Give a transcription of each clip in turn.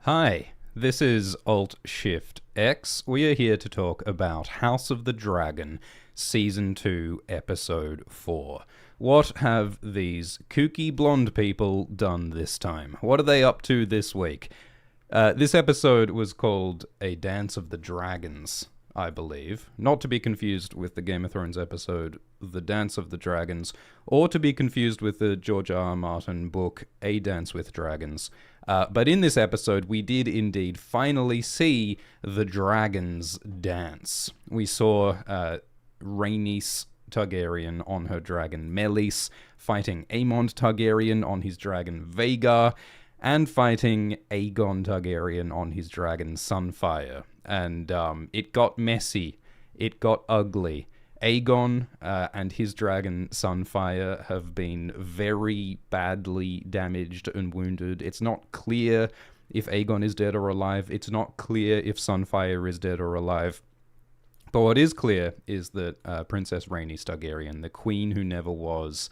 Hi, this is Alt-Shift-X. We are here to talk about House of the Dragon, Season 2, Episode 4. What have these kooky blonde people done this time? What are they up to this week? This episode was called A Dance of the Dragons, I believe. Not to be confused with the Game of Thrones episode The Dance of the Dragons, or to be confused with the George R. Martin book A Dance with Dragons. But in this episode, we did indeed finally see the dragons dance. We saw Rhaenys Targaryen on her dragon Meleys, fighting Aemond Targaryen on his dragon Vhagar, and fighting Aegon Targaryen on his dragon Sunfire. And it got messy. It got ugly. Aegon and his dragon Sunfire have been very badly damaged and wounded. It's not clear if Aegon is dead or alive. It's not clear if Sunfire is dead or alive. But what is clear is that Princess Rhaenys Targaryen, the queen who never was,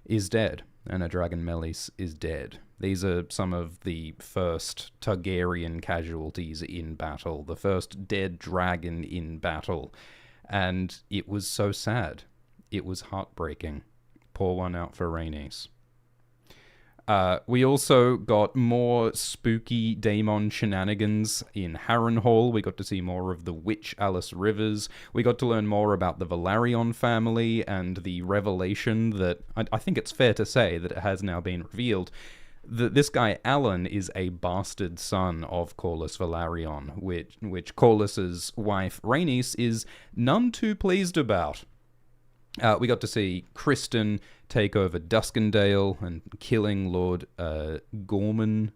is dead. And her dragon Meleys is dead. These are some of the first Targaryen casualties in battle. The first dead dragon in battle. And it was so sad. It was heartbreaking. Pour one out for Rhaenys. We also got more spooky Daemon shenanigans in Harrenhal. We got to see more of the witch Alice Rivers. We got to learn more about the Velaryon family and the revelation that, I think it's fair to say that it has now been revealed, that this guy Alan is a bastard son of Corlys Velaryon, which Corlys's wife Rhaenys is none too pleased about. We got to see Criston take over Duskendale and killing Lord Gorman.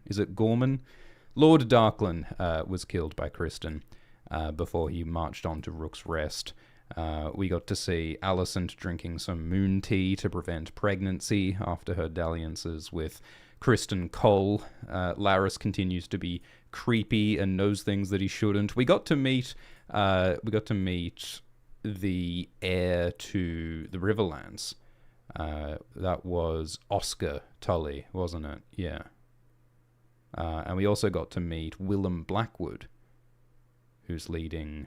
Is it Gorman? Lord Darklan was killed by Criston before he marched on to Rook's Rest. We got to see Alicent drinking some moon tea to prevent pregnancy after her dalliances with Criston Cole. Larys continues to be creepy and knows things that he shouldn't. We got to meet the heir to the Riverlands. That was Oscar Tully, wasn't it? Yeah. And we also got to meet Willem Blackwood, who's leading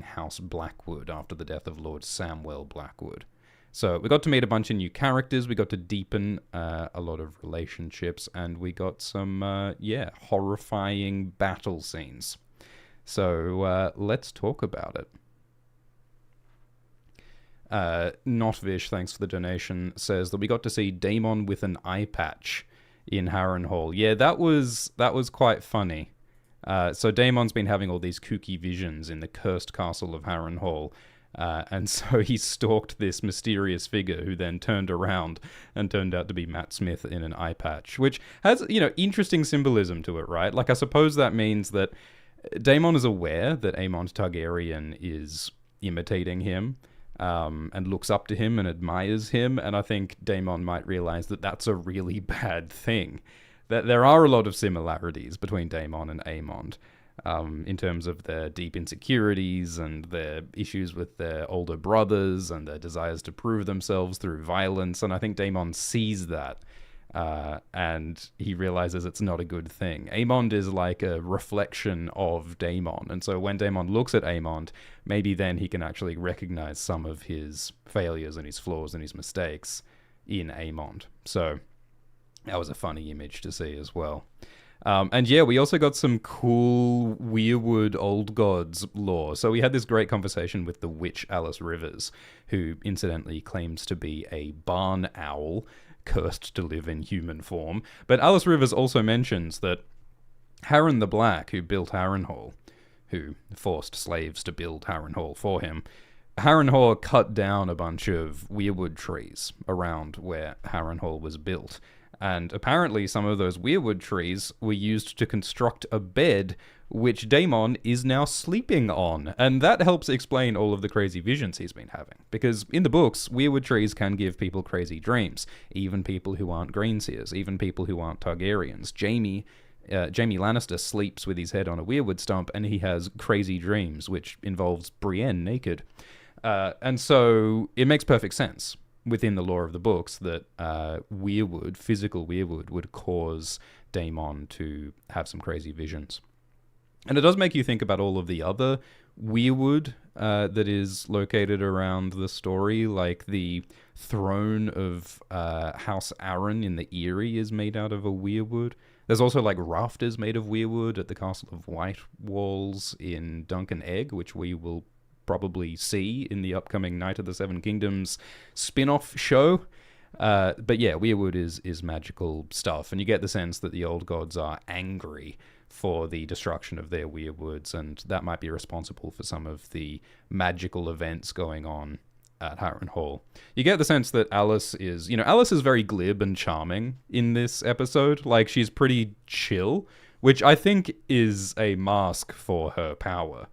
House Blackwood after the death of Lord Samwell Blackwood. So we got to meet a bunch of new characters, we got to deepen a lot of relationships, and we got some, horrifying battle scenes. So let's talk about it. Notvish, thanks for the donation, says that we got to see Daemon with an eye patch in Harrenhal. Yeah, that was quite funny. So Daemon's been having all these kooky visions in the cursed castle of Harrenhal, and so he stalked this mysterious figure who then turned around and turned out to be Matt Smith in an eye patch, which has, interesting symbolism to it, right? Like, I suppose that means that Daemon is aware that Aemond Targaryen is imitating him, and looks up to him and admires him, and I think Daemon might realize that that's a really bad thing. That there are a lot of similarities between Daemon and Aemond, in terms of their deep insecurities and their issues with their older brothers and their desires to prove themselves through violence, and I think Daemon sees that, and he realizes it's not a good thing. Aemond is like a reflection of Daemon, and so when Daemon looks at Aemond, maybe then he can actually recognize some of his failures and his flaws and his mistakes in Aemond. So that was a funny image to see as well. And yeah, we also got some cool Weirwood Old Gods lore. So we had this great conversation with the witch Alice Rivers, who incidentally claims to be a barn owl, cursed to live in human form. But Alice Rivers also mentions that Harren the Black, who built Harrenhal, who forced slaves to build Harrenhal for him, Harrenhal cut down a bunch of weirwood trees around where Harrenhal was built. And apparently some of those weirwood trees were used to construct a bed which Daemon is now sleeping on. And that helps explain all of the crazy visions he's been having. Because in the books, weirwood trees can give people crazy dreams. Even people who aren't Greenseers, even people who aren't Targaryens. Jaime Lannister sleeps with his head on a weirwood stump and he has crazy dreams, which involves Brienne naked. And so it makes perfect sense within the lore of the books that weirwood, physical weirwood, would cause Daemon to have some crazy visions. And it does make you think about all of the other weirwood that is located around the story, like the throne of House Arryn in the Eyrie is made out of a weirwood. There's also like rafters made of weirwood at the Castle of White Walls in Dunk and Egg, which we will probably see in the upcoming Night of the Seven Kingdoms spin-off show. But yeah, weirwood is magical stuff, and you get the sense that the old gods are angry for the destruction of their weirwoods, and that might be responsible for some of the magical events going on at Harrenhal. You get the sense that Alice is very glib and charming in this episode. Like, she's pretty chill, which I think is a mask for her power.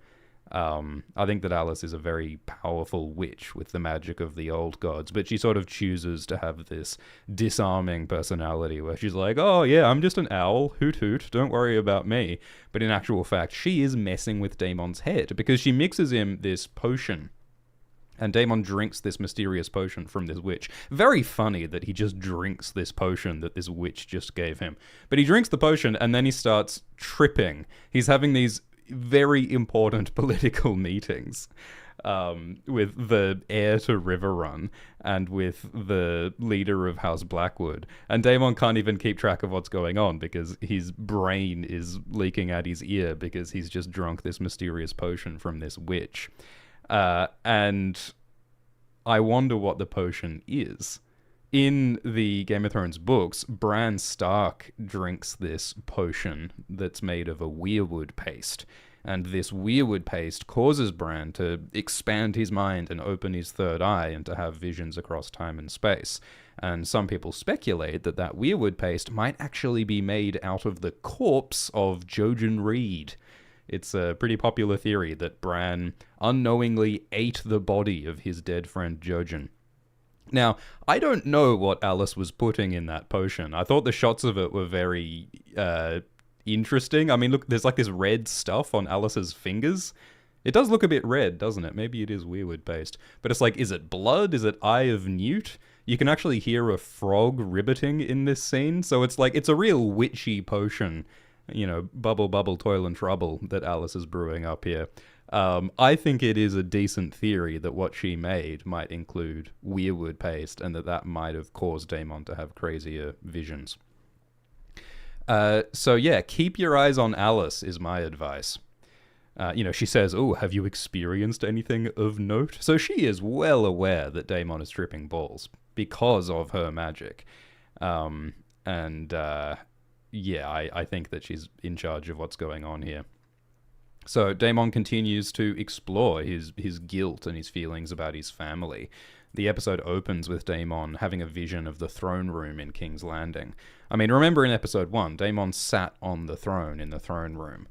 I think that Alice is a very powerful witch with the magic of the old gods, but she sort of chooses to have this disarming personality where she's like, oh yeah, I'm just an owl, hoot hoot, don't worry about me. But in actual fact, she is messing with Daemon's head because she mixes him this potion. And Daemon drinks this mysterious potion from this witch. Very funny that he just drinks this potion that this witch just gave him. But he drinks the potion and then he starts tripping. He's having these very important political meetings with the heir to Riverrun and with the leader of House Blackwood. And Daemon can't even keep track of what's going on because his brain is leaking out his ear because he's just drunk this mysterious potion from this witch. And I wonder what the potion is. In the Game of Thrones books, Bran Stark drinks this potion that's made of a weirwood paste. And this weirwood paste causes Bran to expand his mind and open his third eye and to have visions across time and space. And some people speculate that that weirwood paste might actually be made out of the corpse of Jojen Reed. It's a pretty popular theory that Bran unknowingly ate the body of his dead friend Jojen. Now, I don't know what Alice was putting in that potion. I thought the shots of it were very interesting. I mean, look, there's like this red stuff on Alice's fingers. It does look a bit red, doesn't it? Maybe it is weirwood paste. But it's like, is it blood? Is it Eye of Newt? You can actually hear a frog ribbiting in this scene. So it's like, it's a real witchy potion. You know, bubble, bubble, toil and trouble that Alice is brewing up here. I think it is a decent theory that what she made might include weirwood paste and that might have caused Daemon to have crazier visions. So yeah, keep your eyes on Alice is my advice. She says, oh, have you experienced anything of note? So she is well aware that Daemon is tripping balls because of her magic. I think that she's in charge of what's going on here. So Daemon continues to explore his guilt and his feelings about his family. The episode opens with Daemon having a vision of the throne room in King's Landing. I mean, remember in episode 1, Daemon sat on the throne in the throne room.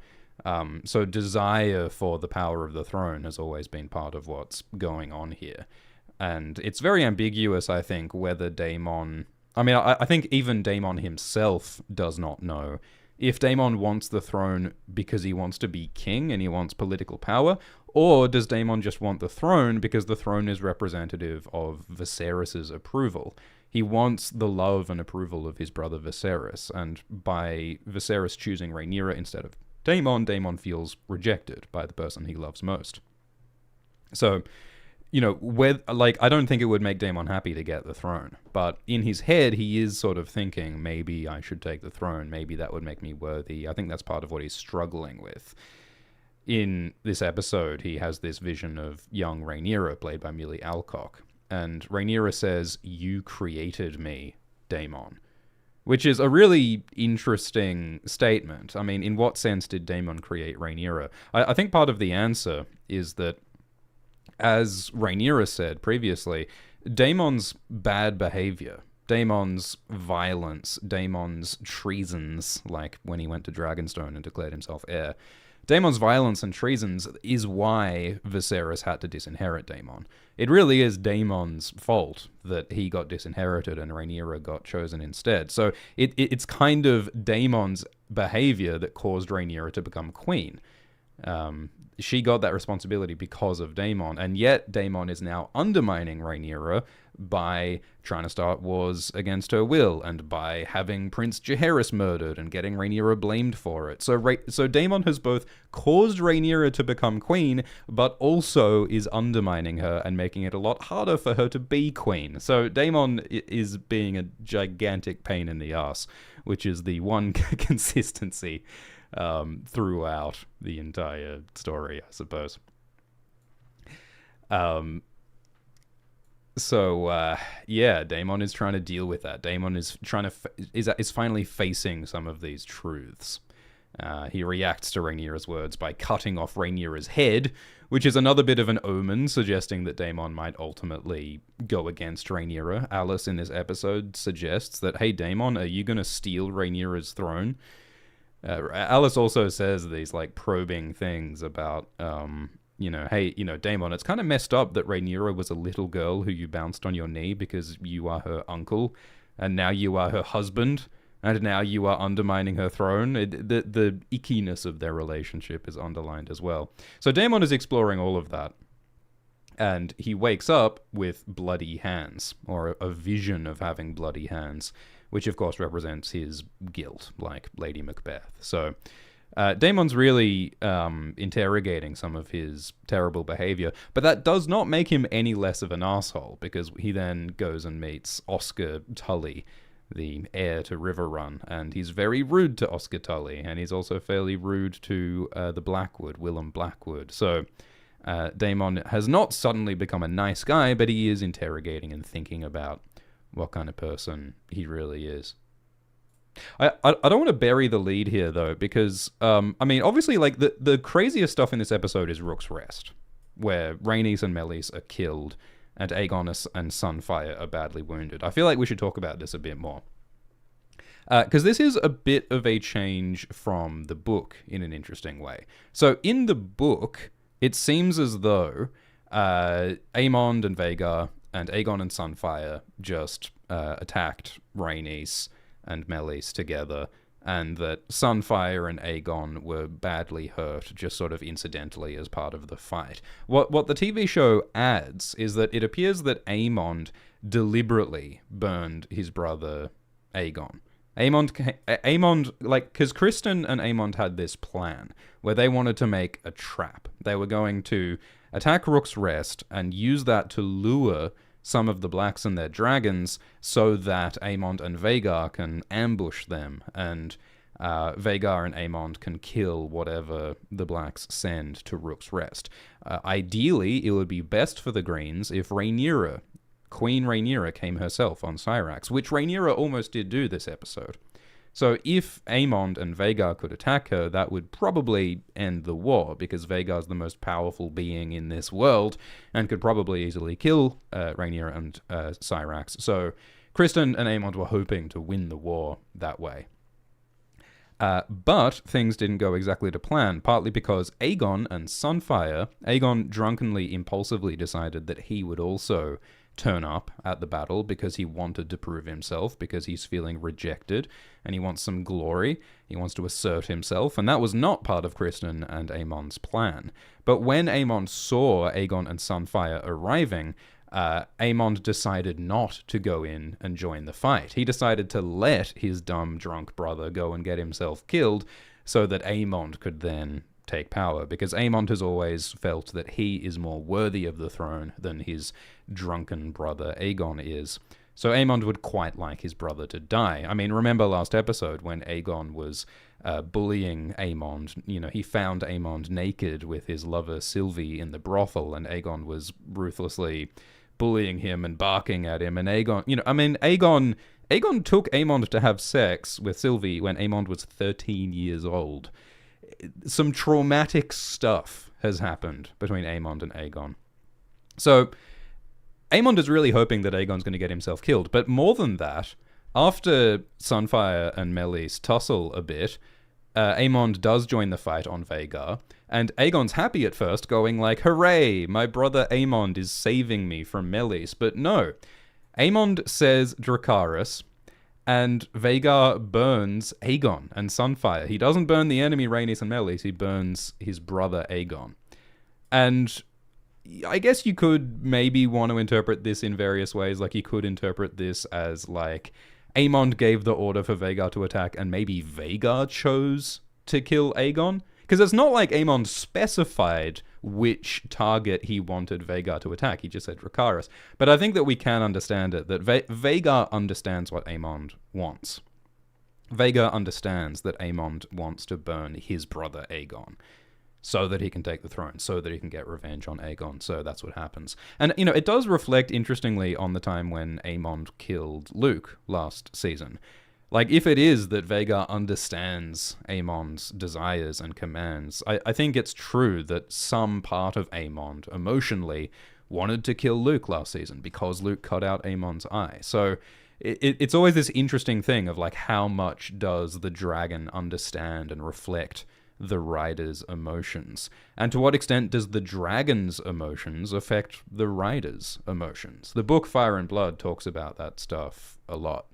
So desire for the power of the throne has always been part of what's going on here. And it's very ambiguous, I think, whether Daemon... I mean, I think even Daemon himself does not know if Daemon wants the throne because he wants to be king and he wants political power, or does Daemon just want the throne because the throne is representative of Viserys' approval. He wants the love and approval of his brother Viserys, and by Viserys choosing Rhaenyra instead of Daemon, Daemon feels rejected by the person he loves most. So... I don't think it would make Daemon happy to get the throne, but in his head, he is sort of thinking, maybe I should take the throne, maybe that would make me worthy. I think that's part of what he's struggling with. In this episode, he has this vision of young Rhaenyra, played by Millie Alcock, and Rhaenyra says, "You created me, Daemon," which is a really interesting statement. I mean, in what sense did Daemon create Rhaenyra? I think part of the answer is that, as Rhaenyra said previously, Daemon's bad behavior, Daemon's violence, Daemon's treasons, like when he went to Dragonstone and declared himself heir, Daemon's violence and treasons is why Viserys had to disinherit Daemon. It really is Daemon's fault that he got disinherited and Rhaenyra got chosen instead. So it's kind of Daemon's behavior that caused Rhaenyra to become queen. She got that responsibility because of Daemon, and yet Daemon is now undermining Rhaenyra by trying to start wars against her will, and by having Prince Jaehaerys murdered and getting Rhaenyra blamed for it. So Daemon has both caused Rhaenyra to become queen, but also is undermining her and making it a lot harder for her to be queen. So Daemon is being a gigantic pain in the ass, which is the one consistency throughout the entire story, I suppose. Yeah, Daemon is trying to deal with that. Daemon is trying to is finally facing some of these truths. He reacts to Rhaenyra's words by cutting off Rhaenyra's head, which is another bit of an omen, suggesting that Daemon might ultimately go against Rhaenyra. Alice in this episode suggests that, hey, Daemon, are you going to steal Rhaenyra's throne? Alice also says these like probing things about, hey, Daemon, it's kind of messed up that Rhaenyra was a little girl who you bounced on your knee because you are her uncle, and now you are her husband, and now you are undermining her throne. The ickiness of their relationship is underlined as well. So Daemon is exploring all of that, and he wakes up with bloody hands, or a vision of having bloody hands, which of course represents his guilt, like Lady Macbeth. So Daemon's really interrogating some of his terrible behavior, but that does not make him any less of an asshole, because he then goes and meets Oscar Tully, the heir to Riverrun, and he's very rude to Oscar Tully, and he's also fairly rude to the Blackwood, Willem Blackwood. So Daemon has not suddenly become a nice guy, but he is interrogating and thinking about what kind of person he really is. I don't want to bury the lead here, though, because, obviously, like, the craziest stuff in this episode is Rook's Rest, where Rhaenys and Meleys are killed, and Aegon and Sunfire are badly wounded. I feel like we should talk about this a bit more. Because this is a bit of a change from the book in an interesting way. So, in the book, it seems as though Aemond and Vhagar and Aegon and Sunfire just attacked Rhaenys and Meleys together, and that Sunfire and Aegon were badly hurt just sort of incidentally as part of the fight. What the TV show adds is that it appears that Aemond deliberately burned his brother Aegon. Aemond, like, because Criston and Aemond had this plan where they wanted to make a trap. They were going to attack Rook's Rest and use that to lure some of the Blacks and their dragons so that Aemond and Vhagar can ambush them, and Vhagar and Aemond can kill whatever the Blacks send to Rook's Rest. Ideally, it would be best for the Greens if Rhaenyra, Queen Rhaenyra, came herself on Syrax, which Rhaenyra almost did do this episode. So if Aemond and Vhagar could attack her, that would probably end the war, because Vhagar's the most powerful being in this world and could probably easily kill Rhaenyra and Syrax. So Criston and Aemond were hoping to win the war that way. But things didn't go exactly to plan, partly because Aegon and Sunfire, Aegon drunkenly, impulsively decided that he would also turn up at the battle because he wanted to prove himself, because he's feeling rejected and he wants some glory. He wants to assert himself, and that was not part of Criston and Aemond's plan. But when Aemond saw Aegon and Sunfire arriving, Aemond decided not to go in and join the fight. He decided to let his dumb, drunk brother go and get himself killed so that Aemond could then take power, because Aemond has always felt that he is more worthy of the throne than his drunken brother Aegon is. So Aemond would quite like his brother to die. I mean, remember last episode when Aegon was bullying Aemond? You know, he found Aemond naked with his lover Sylvie in the brothel, and Aegon was ruthlessly bullying him and barking at him. And Aegon, Aegon took Aemond to have sex with Sylvie when Aemond was 13 years old. Some traumatic stuff has happened between Aemond and Aegon. So Aemond is really hoping that Aegon's going to get himself killed. But more than that, after Sunfire and Meleys tussle a bit, Aemond does join the fight on Vhagar, and Aegon's happy at first, going like, hooray, my brother Aemond is saving me from Meleys. But no, Aemond says Dracarys, And Vhagar burns Aegon and Sunfire. He doesn't burn the enemy Rhaenys and Meleys, he burns his brother Aegon. And I guess you could maybe want to interpret this in various ways. Like, you could interpret this as, like, Aemond gave the order for Vhagar to attack, and maybe Vhagar chose to kill Aegon. Because it's not like Aemond specified which target he wanted Vhagar to attack. He just said Dracarys. But I think that we can understand it, that Vhagar understands what Aemond wants. Vhagar understands that Aemond wants to burn his brother Aegon so that he can take the throne, so that he can get revenge on Aegon. So that's what happens. And, you know, it does reflect, interestingly, on the time when Aemond killed Luke last season. Like, if it is that Vhagar understands Aemond's desires and commands, I think it's true that some part of Aemond, emotionally, wanted to kill Luke last season because Luke cut out Aemond's eye. So it's always this interesting thing of, like, how much does the dragon understand and reflect the rider's emotions? And to what extent does the dragon's emotions affect the rider's emotions? The book Fire and Blood talks about that stuff a lot.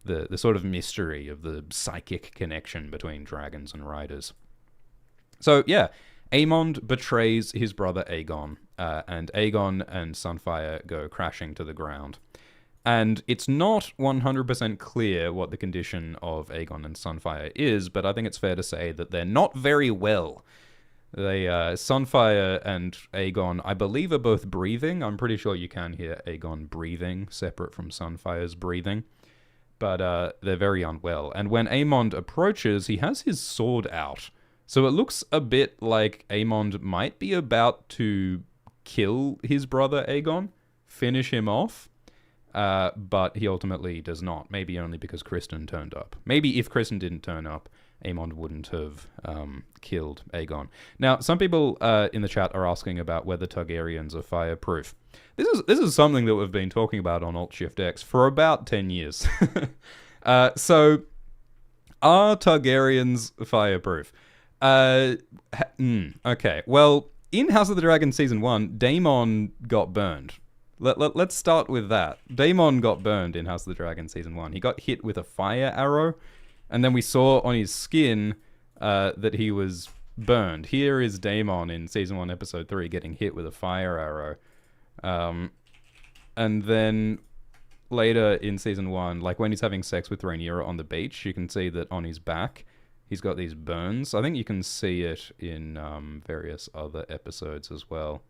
The sort of mystery of the psychic connection between dragons and riders. So, yeah, Aemond betrays his brother Aegon, and Aegon and Sunfire go crashing to the ground. And it's not 100% clear what the condition of Aegon and Sunfire is, but I think it's fair to say that they're not very well. Sunfire and Aegon, I believe, are both breathing. I'm pretty sure you can hear Aegon breathing, separate from Sunfire's breathing. But they're very unwell. And when Aemond approaches, he has his sword out. So it looks a bit like Aemond might be about to kill his brother Aegon, finish him off, but he ultimately does not. Maybe only because Criston turned up. Maybe if Criston didn't turn up, Aemond wouldn't have killed Aegon. Now, some people in the chat are asking about whether Targaryens are fireproof. This is something that we've been talking about on Alt-Shift-X for about 10 years. So, are Targaryens fireproof? Okay, well, in House of the Dragon Season 1, Daemon got burned. Let's start with that. Daemon got burned in House of the Dragon Season 1. He got hit with a fire arrow, and then we saw on his skin that he was burned. Here is Daemon in Season 1, Episode 3, getting hit with a fire arrow. And then later in Season 1, like when he's having sex with Rhaenyra on the beach, you can see that on his back, he's got these burns. I think you can see it in various other episodes as well.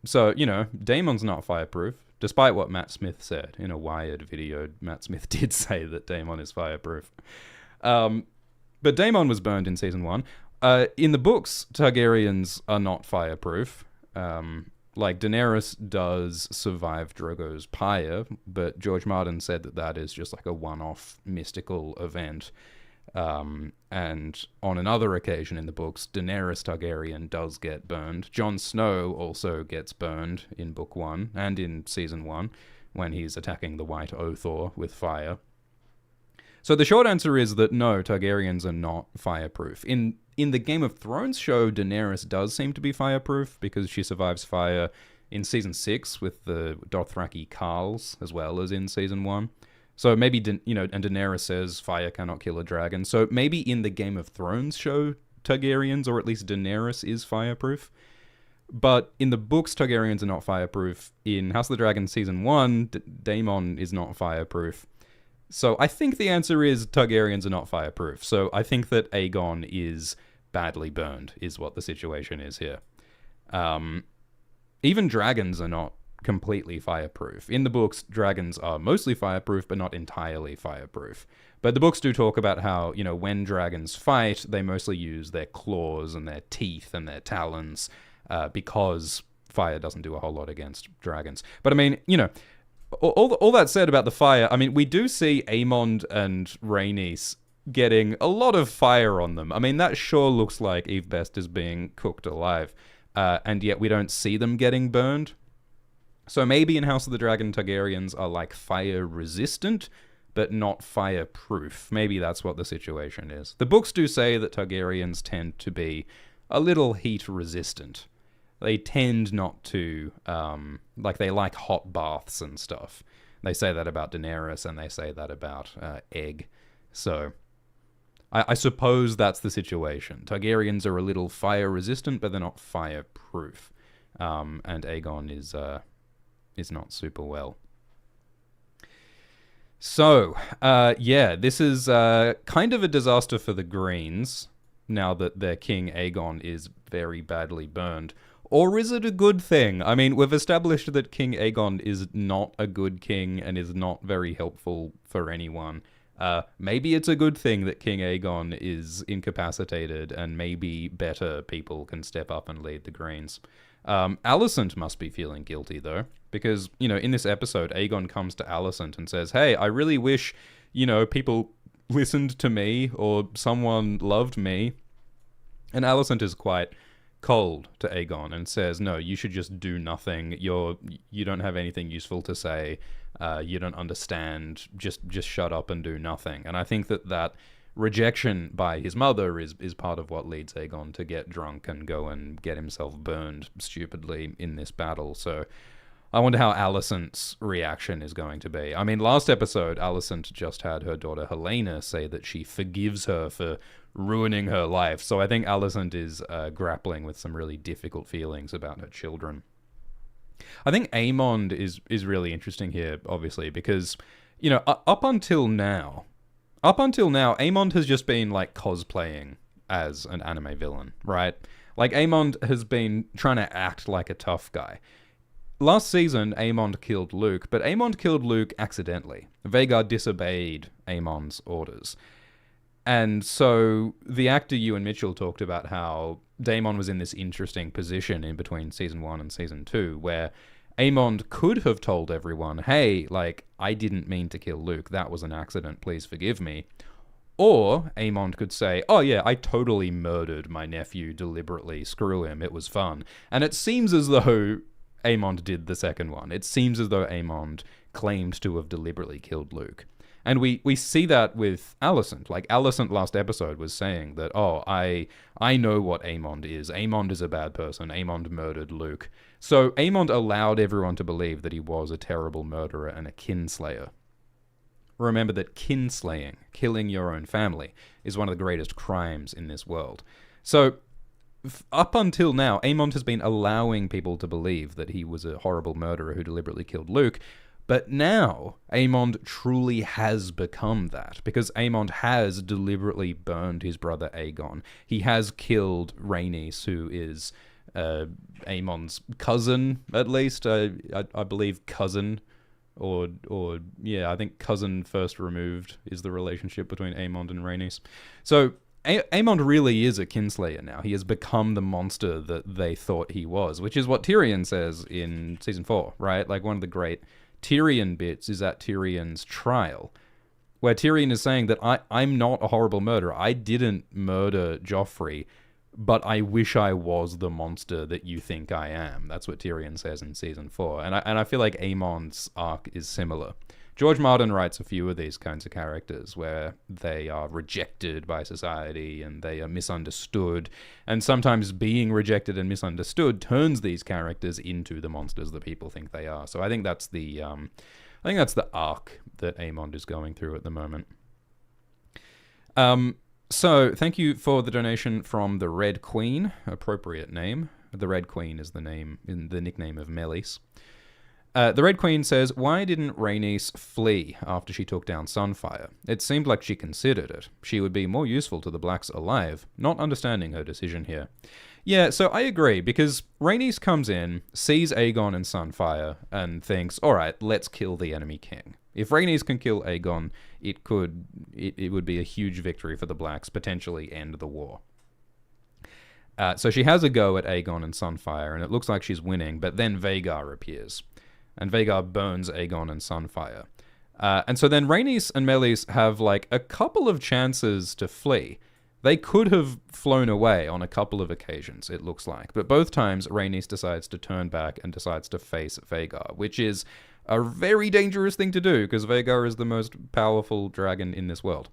So, you know, Daemon's not fireproof, despite what Matt Smith said in a Wired video. Matt Smith did say that Daemon is fireproof. But Daemon was burned in Season 1. In the books, Targaryens are not fireproof. Like, Daenerys does survive Drogo's pyre, but George Martin said that that is just like a one-off mystical event. And on another occasion in the books, Daenerys Targaryen does get burned. Jon Snow also gets burned in Book 1 and in Season 1 when he's attacking the White Oathor with fire. So the short answer is that no, Targaryens are not fireproof. In the Game of Thrones show, Daenerys does seem to be fireproof because she survives fire in Season 6 with the Dothraki Khals, as well as in Season 1. So maybe, and Daenerys says fire cannot kill a dragon. So maybe in the Game of Thrones show, Targaryens, or at least Daenerys, is fireproof. But in the books, Targaryens are not fireproof. In House of the Dragon Season 1, Daemon is not fireproof. So I think the answer is Targaryens are not fireproof. So I think that Aegon is badly burned, is what the situation is here. Even dragons are not completely fireproof. In the books, dragons are mostly fireproof, but not entirely fireproof. But the books do talk about how, when dragons fight, they mostly use their claws and their teeth and their talons, because fire doesn't do a whole lot against dragons. But I mean, all that said about the fire, I mean, we do see Aemond and Rhaenys getting a lot of fire on them. I mean, that sure looks like Eve Best is being cooked alive, and yet we don't see them getting burned. So maybe in House of the Dragon, Targaryens are like fire resistant, but not fireproof. Maybe that's what the situation is. The books do say that Targaryens tend to be a little heat resistant. They tend not to, they like hot baths and stuff. They say that about Daenerys, and they say that about Egg. So I suppose that's the situation. Targaryens are a little fire resistant, but they're not fireproof. And Aegon is not super well. So, this is kind of a disaster for the Greens, now that their king Aegon is very badly burned. Or is it a good thing? I mean, we've established that King Aegon is not a good king and is not very helpful for anyone. Maybe it's a good thing that King Aegon is incapacitated, and maybe better people can step up and lead the Greens. Alicent must be feeling guilty, though, because, in this episode, Aegon comes to Alicent and says, hey, I really wish, people listened to me or someone loved me. And Alicent is quite cold to Aegon and says, no, you should just do nothing. You don't have anything useful to say. You don't understand. Just shut up and do nothing. And I think that rejection by his mother is part of what leads Aegon to get drunk and go and get himself burned stupidly in this battle. So I wonder how Alicent's reaction is going to be. I mean, last episode, Alicent just had her daughter Helena say that she forgives her for ruining her life. So I think Alicent is grappling with some really difficult feelings about her children. I think Aemond is really interesting here, obviously, because, up until now, Aemond has just been, cosplaying as an anime villain, right? Aemond has been trying to act like a tough guy. Last season, Aemond killed Luke, but Aemond killed Luke accidentally. Vhagar disobeyed Aemond's orders. And so the actor Ewan Mitchell talked about how Daemon was in this interesting position in between Season 1 and Season 2, where Aemond could have told everyone, hey, I didn't mean to kill Luke, that was an accident, please forgive me. Or Aemond could say, oh yeah, I totally murdered my nephew deliberately, screw him, it was fun. And it seems as though Aemond did the second one. It seems as though Aemond claimed to have deliberately killed Luke. And we see that with Alicent. Alicent last episode was saying that, oh, I know what Aemond is. Aemond is a bad person. Aemond murdered Luke. So Aemond allowed everyone to believe that he was a terrible murderer and a kinslayer. Remember that kinslaying, killing your own family, is one of the greatest crimes in this world. So up until now, Aemond has been allowing people to believe that he was a horrible murderer who deliberately killed Luke. But now, Aemond truly has become that, because Aemond has deliberately burned his brother Aegon. He has killed Rhaenys, who is Aemond's cousin, at least. I believe cousin, or I think cousin first removed is the relationship between Aemond and Rhaenys. So Aemond really is a kinslayer now. He has become the monster that they thought he was, which is what Tyrion says in Season 4, right? One of the great Tyrion bits is at Tyrion's trial, where Tyrion is saying that I'm not a horrible murderer. I didn't murder Joffrey, but I wish I was the monster that you think I am. That's what Tyrion says in Season 4. And I feel like Aemond's arc is similar. George Martin writes a few of these kinds of characters where they are rejected by society and they are misunderstood, and sometimes being rejected and misunderstood turns these characters into the monsters that people think they are. So I think that's the arc that Aemond is going through at the moment. So thank you for the donation from the Red Queen, appropriate name. The Red Queen is the nickname of Melis. The Red Queen says, why didn't Rhaenys flee after she took down Sunfire? It seemed like she considered it. She would be more useful to the Blacks alive, not understanding her decision here. Yeah, so I agree, because Rhaenys comes in, sees Aegon and Sunfire, and thinks, alright, let's kill the enemy king. If Rhaenys can kill Aegon, it would be a huge victory for the Blacks, potentially end the war. So she has a go at Aegon and Sunfire, and it looks like she's winning, but then Vhagar appears. And Vhagar burns Aegon and Sunfire. And so then Rhaenys and Melis have a couple of chances to flee. They could have flown away on a couple of occasions, it looks like. But both times, Rhaenys decides to turn back and decides to face Vhagar, which is a very dangerous thing to do, because Vhagar is the most powerful dragon in this world.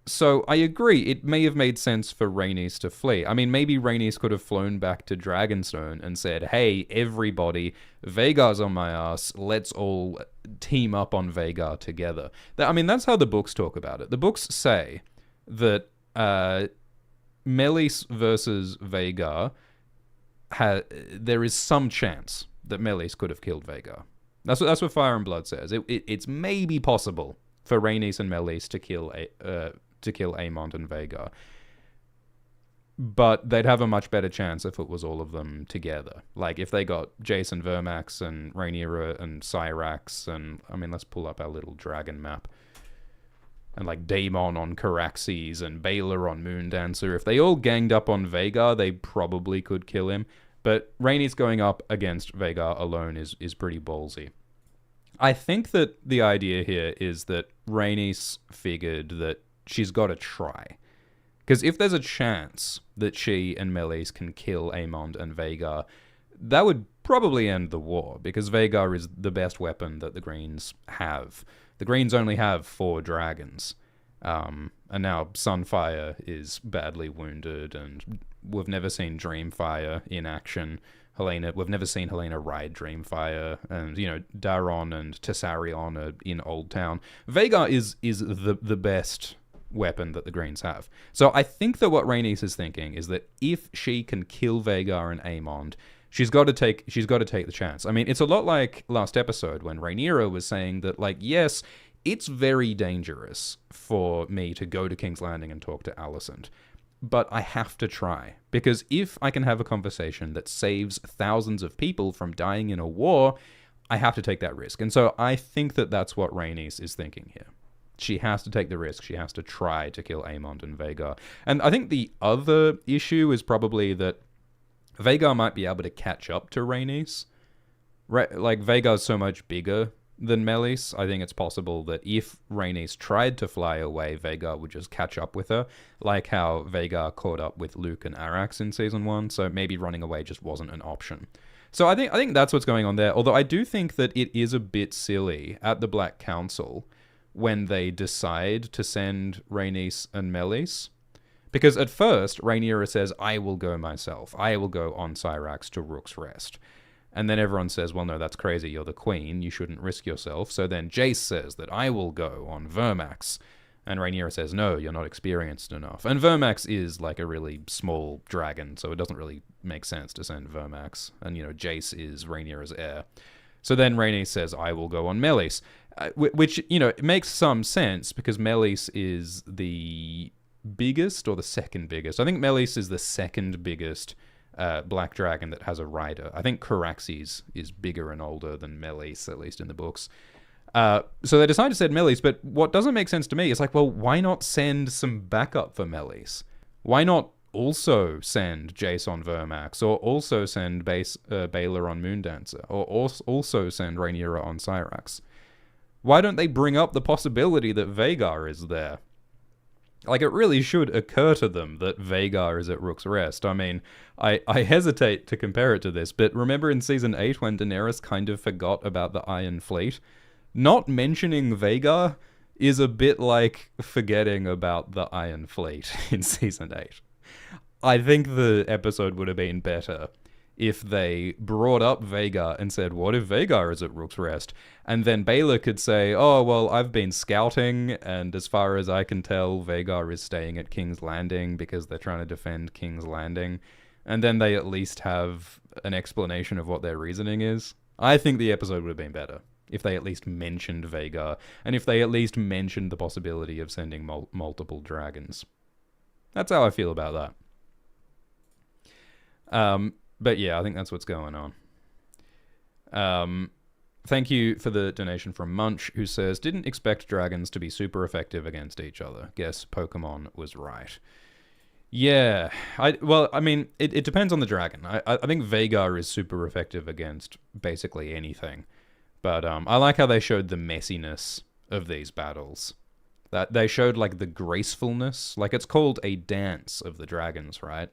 So I agree, it may have made sense for Rhaenys to flee. I mean, maybe Rhaenys could have flown back to Dragonstone and said, hey, everybody, Vhagar's on my ass, let's all team up on Vhagar together. I mean, that's how the books talk about it. The books say that Meleys versus Vhagar, there is some chance that Meleys could have killed Vhagar. That's what Fire and Blood says. It's maybe possible for Rhaenys and Meleys to kill Aemond and Vhagar. But they'd have a much better chance if it was all of them together. Like, if they got Jason Vermax and Rhaenyra and Syrax and... I mean, let's pull up our little dragon map. And, like, Daemon on Caraxes and Baelor on Moondancer. If they all ganged up on Vhagar, they probably could kill him. But Rhaenys going up against Vhagar alone is pretty ballsy. I think that the idea here is that Rhaenys figured that she's got to try. Because if there's a chance that she and Meleys can kill Aemond and Vhagar, that would probably end the war, because Vhagar is the best weapon that the Greens have. The Greens only have 4 dragons, and now Sunfire is badly wounded, and we've never seen Dreamfire in action. We've never seen Helena ride Dreamfire, and, you know, Daron and Tessarion are in Old Town. Vhagar is the best weapon that the Greens have. So I think that what Rhaenys is thinking is that if she can kill Vhagar and Aemond, she's got to take the chance. I mean, it's a lot like last episode when Rhaenyra was saying that, like, yes, it's very dangerous for me to go to King's Landing and talk to Alicent, but I have to try, because if I can have a conversation that saves thousands of people from dying in a war, I have to take that risk. And so I think that that's what Rhaenys is thinking here. She has to take the risk. She has to try to kill Aemond and Vhagar. And I think the other issue is probably that Vhagar might be able to catch up to Rhaenys. Like, Vhagar's so much bigger than Meleys. I think it's possible that if Rhaenys tried to fly away, Vhagar would just catch up with her, like how Vhagar caught up with Luke and Arax in Season 1, so maybe running away just wasn't an option. So I think that's what's going on there, although I do think that it is a bit silly at the Black Council when they decide to send Rhaenys and Meleys. Because at first, Rhaenyra says, I will go myself. I will go on Syrax to Rook's Rest. And then everyone says, well, no, that's crazy. You're the queen. You shouldn't risk yourself. So then Jace says that I will go on Vermax. And Rhaenyra says, no, you're not experienced enough. And Vermax is like a really small dragon, so it doesn't really make sense to send Vermax. And, you know, Jace is Rhaenyra's heir. So then Rhaenys says, I will go on Meleys. Which, you know, it makes some sense, because Meleys is the biggest or the second biggest. I think Meleys is the second biggest black dragon that has a rider. I think Caraxes is bigger and older than Meleys, at least in the books. So they decide to send Meleys, but what doesn't make sense to me is, like, well, why not send some backup for Meleys? Why not also send Jace on Vermax, or also send Baelor on Moondancer, or also send Rhaenyra on Syrax? Why don't they bring up the possibility that Vhagar is there? Like, it really should occur to them that Vhagar is at Rook's Rest. I mean, I hesitate to compare it to this, but remember in Season 8 when Daenerys kind of forgot about the Iron Fleet? Not mentioning Vhagar is a bit like forgetting about the Iron Fleet in Season 8. I think the episode would have been better if they brought up Vhagar and said, what if Vhagar is at Rook's Rest? And then Baelor could say, oh, well, I've been scouting, and as far as I can tell, Vhagar is staying at King's Landing because they're trying to defend King's Landing. And then they at least have an explanation of what their reasoning is. I think the episode would have been better if they at least mentioned Vhagar, and if they at least mentioned the possibility of sending multiple dragons. That's how I feel about that. But yeah, I think that's what's going on. Thank you for the donation from Munch, who says, didn't expect dragons to be super effective against each other. Guess Pokemon was right. Yeah, I mean, it depends on the dragon. I think Vhagar is super effective against basically anything. But I like how they showed the messiness of these battles. That they showed, like, the gracefulness. Like, it's called a dance of the dragons, right?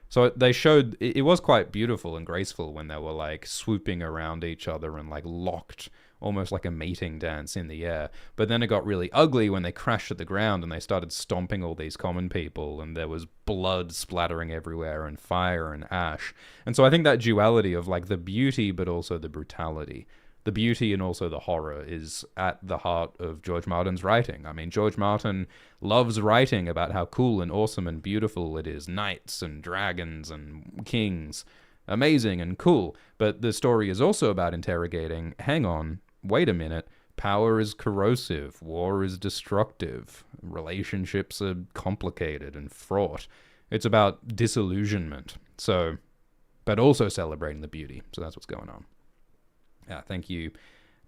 So they showed, it was quite beautiful and graceful when they were, like, swooping around each other and, like, locked almost like a mating dance in the air. But then it got really ugly when they crashed at the ground and they started stomping all these common people, and there was blood splattering everywhere and fire and ash. And so I think that duality of like the beauty but also the brutality, the beauty and also the horror, is at the heart of George Martin's writing. I mean, George Martin loves writing about how cool and awesome and beautiful it is. Knights and dragons and kings. Amazing and cool. But the story is also about interrogating, hang on, wait a minute, power is corrosive, war is destructive, relationships are complicated and fraught. It's about disillusionment. So, but also celebrating the beauty. So that's what's going on. Thank you,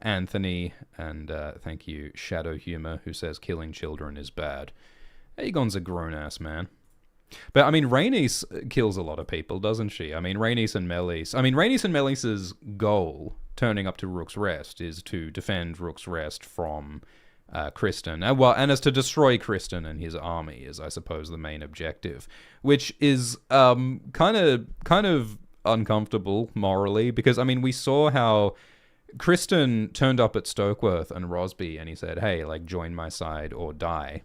Anthony, and thank you, Shadow Humor, who says killing children is bad. Aegon's a grown-ass man. But, I mean, Rhaenys kills a lot of people, doesn't she? I mean, Rhaenys and Meleys's goal, turning up to Rook's Rest, is to defend Rook's Rest from Criston. And as to destroy Criston and his army is, I suppose, the main objective. Which is kind of uncomfortable morally, because I mean, we saw how Criston turned up at Stokeworth and Rosby and he said, hey, like, join my side or die.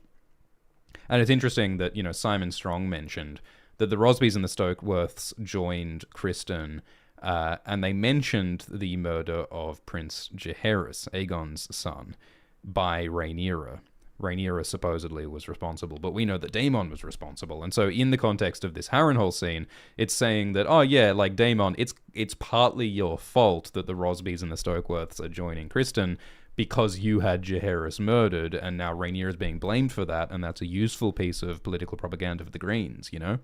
And it's interesting that, you know, Simon Strong mentioned that the Rosbys and the Stokeworths joined Criston, and they mentioned the murder of Prince Jaehaerys, Aegon's son, by Rhaenyra. Rhaenyra supposedly was responsible, but we know that Daemon was responsible. And so in the context of this Harrenhal scene, it's saying that, oh yeah, like Daemon, it's partly your fault that the Rosbys and the Stokeworths are joining Criston because you had Jaehaerys murdered, and now Rhaenyra is being blamed for that, and that's a useful piece of political propaganda for the Greens, you know?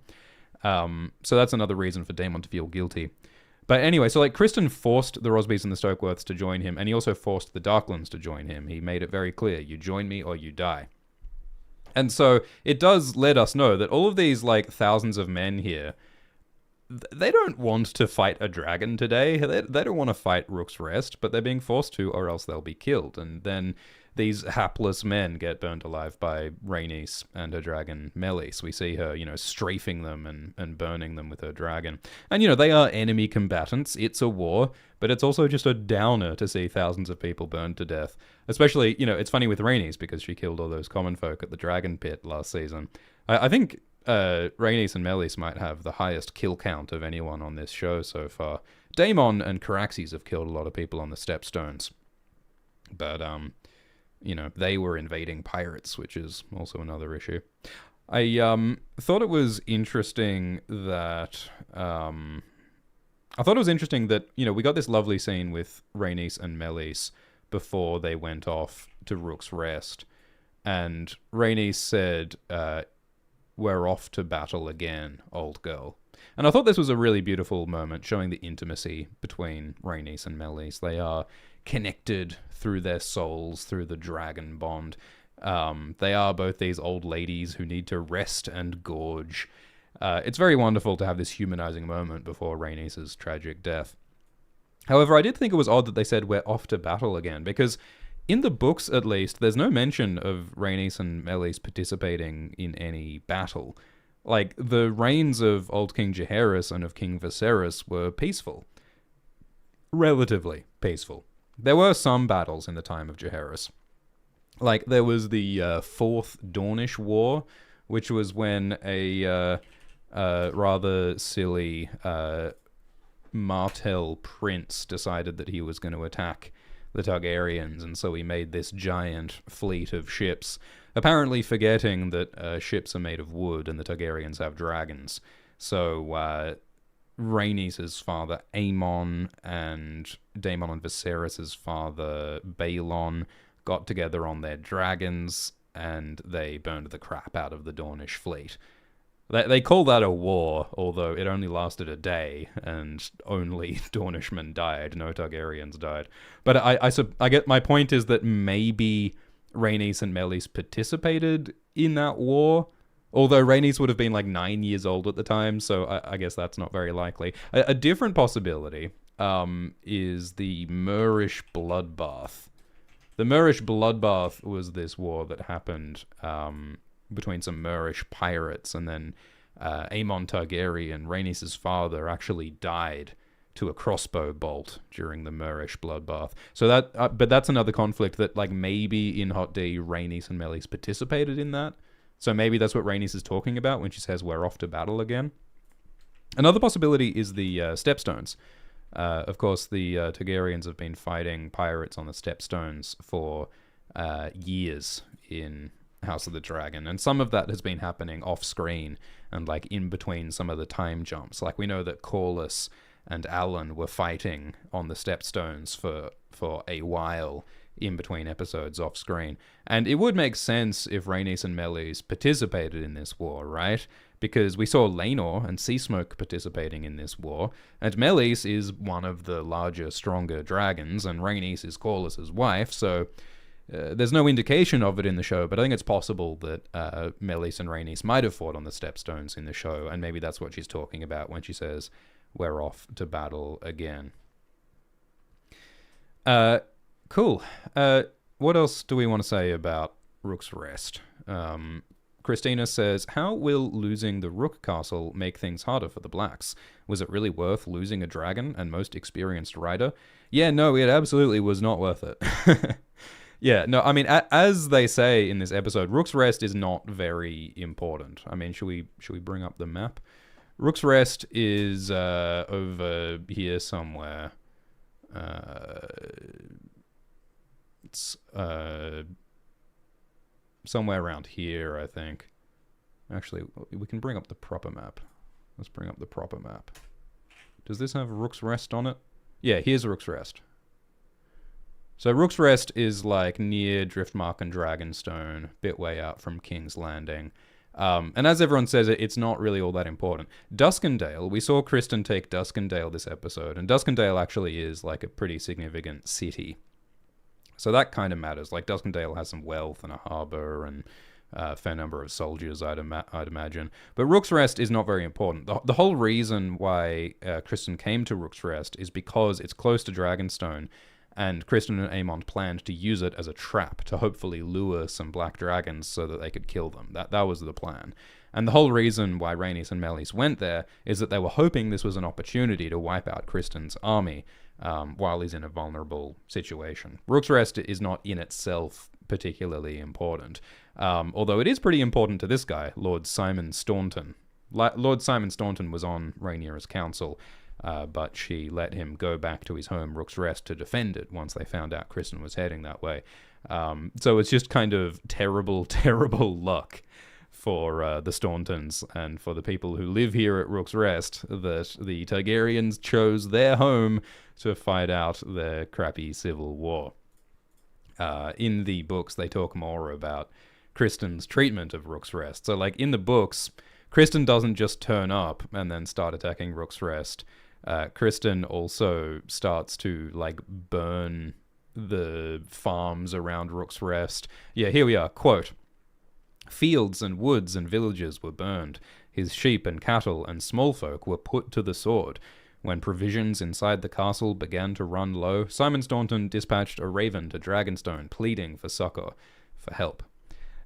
So that's another reason for Daemon to feel guilty. But anyway, so like Criston forced the Rosbys and the Stokeworths to join him, and he also forced the Darklands to join him. He made it very clear, you join me or you die. And so it does let us know that all of these like thousands of men here, they don't want to fight a dragon today. They don't want to fight Rook's Rest, but they're being forced to, or else they'll be killed. And then these hapless men get burnt alive by Rhaenys and her dragon Meleys. We see her, you know, strafing them and burning them with her dragon. And, you know, they are enemy combatants. It's a war, but it's also just a downer to see thousands of people burned to death. Especially, you know, it's funny with Rhaenys because she killed all those common folk at the dragon pit last season. I think Rhaenys and Meleys might have the highest kill count of anyone on this show so far. Daemon and Caraxes have killed a lot of people on the Stepstones. But, you know, they were invading pirates, which is also another issue. I thought it was interesting that you know, we got this lovely scene with Rhaenys and Meleys before they went off to Rook's Rest, and Rhaenys said, "We're off to battle again, old girl." And I thought this was a really beautiful moment, showing the intimacy between Rhaenys and Meleys. They are connected through their souls, through the dragon bond. They are both these old ladies who need to rest and gorge. It's very wonderful to have this humanizing moment before Rhaenys' tragic death. However, I did think it was odd that they said we're off to battle again, because in the books, at least, there's no mention of Rhaenys and Meleys participating in any battle. Like, the reigns of Old King Jaehaerys and of King Viserys were peaceful. Relatively peaceful. There were some battles in the time of Jaehaerys. Like, there was the Fourth Dornish War, which was when a rather silly Martell prince decided that he was going to attack the Targaryens, and so he made this giant fleet of ships, apparently forgetting that ships are made of wood and the Targaryens have dragons. So Rhaenys' father Aemon and Daemon and Viserys' father Balon got together on their dragons, and they burned the crap out of the Dornish fleet. They call that a war, although it only lasted a day, and only Dornishmen died, no Targaryens died. But I get, my point is that maybe Rhaenys and Meleys participated in that war, although Rhaenys would have been like 9 years old at the time, so I guess that's not very likely. A different possibility is the Moorish Bloodbath. The Moorish Bloodbath was this war that happened between some Moorish pirates, and then Aemon Targaryen, Rhaenys' father, actually died to a crossbow bolt during the Murish bloodbath. So that, but that's another conflict that, like, maybe in Hot D, Rhaenys and Meleys participated in that. So maybe that's what Rhaenys is talking about when she says we're off to battle again. Another possibility is the Stepstones. Of course, the Targaryens have been fighting pirates on the Stepstones for years in House of the Dragon, and some of that has been happening off screen and like in between some of the time jumps. Like we know that Corlys and Alan were fighting on the Stepstones for a while in between episodes off screen. And it would make sense if Rhaenys and Meleys participated in this war, right? Because we saw Laenor and Seasmoke participating in this war, and Meleys is one of the larger, stronger dragons, and Rhaenys is Corlys' wife, so there's no indication of it in the show, but I think it's possible that Meleys and Rhaenys might have fought on the Stepstones in the show, and maybe that's what she's talking about when she says, we're off to battle again. Cool. What else do we want to say about Rook's Rest? Christina says, how will losing the Rook Castle make things harder for the Blacks? Was it really worth losing a dragon and most experienced rider? Yeah, no, it absolutely was not worth it. Yeah, no, I mean, as they say in this episode, Rook's Rest is not very important. I mean, should we bring up the map? Rook's Rest is over here somewhere. It's somewhere around here, I think. Actually, we can bring up the proper map. Let's bring up the proper map. Does this have Rook's Rest on it? Yeah, here's Rook's Rest. So Rook's Rest is like near Driftmark and Dragonstone, bit way out from King's Landing. And as everyone says, it's not really all that important. Duskendale, we saw Kristen take Duskendale this episode, and Duskendale actually is like a pretty significant city. So that kind of matters. Like Duskendale has some wealth and a harbour and a fair number of soldiers, I'd imagine. But Rook's Rest is not very important. The whole reason why Kristen came to Rook's Rest is because it's close to Dragonstone, and Kristen and Aemond planned to use it as a trap to hopefully lure some black dragons so that they could kill them. That was the plan. And the whole reason why Rhaenys and Meleys went there is that they were hoping this was an opportunity to wipe out Kristen's army while he's in a vulnerable situation. Rook's Rest is not in itself particularly important, although it is pretty important to this guy, Lord Simon Staunton. Lord Simon Staunton was on Rhaenyra's council, but she let him go back to his home, Rook's Rest, to defend it once they found out Kristen was heading that way. So it's just kind of terrible, terrible luck for the Stauntons and for the people who live here at Rook's Rest that the Targaryens chose their home to fight out their crappy civil war. In the books, they talk more about Kristen's treatment of Rook's Rest. So, like, in the books, Kristen doesn't just turn up and then start attacking Rook's Rest. Kristen also starts to, like, burn the farms around Rook's Rest. Yeah, here we are. Quote, "Fields and woods and villages were burned. His sheep and cattle and small folk were put to the sword. When provisions inside the castle began to run low, Simon Staunton dispatched a raven to Dragonstone, pleading for succor, for help."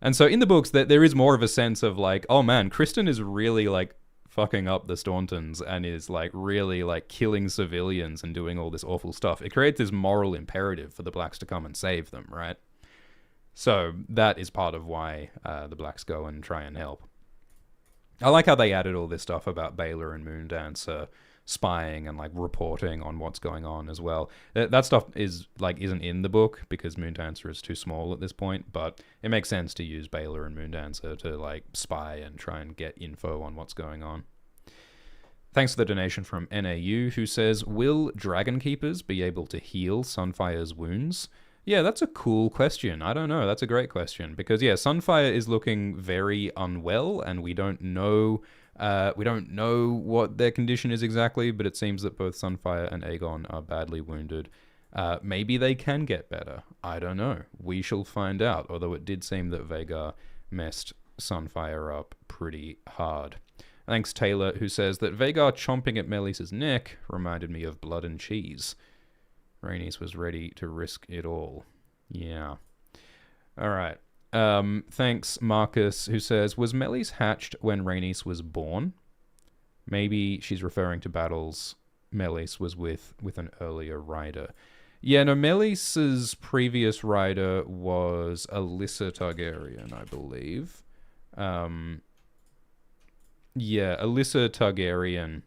And so in the books, there is more of a sense of like, oh man, Kristen is really like fucking up the Stauntons and is like really like killing civilians and doing all this awful stuff. It creates this moral imperative for the Blacks to come and save them, right? So that is part of why the Blacks go and try and help. I like how they added all this stuff about Baelor and Moondancer spying and like reporting on what's going on as well. That stuff is like isn't in the book because Moondancer is too small at this point, but it makes sense to use Baelor and Moondancer to like spy and try and get info on what's going on. Thanks for the donation from NAU, who says, will Dragon Keepers be able to heal Sunfire's wounds? Yeah, that's a cool question. I don't know. That's a great question because yeah, Sunfire is looking very unwell and we don't know what their condition is exactly, but it seems that both Sunfire and Aegon are badly wounded. Maybe they can get better. I don't know. We shall find out, although it did seem that Vhagar messed Sunfire up pretty hard. Thanks, Taylor, who says that Vhagar chomping at Meleys' neck reminded me of Blood and Cheese. Rhaenys was ready to risk it all. Yeah. All right. Thanks, Marcus, who says, was Meleys hatched when Rhaenys was born? Maybe she's referring to battles Melis was with an earlier writer. Yeah, no, Melis's previous writer was Alyssa Targaryen, I believe. Yeah, Alyssa Targaryen,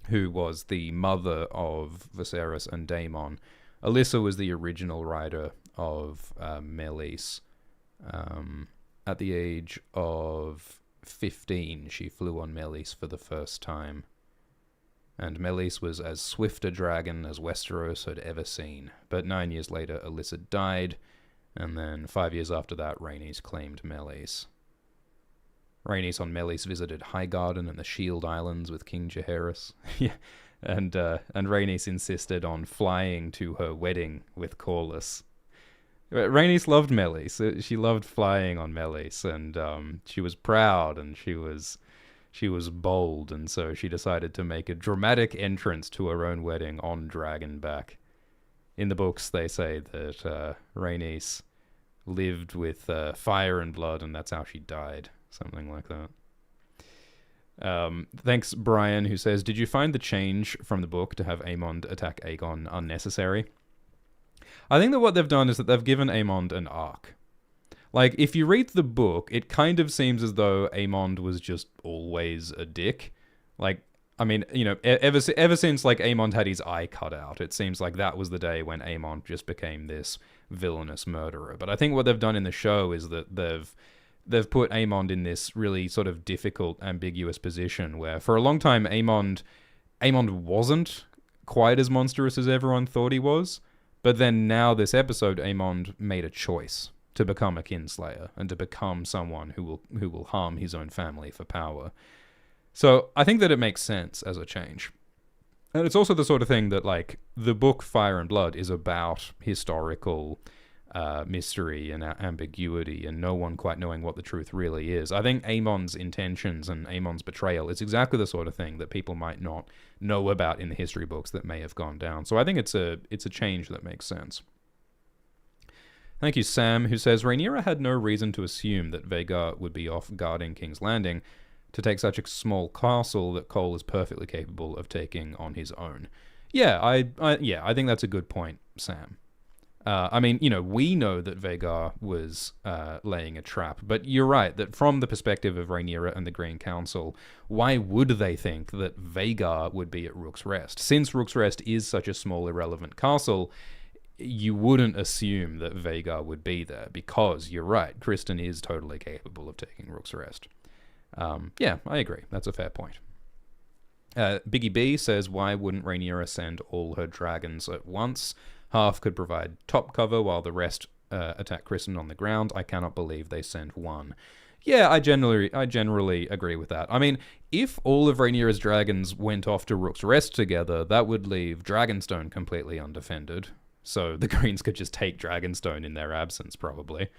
who was the mother of Viserys and Daemon. Alyssa was the original writer of Melis. At the age of 15, she flew on Melis for the first time. And Melis was as swift a dragon as Westeros had ever seen. But 9 years later, Alyssa died, and then 5 years after that, Rhaenys claimed Melis. Rhaenys on Melis visited Highgarden and the Shield Islands with King Jaehaerys. Yeah, and Rhaenys insisted on flying to her wedding with Corlys. Rhaenys loved Melis. She loved flying on Melis, and she was proud and she was bold, and so she decided to make a dramatic entrance to her own wedding on Dragonback. In the books, they say that Rhaenys lived with fire and blood, and that's how she died. Something like that. Thanks, Brian, who says, did you find the change from the book to have Aemond attack Aegon unnecessary? I think that what they've done is that they've given Aemond an arc. Like, if you read the book, it kind of seems as though Aemond was just always a dick. Like, I mean, you know, ever since, like, Aemond had his eye cut out, it seems like that was the day when Aemond just became this villainous murderer. But I think what they've done in the show is that they've put Aemond in this really sort of difficult, ambiguous position where for a long time Aemond wasn't quite as monstrous as everyone thought he was, but then now this episode Aemond made a choice to become a kinslayer and to become someone who will harm his own family for power. So I think that it makes sense as a change. And it's also the sort of thing that, like, the book Fire and Blood is about historical mystery and ambiguity and no one quite knowing what the truth really is. I think Aemon's intentions and Aemon's betrayal is exactly the sort of thing that people might not know about in the history books that may have gone down. So I think it's a change that makes sense. Thank you, Sam, who says, Rhaenyra had no reason to assume that Vhagar would be off guarding King's Landing to take such a small castle that Cole is perfectly capable of taking on his own. Yeah, I think that's a good point, Sam. I mean, you know, we know that Vhagar was laying a trap, but you're right that from the perspective of Rhaenyra and the Green Council, why would they think that Vhagar would be at Rook's Rest? Since Rook's Rest is such a small, irrelevant castle, you wouldn't assume that Vhagar would be there, because you're right, Kristen is totally capable of taking Rook's Rest. Yeah, I agree. That's a fair point. Biggie B says, why wouldn't Rhaenyra send all her dragons at once? Half could provide top cover while the rest attack Kristen on the ground. I cannot believe they sent one. Yeah, I generally agree with that. I mean, if all of Rhaenyra's dragons went off to Rook's Rest together, that would leave Dragonstone completely undefended. So the Greens could just take Dragonstone in their absence, probably.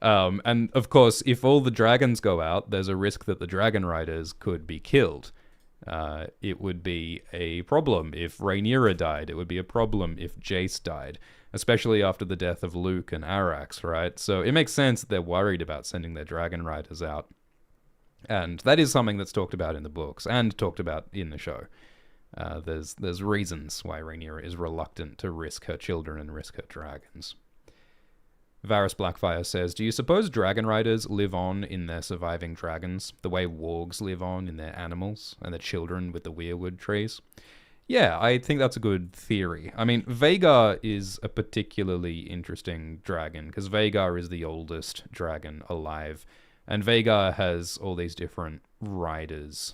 And of course, if all the dragons go out, there's a risk that the dragon riders could be killed. It would be a problem if Rhaenyra died. It would be a problem if Jace died, especially after the death of Luke and Arax, right? So it makes sense that they're worried about sending their dragon riders out. And that is something that's talked about in the books and talked about in the show. There's reasons why Rhaenyra is reluctant to risk her children and risk her dragons. Varys Blackfire says, do you suppose dragon riders live on in their surviving dragons, the way wargs live on in their animals, and the children with the weirwood trees? Yeah, I think that's a good theory. I mean, Vhagar is a particularly interesting dragon, because Vhagar is the oldest dragon alive, and Vhagar has all these different riders,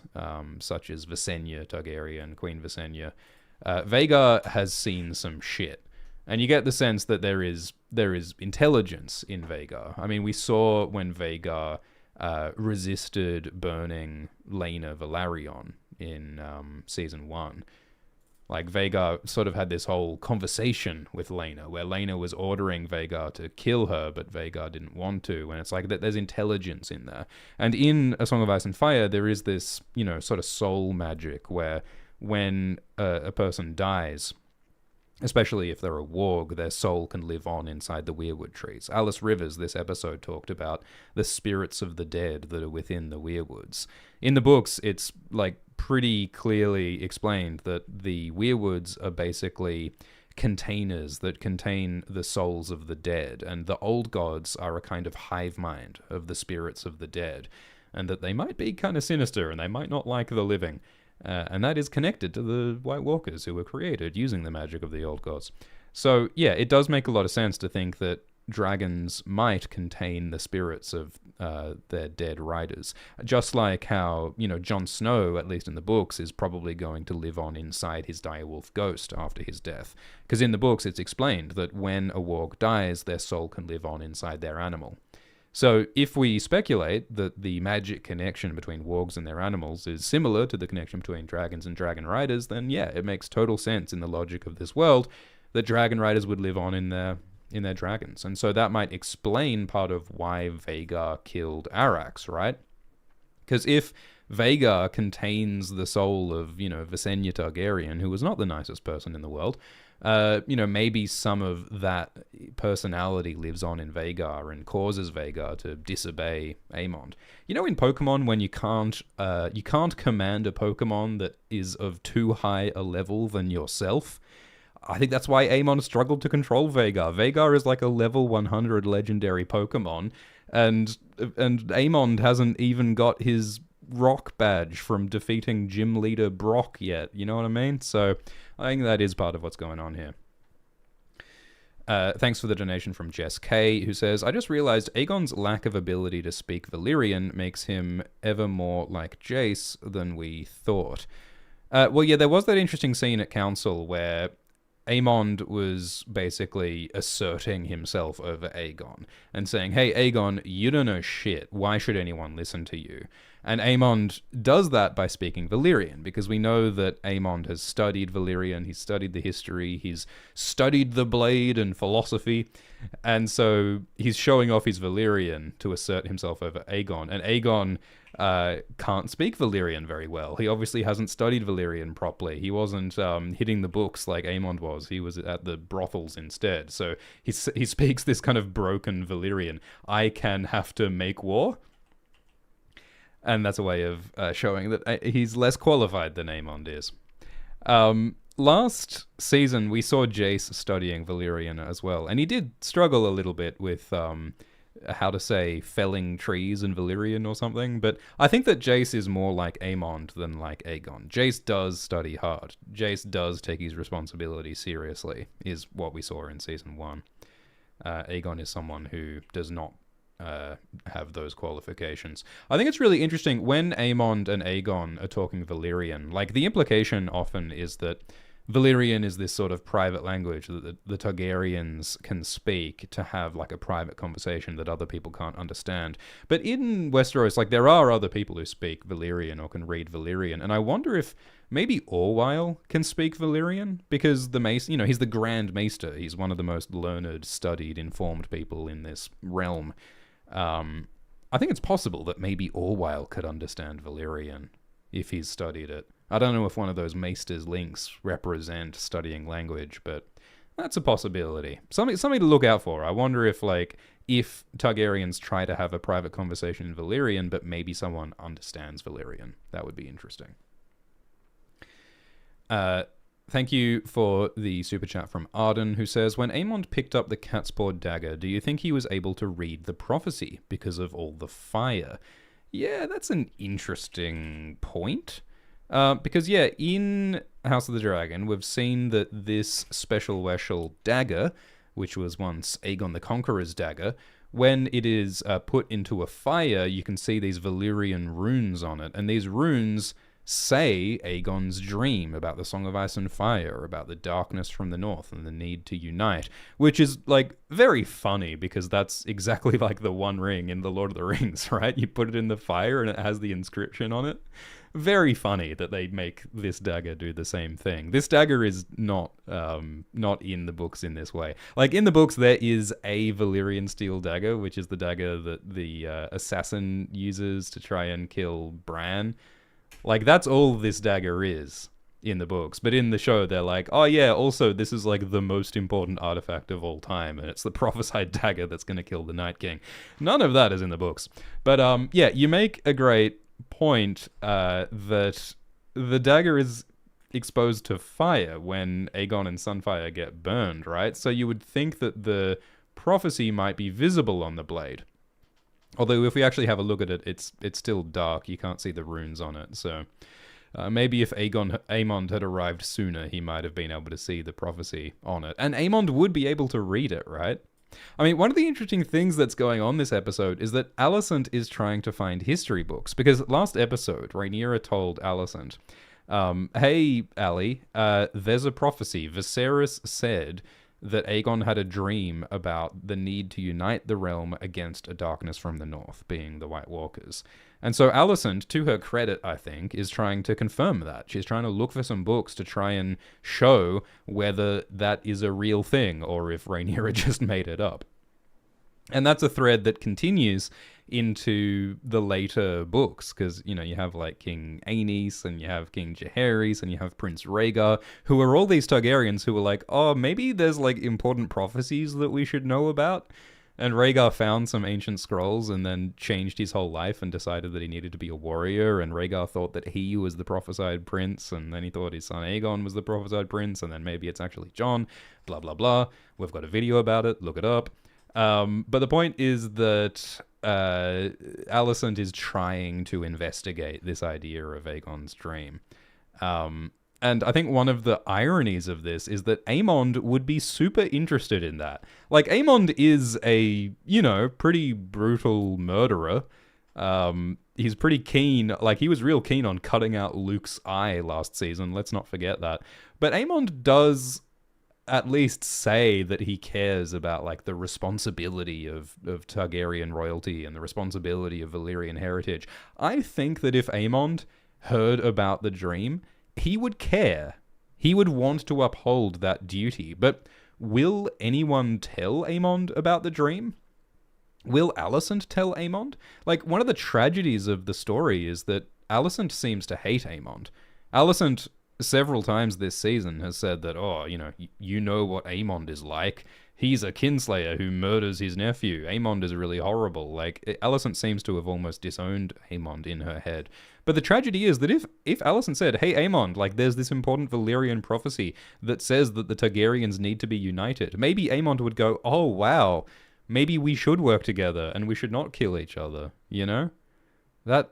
such as Visenya Targaryen, Queen Visenya. Vhagar has seen some shit. And you get the sense that there is intelligence in Vhagar. I mean, we saw when Vhagar resisted burning Laena Velaryon in season 1. Like, Vhagar sort of had this whole conversation with Laena, where Laena was ordering Vhagar to kill her, but Vhagar didn't want to. And it's like that there's intelligence in there. And in A Song of Ice and Fire, there is this, you know, sort of soul magic where when a person dies, especially if they're a warg, their soul can live on inside the weirwood trees. Alice Rivers, this episode, talked about the spirits of the dead that are within the weirwoods. In the books, it's like pretty clearly explained that the weirwoods are basically containers that contain the souls of the dead, and the old gods are a kind of hive mind of the spirits of the dead, and that they might be kind of sinister and they might not like the living. And that is connected to the White Walkers who were created using the magic of the old gods. So, yeah, it does make a lot of sense to think that dragons might contain the spirits of their dead riders. Just like how, Jon Snow, at least in the books, is probably going to live on inside his direwolf ghost after his death. Because in the books it's explained that when a warg dies, their soul can live on inside their animal. So if we speculate that the magic connection between wargs and their animals is similar to the connection between dragons and dragon riders, then yeah, it makes total sense in the logic of this world that dragon riders would live on in their dragons. And so that might explain part of why Vhagar killed Arax, right? Because if Vhagar contains the soul of, Visenya Targaryen, who was not the nicest person in the world, maybe some of that personality lives on in Vhagar and causes Vhagar to disobey Aemond. In Pokemon, when you can't command a Pokemon that is of too high a level than yourself, I think that's why Aemond struggled to control Vhagar. Vhagar is like a level 100 legendary Pokemon, and Aemond hasn't even got his rock badge from defeating gym leader Brock yet. You know what I mean? So I think that is part of what's going on here. Thanks for the donation from Jess K, who says, I just realized Aegon's lack of ability to speak Valyrian makes him ever more like Jace than we thought. Well, yeah, there was that interesting scene at Council where Aemond was basically asserting himself over Aegon and saying, hey, Aegon, you don't know shit. Why should anyone listen to you? And Aemond does that by speaking Valyrian, because we know that Aemond has studied Valyrian, he's studied the history, he's studied the blade and philosophy, and so he's showing off his Valyrian to assert himself over Aegon. And Aegon can't speak Valyrian very well. He obviously hasn't studied Valyrian properly. He wasn't hitting the books like Aemond was. He was at the brothels instead. So he speaks this kind of broken Valyrian. I can have to make war. And that's a way of showing that he's less qualified than Aemond is. Last season, we saw Jace studying Valyrian as well. And he did struggle a little bit with how to say felling trees in Valyrian or something. But I think that Jace is more like Aemond than like Aegon. Jace does study hard. Jace does take his responsibility seriously, is what we saw in Season 1. Aegon is someone who does not have those qualifications. I think it's really interesting when Aemond and Aegon are talking Valyrian. Like, the implication often is that Valyrian is this sort of private language that the Targaryens can speak to have like a private conversation that other people can't understand. But in Westeros, like, there are other people who speak Valyrian or can read Valyrian, and I wonder if maybe Orwyle can speak Valyrian, because the Mace, he's the Grand Maester. He's one of the most learned, studied, informed people in this realm. I think it's possible that maybe Orwyle could understand Valyrian if he's studied it. I don't know if one of those Maester's links represent studying language, but that's a possibility. Something to look out for. I wonder if Targaryens try to have a private conversation in Valyrian, but maybe someone understands Valyrian. That would be interesting. Thank you for the super chat from Arden, who says, when Aemond picked up the cat's paw dagger, do you think he was able to read the prophecy because of all the fire? Yeah, that's an interesting point. Because, yeah, in House of the Dragon, we've seen that this special Weshel dagger, which was once Aegon the Conqueror's dagger, when it is put into a fire, you can see these Valyrian runes on it. And these runes say Aegon's dream about the Song of Ice and Fire, about the darkness from the north and the need to unite, which is, like, very funny because that's exactly like the One Ring in The Lord of the Rings, right? You put it in the fire and it has the inscription on it. Very funny that they make this dagger do the same thing. This dagger is not in the books in this way. Like, in the books, there is a Valyrian steel dagger, which is the dagger that the assassin uses to try and kill Bran. Like, that's all this dagger is in the books. But in the show, they're like, oh yeah, also, this is like the most important artifact of all time, and it's the prophesied dagger that's going to kill the Night King. None of that is in the books. But yeah, you make a great point that the dagger is exposed to fire when Aegon and Sunfire get burned, right? So you would think that the prophecy might be visible on the blade. Although if we actually have a look at it, it's still dark. You can't see the runes on it. So maybe if Aemond had arrived sooner, he might have been able to see the prophecy on it. And Aemond would be able to read it, right? I mean, one of the interesting things that's going on this episode is that Alicent is trying to find history books. Because last episode, Rhaenyra told Alicent, hey, Allie, there's a prophecy. Viserys said that Aegon had a dream about the need to unite the realm against a darkness from the north, being the White Walkers. And so Alicent, to her credit, I think, is trying to confirm that. She's trying to look for some books to try and show whether that is a real thing or if Rhaenyra just made it up. And that's a thread that continues into the later books, because, you know, you have like King Aenys and you have King Jaehaerys and you have Prince Rhaegar, who are all these Targaryens who were like, oh, maybe there's like important prophecies that we should know about. And Rhaegar found some ancient scrolls and then changed his whole life and decided that he needed to be a warrior. And Rhaegar thought that he was the prophesied prince, and then he thought his son Aegon was the prophesied prince, and then maybe it's actually Jon, blah, blah, blah. We've got a video about it. Look it up. But the point is that Alicent is trying to investigate this idea of Aegon's dream. And I think one of the ironies of this is that Aemond would be super interested in that. Like, Aemond is a, you know, pretty brutal murderer. He's pretty keen, like, he was real keen on cutting out Luke's eye last season, let's not forget that. But Aemond does at least say that he cares about, like, the responsibility of Targaryen royalty and the responsibility of Valyrian heritage. I think that if Aemond heard about the dream, he would care. He would want to uphold that duty. But will anyone tell Aemond about the dream? Will Alicent tell Aemond? Like, one of the tragedies of the story is that Alicent seems to hate Aemond. Alicent, several times this season, has said that, oh, you know what Aemond is like. He's a kinslayer who murders his nephew. Aemond is really horrible. Like, Alicent seems to have almost disowned Aemond in her head. But the tragedy is that if Alicent said, hey, Aemond, like, there's this important Valyrian prophecy that says that the Targaryens need to be united, maybe Aemond would go, oh, wow, maybe we should work together and we should not kill each other, you know? That,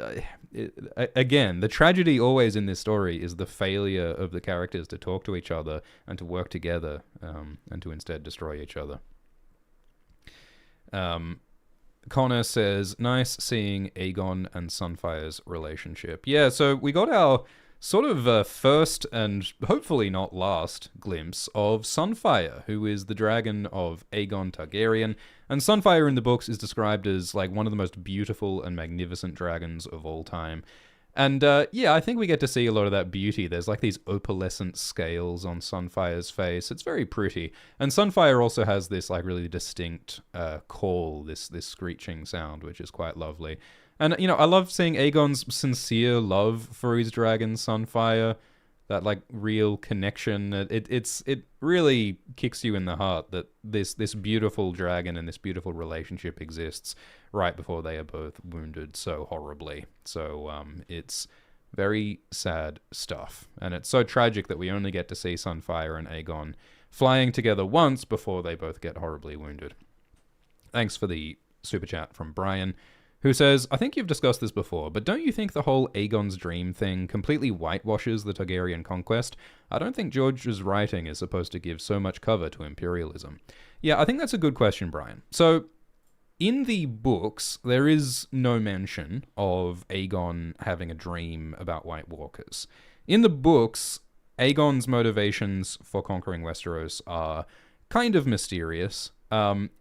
again, the tragedy always in this story is the failure of the characters to talk to each other and to work together, and to instead destroy each other. Connor says, nice seeing Aegon and Sunfire's relationship. Yeah, so we got our sort of first and hopefully not last glimpse of Sunfire, who is the dragon of Aegon Targaryen. And Sunfire in the books is described as like one of the most beautiful and magnificent dragons of all time. And yeah, I think we get to see a lot of that beauty. There's like these opalescent scales on Sunfire's face. It's very pretty. And Sunfire also has this like really distinct call, this screeching sound, which is quite lovely. And, you know, I love seeing Aegon's sincere love for his dragon, Sunfire. That, like, real connection. It really kicks you in the heart that this beautiful dragon and this beautiful relationship exists right before they are both wounded so horribly. So, it's very sad stuff. And it's so tragic that we only get to see Sunfire and Aegon flying together once before they both get horribly wounded. Thanks for the super chat from Brian, who says, I think you've discussed this before, but don't you think the whole Aegon's dream thing completely whitewashes the Targaryen conquest? I don't think George's writing is supposed to give so much cover to imperialism. Yeah, I think that's a good question, Brian. So, in the books, there is no mention of Aegon having a dream about White Walkers. In the books, Aegon's motivations for conquering Westeros are kind of mysterious.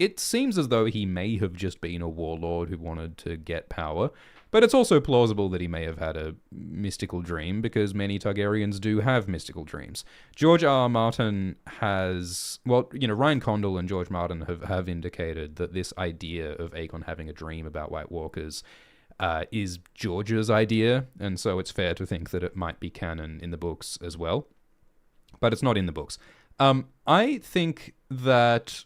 It seems as though he may have just been a warlord who wanted to get power, but it's also plausible that he may have had a mystical dream, because many Targaryens do have mystical dreams. George R. R. Martin has, well, you know, Ryan Condal and George Martin have indicated that this idea of Aegon having a dream about White Walkers is George's idea, and so it's fair to think that it might be canon in the books as well, but it's not in the books. I think that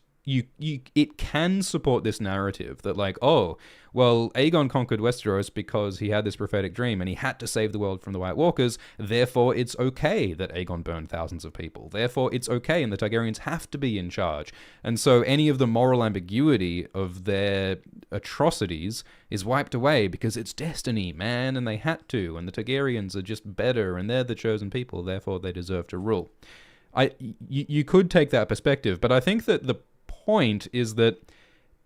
it can support this narrative that like, oh, well, Aegon conquered Westeros because he had this prophetic dream and he had to save the world from the White Walkers. Therefore, it's okay that Aegon burned thousands of people. Therefore, it's okay and the Targaryens have to be in charge. And so any of the moral ambiguity of their atrocities is wiped away because it's destiny, man, and they had to. And the Targaryens are just better and they're the chosen people. Therefore, they deserve to rule. You could take that perspective, but I think that the point is that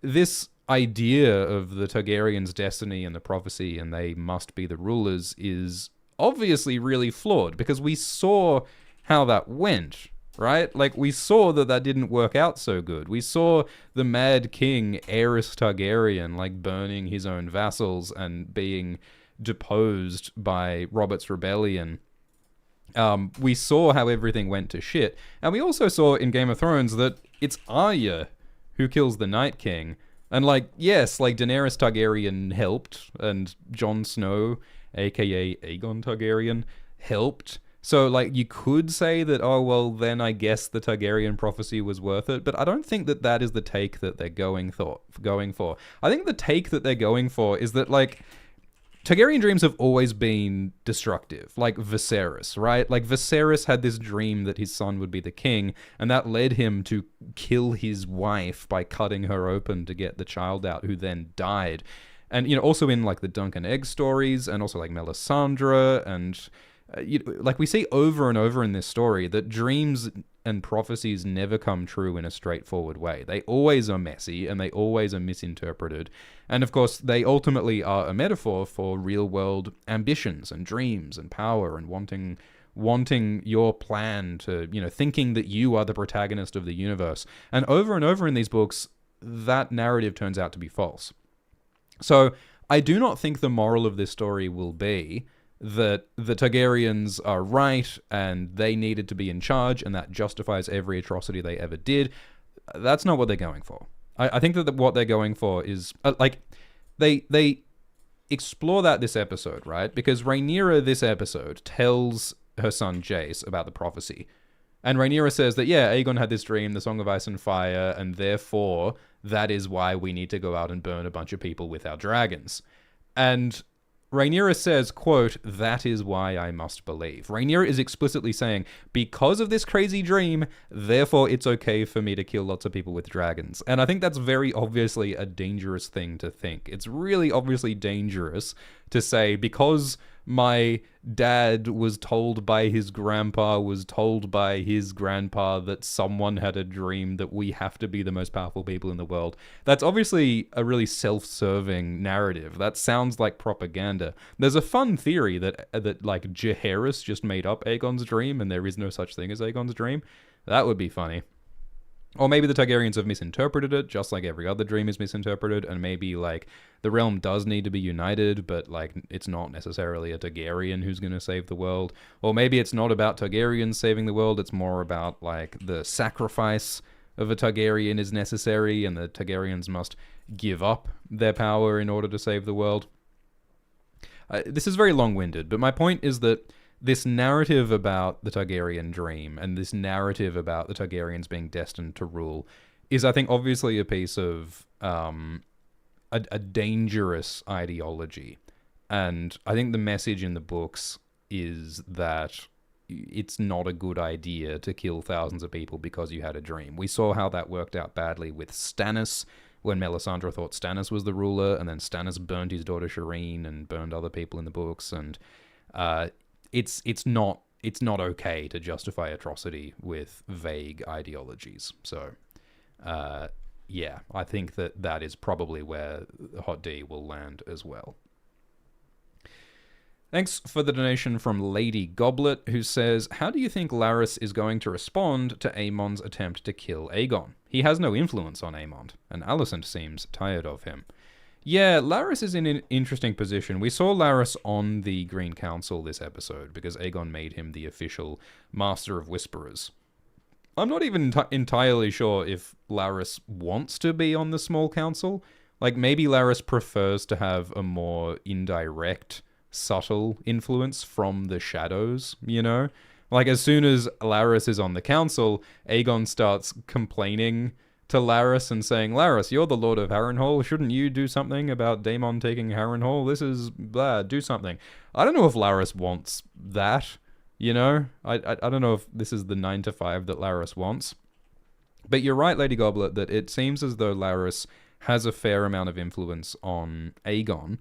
this idea of the Targaryens' destiny and the prophecy and they must be the rulers is obviously really flawed because we saw how that went, right? Like, we saw that didn't work out so good. We saw the Mad King, Aerys Targaryen, like, burning his own vassals and being deposed by Robert's Rebellion. We saw how everything went to shit. And we also saw in Game of Thrones that it's Arya who kills the Night King. And, like, yes, like, Daenerys Targaryen helped, and Jon Snow, aka Aegon Targaryen, helped. So, like, you could say that, oh, well, then I guess the Targaryen prophecy was worth it. But I don't think that is the take that they're going for. I think the take that they're going for is that, like, Targaryen dreams have always been destructive, like Viserys, right? Like, Viserys had this dream that his son would be the king, and that led him to kill his wife by cutting her open to get the child out, who then died. And, you know, also in, like, the Dunk and Egg stories, and also, like, Melisandre, and, like, we see over and over in this story that dreams and prophecies never come true in a straightforward way. They always are messy, and they always are misinterpreted. And of course, they ultimately are a metaphor for real-world ambitions and dreams and power and wanting your plan to, you know, thinking that you are the protagonist of the universe. And over in these books, that narrative turns out to be false. So I do not think the moral of this story will be that the Targaryens are right and they needed to be in charge and that justifies every atrocity they ever did. That's not what they're going for. I think that what they're going for is, like, they explore that this episode, right? Because Rhaenyra this episode tells her son Jace about the prophecy. And Rhaenyra says that, yeah, Aegon had this dream, the Song of Ice and Fire, and therefore that is why we need to go out and burn a bunch of people with our dragons. And Rhaenyra says, quote, "That is why I must believe." Rhaenyra is explicitly saying, because of this crazy dream, therefore it's okay for me to kill lots of people with dragons. And I think that's very obviously a dangerous thing to think. It's really obviously dangerous to say, because my dad was told by his grandpa that someone had a dream that we have to be the most powerful people in the world. That's obviously a really self-serving narrative. That sounds like propaganda. There's a fun theory that like Jaehaerys just made up Aegon's dream and there is no such thing as Aegon's dream. That would be funny. Or maybe the Targaryens have misinterpreted it, just like every other dream is misinterpreted, and maybe, like, the realm does need to be united, but, like, it's not necessarily a Targaryen who's going to save the world. Or maybe it's not about Targaryens saving the world, it's more about, like, the sacrifice of a Targaryen is necessary, and the Targaryens must give up their power in order to save the world. This is very long-winded, but my point is that this narrative about the Targaryen dream and this narrative about the Targaryens being destined to rule is, I think, obviously a piece of a dangerous ideology. And I think the message in the books is that it's not a good idea to kill thousands of people because you had a dream. We saw how that worked out badly with Stannis, when Melisandre thought Stannis was the ruler, and then Stannis burned his daughter Shireen and burned other people in the books, and it's not okay to justify atrocity with vague ideologies. So, yeah, I think that is probably where Hot D will land as well. Thanks for the donation from Lady Goblet, who says, "How do you think Larys is going to respond to Aemon's attempt to kill Aegon? He has no influence on Aemon, and Alicent seems tired of him." Yeah, Larys is in an interesting position. We saw Larys on the Green Council this episode because Aegon made him the official Master of Whisperers. I'm not even entirely sure if Larys wants to be on the Small Council. Like, maybe Larys prefers to have a more indirect, subtle influence from the shadows, you know? Like, as soon as Larys is on the council, Aegon starts complaining to Laris and saying, Laris, you're the Lord of Harrenhal. Shouldn't you do something about Daemon taking Harrenhal? This is blah. Do something. I don't know if Laris wants that. You know, I don't know if this is the 9 to 5 that Laris wants. But you're right, Lady Goblet, that it seems as though Laris has a fair amount of influence on Aegon.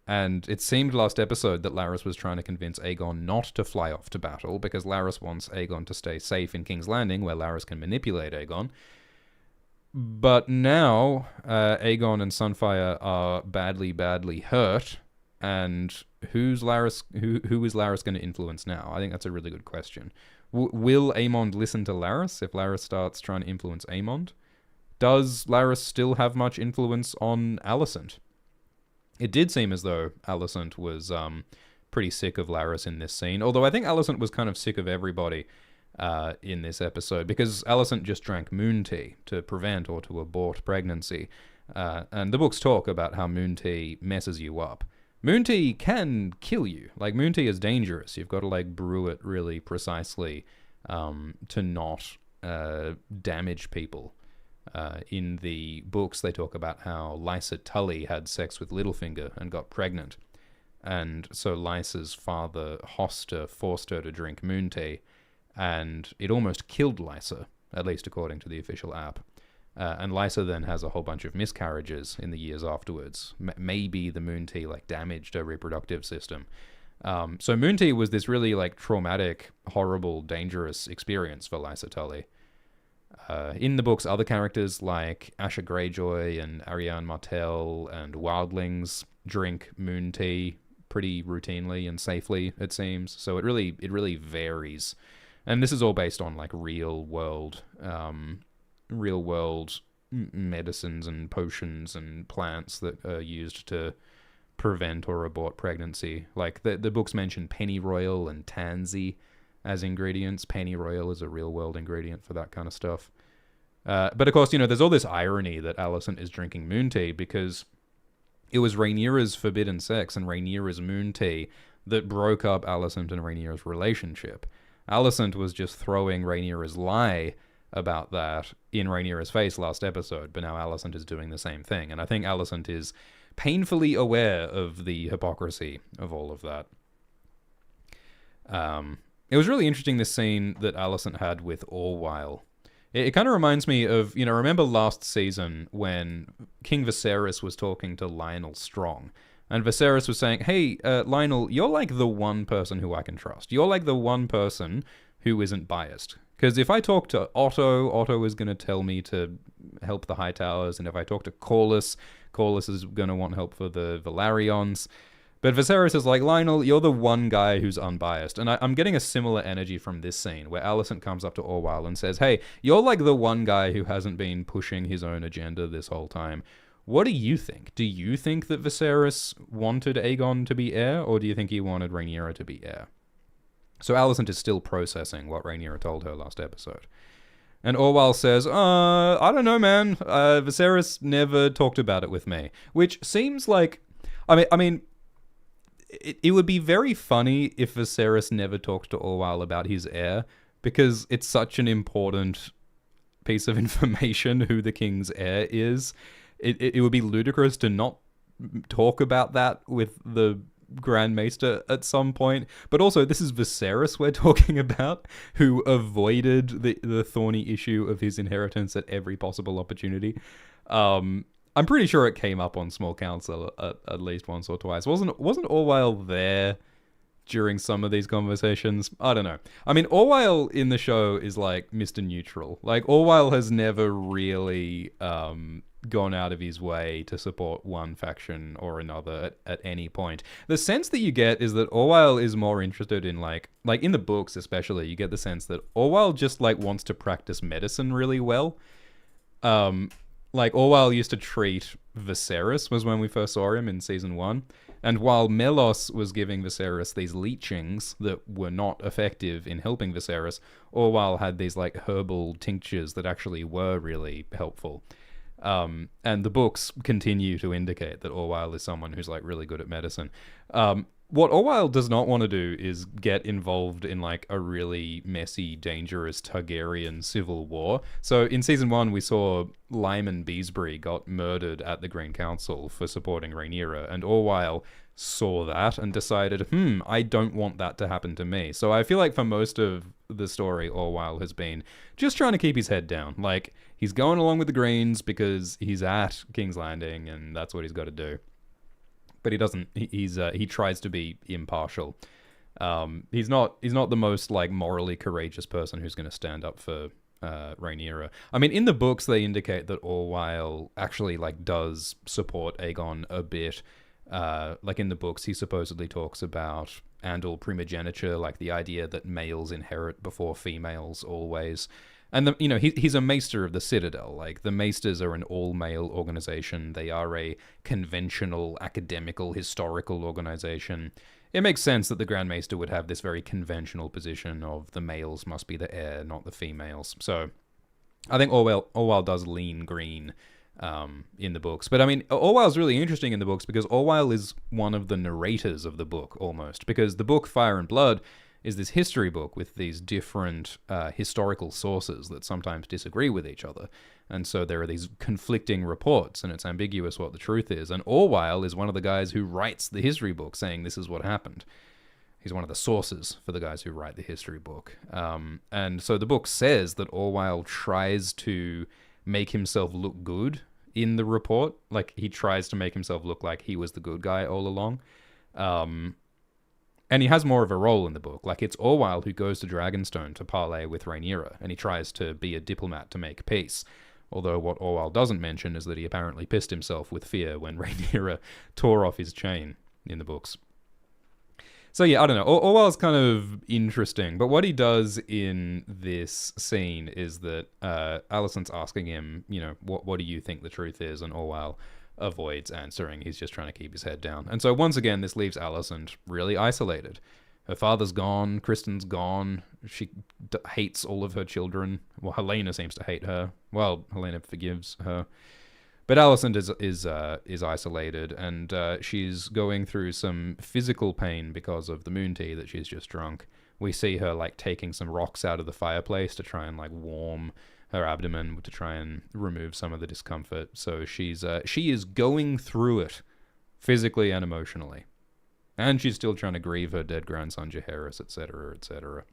And it seemed last episode that Laris was trying to convince Aegon not to fly off to battle, because Laris wants Aegon to stay safe in King's Landing, where Laris can manipulate Aegon. But now, Aegon and Sunfire are badly, badly hurt. And who is Laris going to influence now? I think that's a really good question. Will Aemond listen to Laris if Laris starts trying to influence Aemond? Does Laris still have much influence on Alicent? It did seem as though Alicent was pretty sick of Laris in this scene, although I think Alicent was kind of sick of everybody in this episode, because Alicent just drank moon tea to prevent or to abort pregnancy. And the books talk about how moon tea messes you up. Moon tea can kill you. Like, moon tea is dangerous. You've got to, like, brew it really precisely to not damage people. In the books, they talk about how Lysa Tully had sex with Littlefinger and got pregnant. And so Lysa's father, Hoster, forced her to drink moon tea, and it almost killed Lysa, at least according to the official app. And Lysa then has a whole bunch of miscarriages in the years afterwards. Maybe the moon tea like damaged her reproductive system. So moon tea was this really like traumatic, horrible, dangerous experience for Lysa Tully. In the books, other characters like Asha Greyjoy and Ariane Martell and Wildlings drink moon tea pretty routinely and safely, it seems. So it really varies. And this is all based on like real world medicines and potions and plants that are used to prevent or abort pregnancy. Like the books mention pennyroyal and tansy as ingredients. Pennyroyal is a real world ingredient for that kind of stuff. But of course, you know, there's all this irony that Alicent is drinking moon tea because it was Rhaenyra's forbidden sex and Rhaenyra's moon tea that broke up Alicent and Rhaenyra's relationship. Alicent was just throwing Rhaenyra's lie about that in Rhaenyra's face last episode, but now Alicent is doing the same thing. And I think Alicent is painfully aware of the hypocrisy of all of that. It was really interesting, this scene that Alicent had with Orwyle. It kind of reminds me of, you know, remember last season when King Viserys was talking to Lionel Strong, and Viserys was saying, hey, Lionel, you're like the one person who I can trust. You're like the one person who isn't biased. Because if I talk to Otto is going to tell me to help the Hightowers, and if I talk to Corlys is going to want help for the Velaryons. But Viserys is like, Lionel, you're the one guy who's unbiased. And I'm getting a similar energy from this scene, where Alicent comes up to Orwyle and says, hey, you're like the one guy who hasn't been pushing his own agenda this whole time. What do you think? Do you think that Viserys wanted Aegon to be heir, or do you think he wanted Rhaenyra to be heir? So Alicent is still processing what Rhaenyra told her last episode. And Orwyle says, I don't know, man. Viserys never talked about it with me. Which seems like... I mean, it would be very funny if Viserys never talked to Orwyle about his heir, because it's such an important piece of information who the king's heir is. It would be ludicrous to not talk about that with the Grand Maester at some point. But also, this is Viserys we're talking about, who avoided the thorny issue of his inheritance at every possible opportunity. I'm pretty sure it came up on Small Council at least once or twice. Wasn't Orwyle there during some of these conversations? I don't know. I mean, Orwyle in the show is like Mr. Neutral. Like, Orwyle has never really gone out of his way to support one faction or another at any point. The sense that you get is that Orwyle is more interested in like in the books especially, you get the sense that Orwyle just like wants to practice medicine really well. Like, Orwyle used to treat Viserys, was when we first saw him in season 1. And while Melos was giving Viserys these leechings that were not effective in helping Viserys, Orwyle had these, like, herbal tinctures that actually were really helpful. And the books continue to indicate that Orwyle is someone who's, like, really good at medicine. what Orwell does not want to do is get involved in like a really messy, dangerous Targaryen civil war. So in season 1, we saw Lyman Beesbury got murdered at the Green Council for supporting Rhaenyra, and Orwell saw that and decided, I don't want that to happen to me. So I feel like for most of the story, Orwell has been just trying to keep his head down. Like, he's going along with the Greens because he's at King's Landing and that's what he's got to do. But he doesn't. He tries to be impartial. He's not the most like morally courageous person who's going to stand up for Rhaenyra. I mean, in the books they indicate that Orwell actually like does support Aegon a bit. Like in the books, he supposedly talks about Andal primogeniture, like the idea that males inherit before females always. And he's a maester of the Citadel. Like, the maesters are an all-male organization. They are a conventional, academical, historical organization. It makes sense that the Grand Maester would have this very conventional position of the males must be the heir, not the females. So I think Orwell does lean green in the books. But I mean, Orwell's really interesting in the books because Orwell is one of the narrators of the book, almost. Because the book Fire and Blood is this history book with these different historical sources that sometimes disagree with each other. And so there are these conflicting reports, and it's ambiguous what the truth is. And Orwell is one of the guys who writes the history book saying this is what happened. He's one of the sources for the guys who write the history book. And so the book says that Orwell tries to make himself look good in the report. Like, he tries to make himself look like he was the good guy all along. And he has more of a role in the book. Like, it's Orwell who goes to Dragonstone to parley with Rhaenyra, and he tries to be a diplomat to make peace. Although what Orwell doesn't mention is that he apparently pissed himself with fear when Rhaenyra tore off his chain in the books. So yeah, I don't know. Orwell's kind of interesting, but what he does in this scene is that Alicent's asking him, what do you think the truth is? And Orwell avoids answering. He's just trying to keep his head down. And so once again, this leaves Alicent really isolated. Her father's gone, Kristen's gone, she hates all of her children. Well, Helena seems to hate her. Well, Helena forgives her. But Alicent is isolated, and she's going through some physical pain because of the moon tea that she's just drunk. We see her like taking some rocks out of the fireplace to try and like warm her abdomen to try and remove some of the discomfort. So she is going through it physically and emotionally. And she's still trying to grieve her dead grandson Jaehaerys, etc., etc.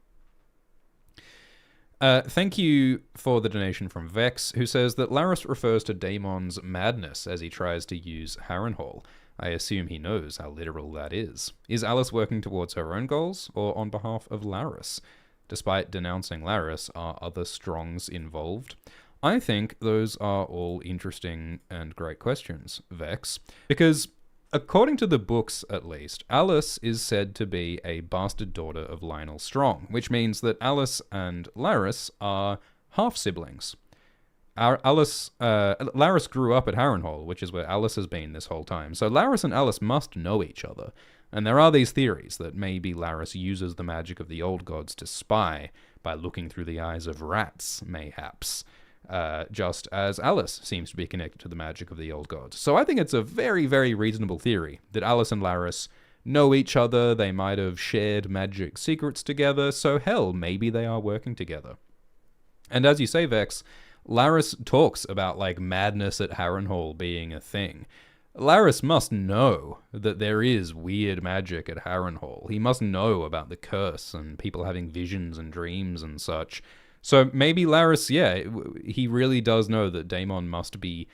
Thank you for the donation from Vex, who says that Larys refers to Daemon's madness as he tries to use Harrenhal. I assume he knows how literal that is. Is Alicent working towards her own goals, or on behalf of Larys? Despite denouncing Larys, are other Strongs involved? I think those are all interesting and great questions, Vex, because according to the books at least, Alicent is said to be a bastard daughter of Lionel Strong, which means that Alicent and Larys are half-siblings. Larys grew up at Harrenhal, which is where Alicent has been this whole time, so Larys and Alicent must know each other. And there are these theories that maybe Larys uses the magic of the old gods to spy by looking through the eyes of rats, mayhaps, just as Alicent seems to be connected to the magic of the old gods. So I think it's a very, very reasonable theory that Alicent and Larys know each other, they might have shared magic secrets together, so hell, maybe they are working together. And as you say, Vex, Larys talks about like madness at Harrenhal being a thing. Larys must know that there is weird magic at Harrenhal. He must know about the curse and people having visions and dreams and such. So maybe Larys, he really does know that Daemon must be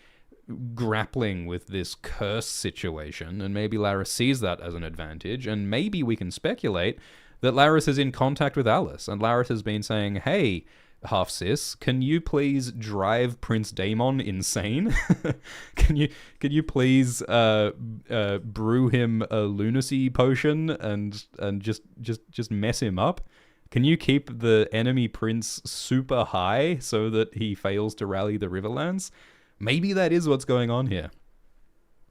grappling with this curse situation, and maybe Larys sees that as an advantage, and maybe we can speculate that Larys is in contact with Alicent, and Larys has been saying, hey, half-sis, can you please drive Prince Daemon insane? Can you please brew him a lunacy potion and just mess him up? Can you keep the enemy prince super high so that he fails to rally the Riverlands? Maybe that is what's going on here.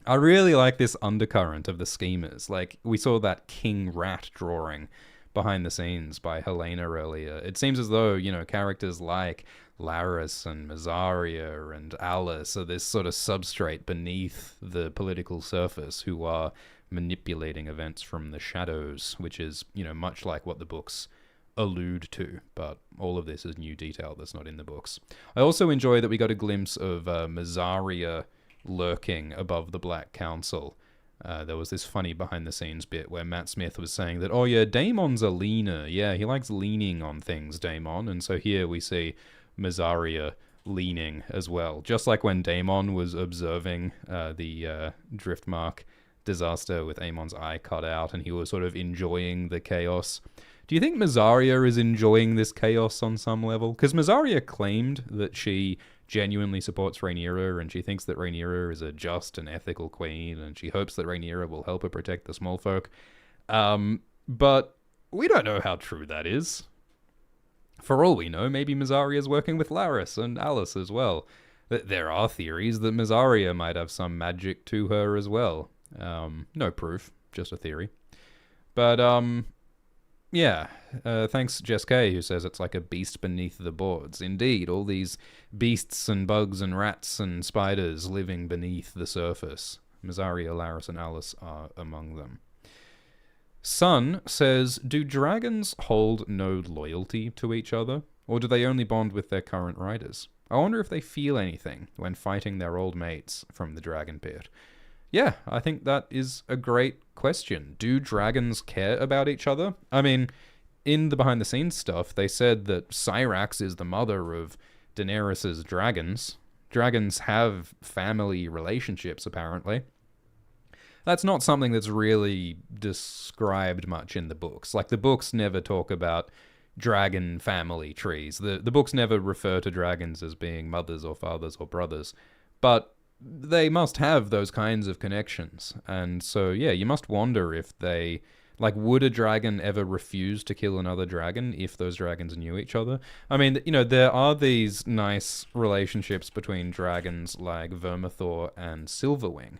I really like this undercurrent of the schemers. Like, we saw that King Rat drawing behind the scenes by Helena earlier. It seems as though, characters like Larys and Mazaria and Alice are this sort of substrate beneath the political surface who are manipulating events from the shadows, which is, much like what the books allude to, but all of this is new detail that's not in the books. I also enjoy that we got a glimpse of Mazaria lurking above the Black Council. There was this funny behind-the-scenes bit where Matt Smith was saying that, oh yeah, Daemon's a leaner. Yeah, he likes leaning on things, Daemon. And so here we see Mazaria leaning as well. Just like when Daemon was observing the Driftmark disaster with Aemon's eye cut out, and he was sort of enjoying the chaos. Do you think Mazaria is enjoying this chaos on some level? Because Mazaria claimed that she genuinely supports Rhaenyra, and she thinks that Rhaenyra is a just and ethical queen, and she hopes that Rhaenyra will help her protect the small folk. But we don't know how true that is. For all we know, maybe Mazaria is working with Larys and Alice as well. There are theories that Mazaria might have some magic to her as well. No proof, just a theory. But, yeah, thanks Jess K, who says it's like a beast beneath the boards. Indeed, all these beasts and bugs and rats and spiders living beneath the surface. Mazaria, Larys, and Alice are among them. Sun says, do dragons hold no loyalty to each other? Or do they only bond with their current riders? I wonder if they feel anything when fighting their old mates from the dragon pit. Yeah, I think that is a great question. Do dragons care about each other? I mean, in the behind-the-scenes stuff, they said that Syrax is the mother of Daenerys' dragons. Dragons have family relationships, apparently. That's not something that's really described much in the books. Like, the books never talk about dragon family trees. The books never refer to dragons as being mothers or fathers or brothers. But they must have those kinds of connections. And so, yeah, you must wonder if they... Like, would a dragon ever refuse to kill another dragon if those dragons knew each other? I mean, there are these nice relationships between dragons like Vermithor and Silverwing,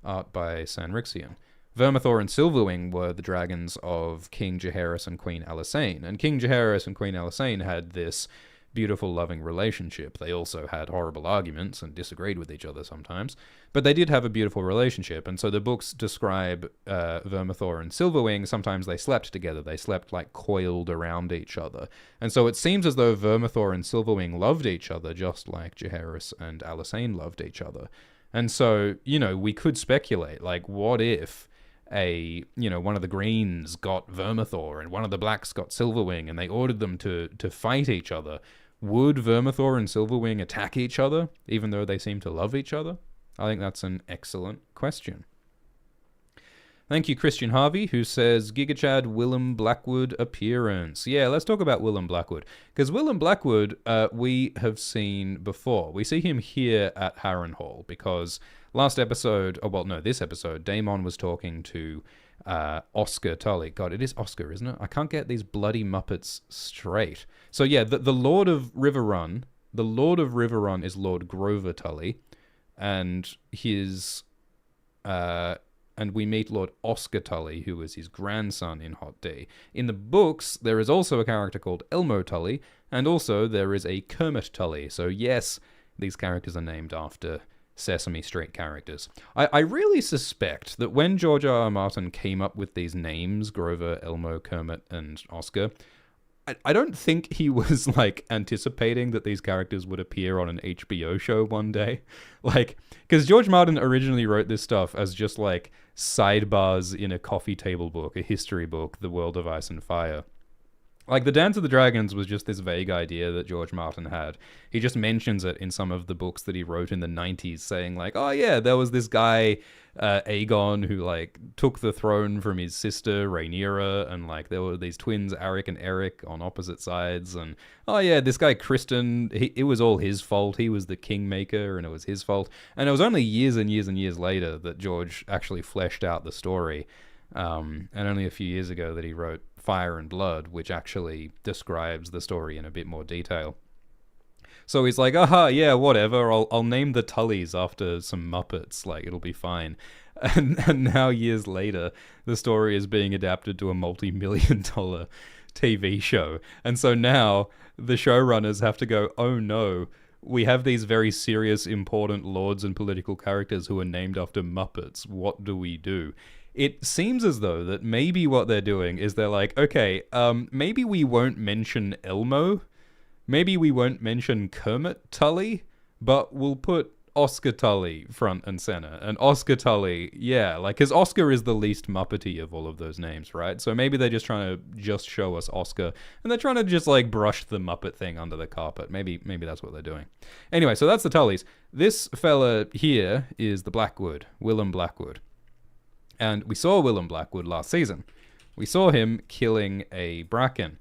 art by Sanrixian. Vermithor and Silverwing were the dragons of King Jaehaerys and Queen Alysanne, and King Jaehaerys and Queen Alysanne had this beautiful, loving relationship. They also had horrible arguments and disagreed with each other sometimes, but they did have a beautiful relationship, and so the books describe Vermithor and Silverwing. Sometimes they slept together. They slept, like, coiled around each other. And so it seems as though Vermithor and Silverwing loved each other, just like Jaehaerys and Alysanne loved each other. And so, we could speculate, like, what if one of the Greens got Vermithor and one of the Blacks got Silverwing, and they ordered them to fight each other? Would Vermithor and Silverwing attack each other, even though they seem to love each other? I think that's an excellent question. Thank you, Christian Harvey, who says, Gigachad Willem Blackwood appearance. Yeah, let's talk about Willem Blackwood. Because Willem Blackwood, we have seen before. We see him here at Harrenhal, because this episode, Daemon was talking to Oscar Tully. God, it is Oscar, isn't it? I can't get these bloody Muppets straight. So yeah, the Lord of Riverrun, is Lord Grover Tully, and his... and we meet Lord Oscar Tully, who is his grandson in Hot D. In the books, there is also a character called Elmo Tully, and also there is a Kermit Tully. So yes, these characters are named after Sesame Street characters. I really suspect that when George R. R. Martin came up with these names, Grover, Elmo, Kermit, and Oscar, I don't think he was, like, anticipating that these characters would appear on an HBO show one day. Like, because George Martin originally wrote this stuff as just, like, sidebars in a coffee table book, a history book, The World of Ice and Fire. Like, the Dance of the Dragons was just this vague idea that George Martin had. He just mentions it in some of the books that he wrote in the 90s, saying, like, oh yeah, there was this guy, Aegon, who, like, took the throne from his sister, Rhaenyra, and, like, there were these twins, Arik and Eric, on opposite sides, and, oh yeah, this guy, Kristen, it was all his fault. He was the kingmaker, and it was his fault. And it was only years and years and years later that George actually fleshed out the story. And only a few years ago that he wrote Fire and Blood, which actually describes the story in a bit more detail. So he's like, aha, yeah, whatever, I'll name the Tullys after some Muppets, like, it'll be fine. And now, years later, the story is being adapted to a multi-million-dollar TV show. And so now, the showrunners have to go, oh no, we have these very serious, important lords and political characters who are named after Muppets. What do we do? It seems as though that maybe what they're doing is they're like, okay, maybe we won't mention Elmo, maybe we won't mention Kermit Tully, but we'll put Oscar Tully front and center. And Oscar Tully, yeah, like, because Oscar is the least Muppety of all of those names, right? So maybe they're just trying to just show us Oscar, and they're trying to just, like, brush the Muppet thing under the carpet. Maybe that's what they're doing. Anyway, so that's the Tullys. This fella here is the Blackwood, Willem Blackwood. And we saw Willem Blackwood last season. We saw him killing a Bracken.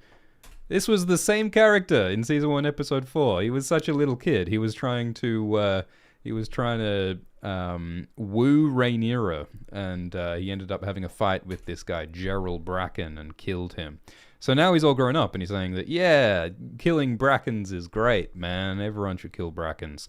This was the same character in season 1, episode 4. He was such a little kid. He was trying to woo Rhaenyra, and he ended up having a fight with this guy, Gerald Bracken, and killed him. So now he's all grown up, and he's saying that, yeah, killing Brackens is great, man. Everyone should kill Brackens.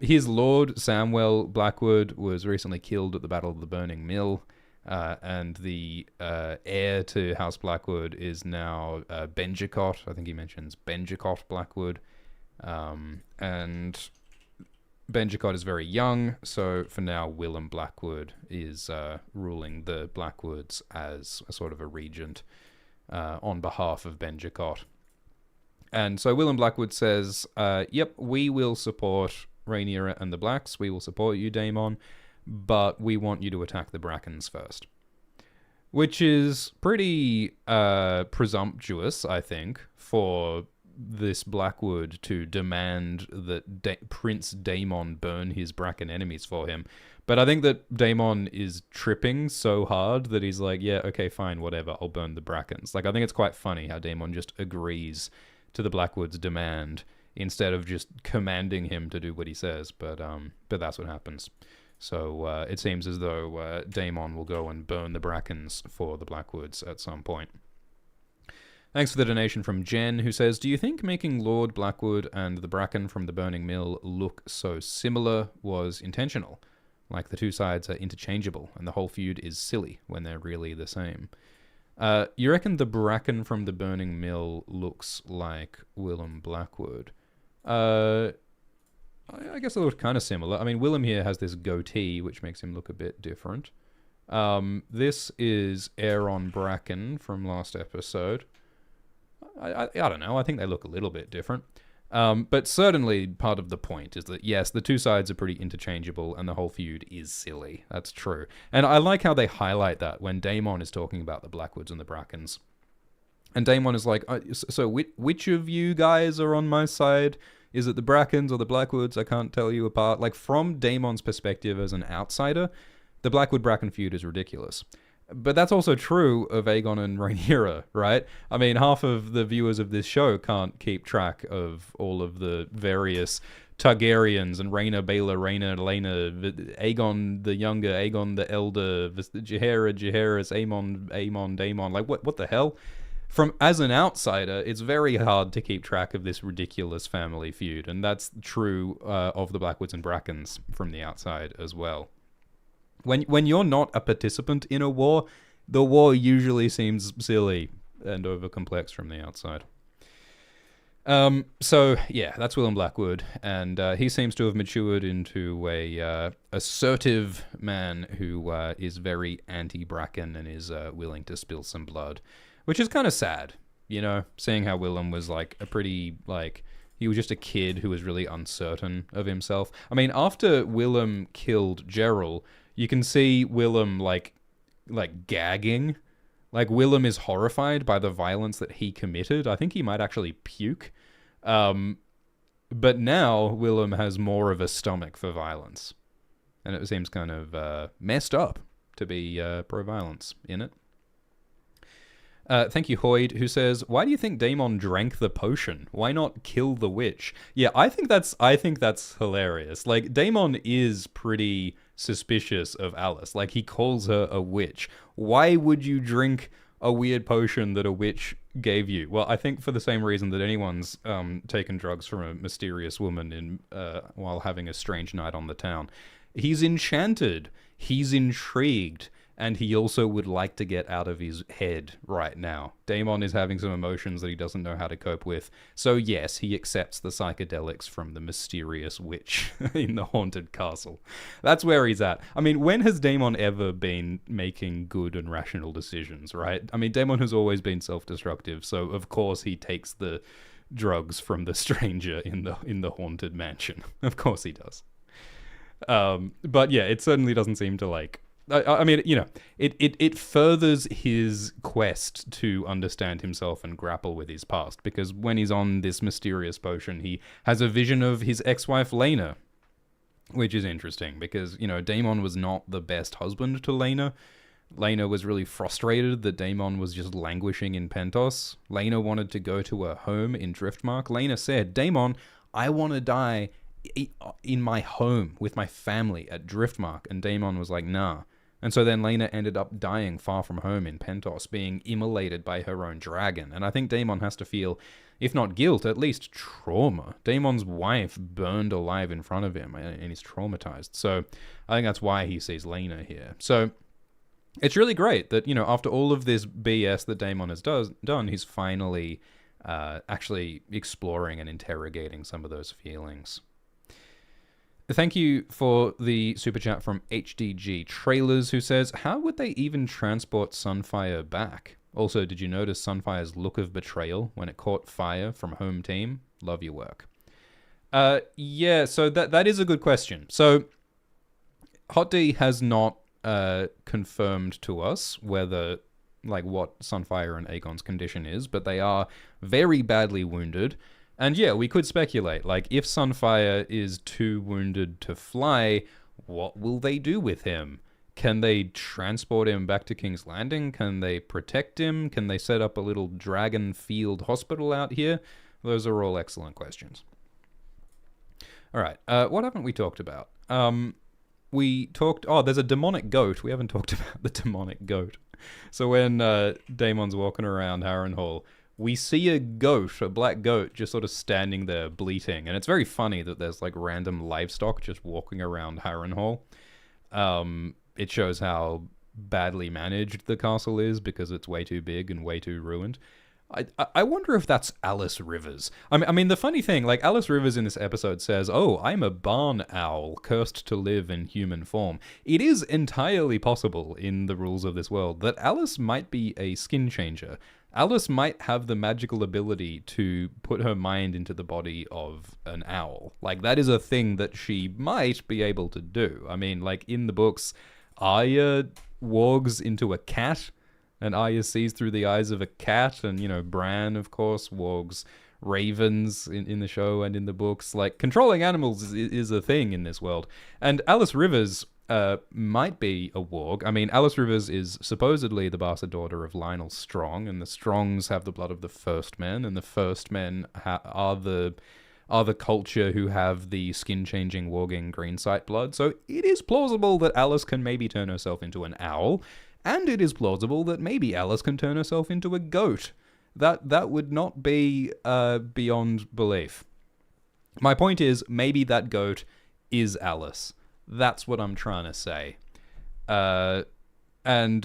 His lord, Samwell Blackwood, was recently killed at the Battle of the Burning Mill, and the heir to House Blackwood is now Benjicott. I think he mentions Benjicott Blackwood. And Benjicott is very young, so for now Willem Blackwood is ruling the Blackwoods as a sort of a regent on behalf of Benjicott. And so Willem Blackwood says, yep, we will support Rhaenyra and the Blacks, we will support you, Daemon, but we want you to attack the Brackens first. Which is pretty presumptuous, I think, for this Blackwood to demand that Prince Daemon burn his Bracken enemies for him. But I think that Daemon is tripping so hard that he's like, yeah, okay, fine, whatever, I'll burn the Brackens. Like, I think it's quite funny how Daemon just agrees to the Blackwood's demand instead of just commanding him to do what he says. But that's what happens. So it seems as though Daemon will go and burn the Brackens for the Blackwoods at some point. Thanks for the donation from Jen, who says, do you think making Lord Blackwood and the Bracken from the Burning Mill look so similar was intentional? Like the two sides are interchangeable, and the whole feud is silly when they're really the same. You reckon the Bracken from the Burning Mill looks like Willem Blackwood? I guess they look kind of similar. I mean, Willem here has this goatee, which makes him look a bit different. This is Aeron Bracken from last episode. I don't know. I think they look a little bit different. But certainly part of the point is that, yes, the two sides are pretty interchangeable and the whole feud is silly. That's true. And I like how they highlight that when Daemon is talking about the Blackwoods and the Brackens. And Daemon is like, so which of you guys are on my side? Is it the Brackens or the Blackwoods? I can't tell you apart. Like, from Daemon's perspective as an outsider, the Blackwood-Bracken feud is ridiculous. But that's also true of Aegon and Rhaenyra, right? I mean, half of the viewers of this show can't keep track of all of the various Targaryens and Rhaena, Baela, Rhaena, Laena, Aegon the Younger, Aegon the Elder, Jaehaerys, Aemon, Daemon. Like, what the hell? As an outsider, it's very hard to keep track of this ridiculous family feud, and that's true of the Blackwoods and Brackens from the outside as well. When you're not a participant in a war, the war usually seems silly and overcomplex from the outside. So yeah, that's Willem Blackwood, and he seems to have matured into a assertive man who is very anti-Bracken and is willing to spill some blood, which is kind of sad, you know, seeing how Willem was like a pretty, like, he was just a kid who was really uncertain of himself. I mean, after Willem killed Gerald, you can see Willem like gagging. Like, Willem is horrified by the violence that he committed. I think he might actually puke. But now Willem has more of a stomach for violence. And it seems kind of messed up to be pro-violence in it. Thank you, Hoyd, who says, why do you think Daemon drank the potion? Why not kill the witch? Yeah, I think that's hilarious. Like, Daemon is pretty suspicious of Alice. Like, he calls her a witch. Why would you drink a weird potion that a witch gave you? Well, I think for the same reason that anyone's taken drugs from a mysterious woman while having a strange night on the town. He's enchanted. He's intrigued. and he also would like to get out of his head right now. Daemon is having some emotions that he doesn't know how to cope with. So yes, he accepts the psychedelics from the mysterious witch in the haunted castle. That's where he's at. I mean, when has Daemon ever been making good and rational decisions, right? I mean, Daemon has always been self-destructive, so of course he takes the drugs from the stranger in the haunted mansion. Of course he does. But yeah, it certainly doesn't seem to like... I mean, you know, it furthers his quest to understand himself and grapple with his past, because when he's on this mysterious potion, he has a vision of his ex-wife Laena, which is interesting, because, you know, Daemon was not the best husband to Laena. Laena was really frustrated that Daemon was just languishing in Pentos. Laena wanted to go to her home in Driftmark. Laena said, Daemon, I want to die in my home with my family at Driftmark. And Daemon was like, nah. And so then Laena ended up dying far from home in Pentos, being immolated by her own dragon. And I think Daemon has to feel, if not guilt, at least trauma. Daemon's wife burned alive in front of him, and he's traumatized. So I think that's why he sees Laena here. So it's really great that, you know, after all of this BS that Daemon has done, he's finally actually exploring and interrogating some of those feelings. Thank you for the super chat from HDG Trailers, who says, how would they even transport Sunfire back? Also, did you notice Sunfire's look of betrayal when it caught fire from home team? Love your work. Yeah, so that is a good question. So Hot D has not confirmed to us whether, like, what Sunfire and Aegon's condition is, but they are very badly wounded. And yeah, we could speculate, like, if Sunfire is too wounded to fly, what will they do with him? Can they transport him back to King's Landing? Can they protect him? Can they set up a little dragon field hospital out here? Those are all excellent questions. All right, what haven't we talked about? We talked... Oh, there's a demonic goat. We haven't talked about the demonic goat. So when Daemon's walking around Harrenhal, we see a goat, a black goat, just sort of standing there bleating. And it's very funny that there's, like, random livestock just walking around Harrenhal. It shows how badly managed the castle is because it's way too big and way too ruined. I wonder if that's Alice Rivers. I mean, the funny thing, like, Alice Rivers in this episode says, oh, I'm a barn owl, cursed to live in human form. It is entirely possible in the rules of this world that Alice might be a skin changer. Alice might have the magical ability to put her mind into the body of an owl. Like, that is a thing that she might be able to do. I mean, like, in the books, Arya wargs into a cat, and Arya sees through the eyes of a cat, and, you know, Bran, of course, wargs ravens in the show and in the books. Like, controlling animals is a thing in this world. And Alice Rivers might be a warg. I mean, Alice Rivers is supposedly the bastard daughter of Lionel Strong, and the Strongs have the blood of the First Men, and the First Men are the culture who have the skin-changing, warging green sight blood. So it is plausible that Alice can maybe turn herself into an owl, and it is plausible that maybe Alice can turn herself into a goat. That would not be beyond belief. My point is, maybe that goat is Alice. That's what I'm trying to say. And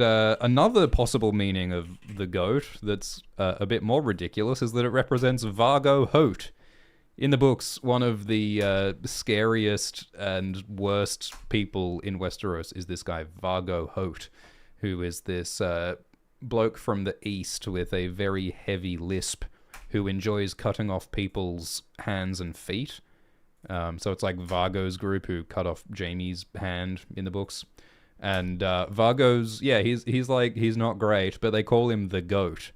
another possible meaning of the goat that's a bit more ridiculous is that it represents Vargo Hoat. In the books, one of the scariest and worst people in Westeros is this guy, Vargo Hoat, who is this bloke from the east with a very heavy lisp who enjoys cutting off people's hands and feet. So it's like Vargo's group who cut off Jaime's hand in the books. And Vargo's, yeah, he's not great, but they call him the Goat.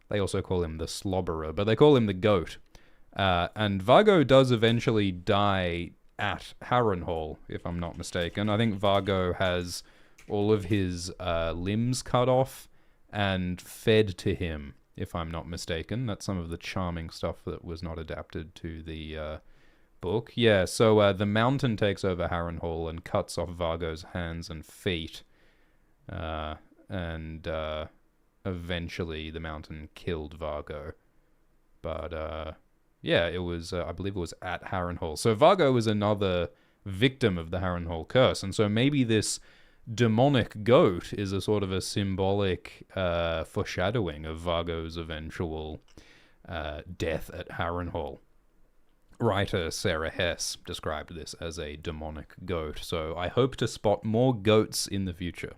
They also call him the Slobberer, but they call him the Goat. And Vargo does eventually die at Harrenhal, if I'm not mistaken. I think Vargo has all of his limbs cut off and fed to him, if I'm not mistaken. That's some of the charming stuff that was not adapted to the book. Yeah, so the Mountain takes over Harrenhal and cuts off Vargo's hands and feet. And eventually the Mountain killed Vargo. But yeah, it was, I believe it was at Harrenhal. So Vargo was another victim of the Harrenhal curse. And so maybe this demonic goat is a sort of a symbolic foreshadowing of Vargo's eventual death at Harrenhal. Writer Sarah Hess described this as a demonic goat, so I hope to spot more goats in the future.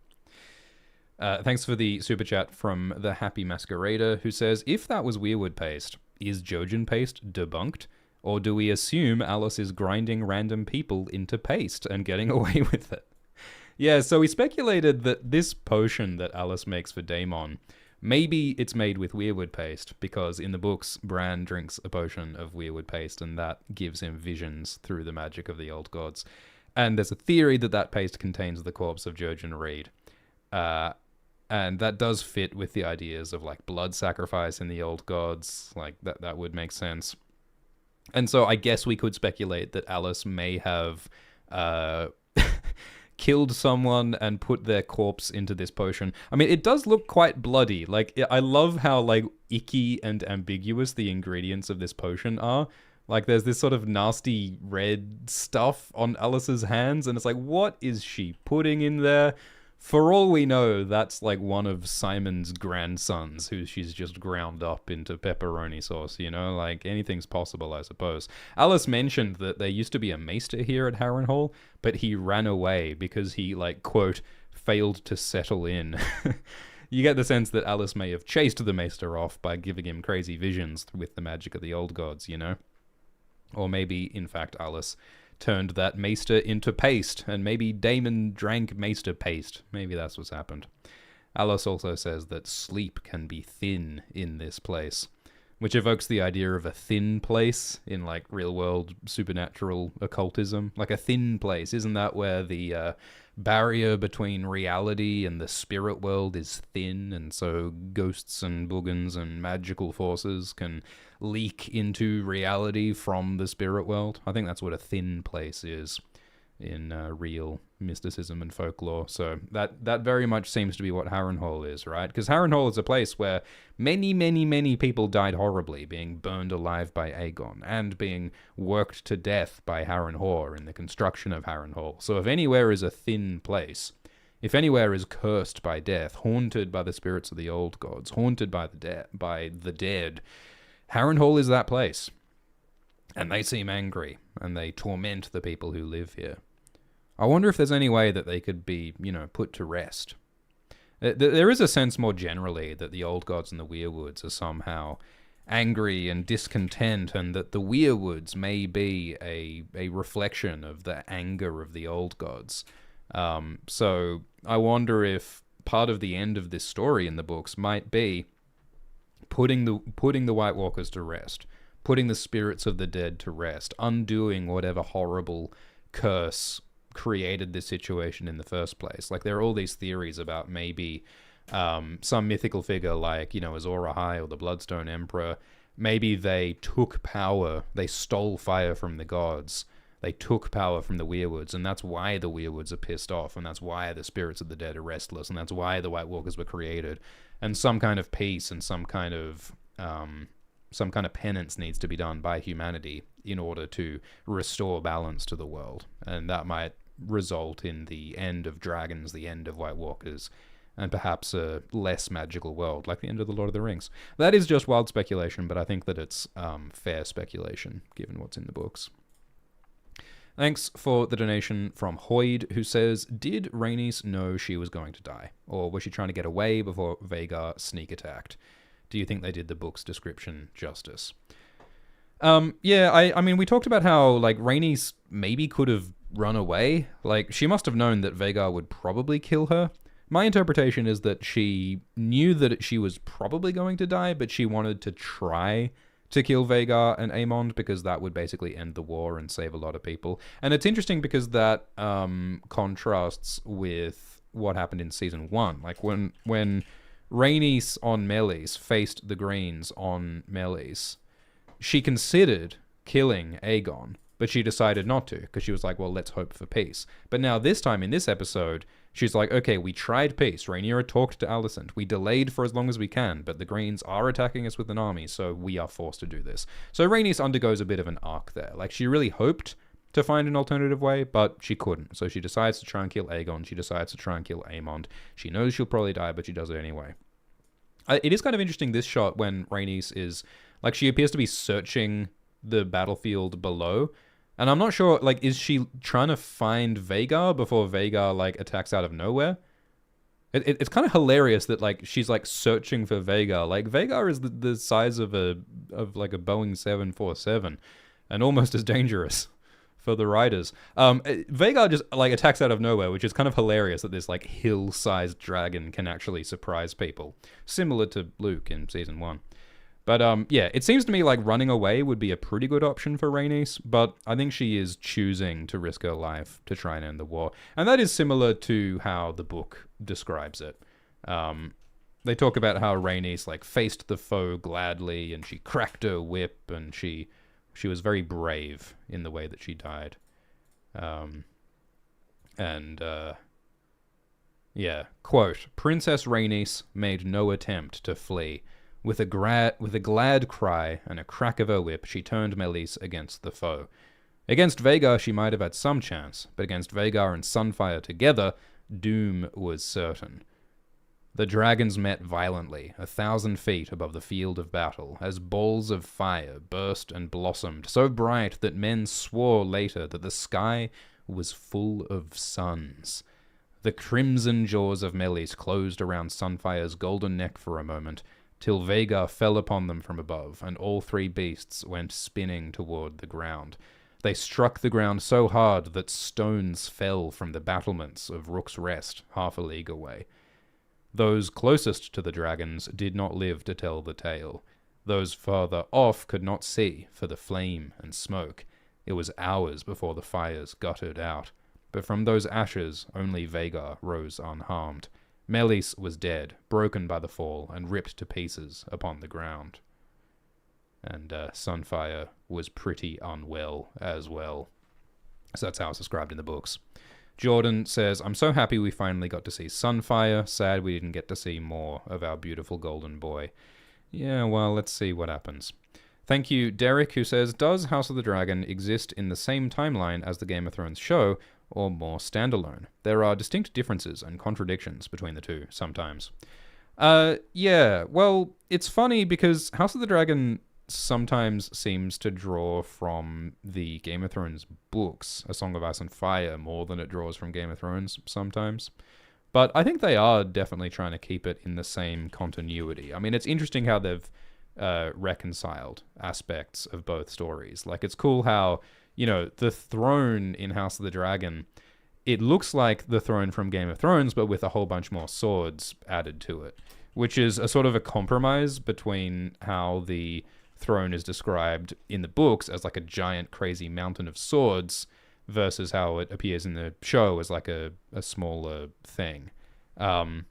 Thanks for the super chat from the Happy Masquerader, who says, if that was Weirwood paste, is Jojen paste debunked? Or do we assume Alice is grinding random people into paste and getting away with it? Yeah, so we speculated that this potion that Alice makes for Daemon, maybe it's made with Weirwood paste, because in the books, Bran drinks a potion of Weirwood paste, and that gives him visions through the magic of the old gods. And there's a theory that that paste contains the corpse of Jojen Reed. And that does fit with the ideas of, like, blood sacrifice in the old gods. Like, that would make sense. And so I guess we could speculate that Alice may have killed someone and put their corpse into this potion. I mean, it does look quite bloody. Like, I love how, like, icky and ambiguous the ingredients of this potion are. Like, there's this sort of nasty red stuff on Alice's hands, and it's like, what is she putting in there? For all we know, that's like one of Simon's grandsons who she's just ground up into pepperoni sauce, you know? Like, anything's possible, I suppose. Alice mentioned that there used to be a maester here at Harrenhal, but he ran away because he, like, quote, failed to settle in. You get the sense that Alice may have chased the maester off by giving him crazy visions with the magic of the old gods, you know? Or maybe, in fact, Alice turned that maester into paste, and maybe Daemon drank maester paste. Maybe that's what's happened. Alice also says that sleep can be thin in this place, which evokes the idea of a thin place in, like, real-world supernatural occultism. Like, a thin place, isn't that where the barrier between reality and the spirit world is thin, and so ghosts and boogans and magical forces can leak into reality from the spirit world? I think that's what a thin place is in real mysticism and folklore. So that very much seems to be what Harrenhal is, right? Because Harrenhal is a place where many, many, many people died horribly, being burned alive by Aegon, and being worked to death by Harrenhal in the construction of Harrenhal. So if anywhere is a thin place, if anywhere is cursed by death, haunted by the spirits of the old gods, haunted by the dead, Harrenhal is that place. And they seem angry, and they torment the people who live here. I wonder if there's any way that they could be, you know, put to rest. There is a sense more generally that the old gods and the Weirwoods are somehow angry and discontent, and that the Weirwoods may be a reflection of the anger of the old gods. So I wonder if part of the end of this story in the books might be putting the White Walkers to rest, putting the spirits of the dead to rest, undoing whatever horrible curse created this situation in the first place. Like, there are all these theories about maybe some mythical figure like, you know, Azor Ahai or the Bloodstone Emperor. Maybe they took power, they stole fire from the gods, they took power from the Weirwoods, and that's why the Weirwoods are pissed off, and that's why the spirits of the dead are restless, and that's why the White Walkers were created. And some kind of peace and some kind of penance needs to be done by humanity in order to restore balance to the world. And that might result in the end of dragons, the end of White Walkers, and perhaps a less magical world, like the end of the Lord of the Rings. That is just wild speculation, but I think that it's fair speculation, given what's in the books. Thanks for the donation from Hoyd, who says, did Rhaenys know she was going to die? Or was she trying to get away before Vhagar sneak attacked? Do you think they did the book's description justice? Yeah, I mean, we talked about how, like, Rhaenys maybe could have run away. Like, she must have known that Vhagar would probably kill her. My interpretation is that she knew that she was probably going to die, but she wanted to try to kill Vhagar and Aemond, because that would basically end the war and save a lot of people. And it's interesting because that contrasts with what happened in Season 1. Like, when Rhaenys on Meleys faced the Greens on Meleys, she considered killing Aegon, but she decided not to, because she was like, well, let's hope for peace. But now this time, in this episode, she's like, okay, we tried peace. Rhaenyra talked to Alicent. We delayed for as long as we can, but the Greens are attacking us with an army, so we are forced to do this. So Rhaenys undergoes a bit of an arc there. Like, she really hoped to find an alternative way, but she couldn't. So she decides to try and kill Aegon. She decides to try and kill Aemond. She knows she'll probably die, but she does it anyway. It is kind of interesting, this shot, when Rhaenys is, like, she appears to be searching the battlefield below. And I'm not sure, like, is she trying to find Vhagar before Vhagar, like, attacks out of nowhere? It's kind of hilarious that, like, she's, like, searching for Vhagar. Like, Vhagar is the size of like a Boeing 747 and almost as dangerous for the riders. Vhagar just, like, attacks out of nowhere, which is kind of hilarious that this, like, hill-sized dragon can actually surprise people. Similar to Luke in Season 1. But, yeah, it seems to me like running away would be a pretty good option for Rhaenys, but I think she is choosing to risk her life to try and end the war. And that is similar to how the book describes it. They talk about how Rhaenys, like, faced the foe gladly, and she cracked her whip, and she was very brave in the way that she died. Yeah, quote, Princess Rhaenys made no attempt to flee. With a glad cry and a crack of her whip, she turned Meleys against the foe. Against Vhagar she might have had some chance, but against Vhagar and Sunfire together, doom was certain. The dragons met violently, 1,000 feet above the field of battle, as balls of fire burst and blossomed, so bright that men swore later that the sky was full of suns. The crimson jaws of Meleys closed around Sunfire's golden neck for a moment, till Vhagar fell upon them from above, and all three beasts went spinning toward the ground. They struck the ground so hard that stones fell from the battlements of Rook's Rest, half a league away. Those closest to the dragons did not live to tell the tale. Those farther off could not see for the flame and smoke. It was hours before the fires guttered out. But from those ashes only Vhagar rose unharmed. Meleys was dead, broken by the fall, and ripped to pieces upon the ground. And Sunfire was pretty unwell as well. So that's how it's described in the books. Jordan says, I'm so happy we finally got to see Sunfire. Sad we didn't get to see more of our beautiful golden boy. Yeah, well, let's see what happens. Thank you, Derek, who says, does House of the Dragon exist in the same timeline as the Game of Thrones show, or more standalone? There are distinct differences and contradictions between the two, sometimes. Yeah, well, it's funny because House of the Dragon sometimes seems to draw from the Game of Thrones books, A Song of Ice and Fire, more than it draws from Game of Thrones sometimes. But I think they are definitely trying to keep it in the same continuity. I mean, it's interesting how they've reconciled aspects of both stories. Like, it's cool how, you know, the throne in House of the Dragon, it looks like the throne from Game of Thrones, but with a whole bunch more swords added to it, which is a sort of a compromise between how the throne is described in the books as like a giant crazy mountain of swords versus how it appears in the show as like a smaller thing. I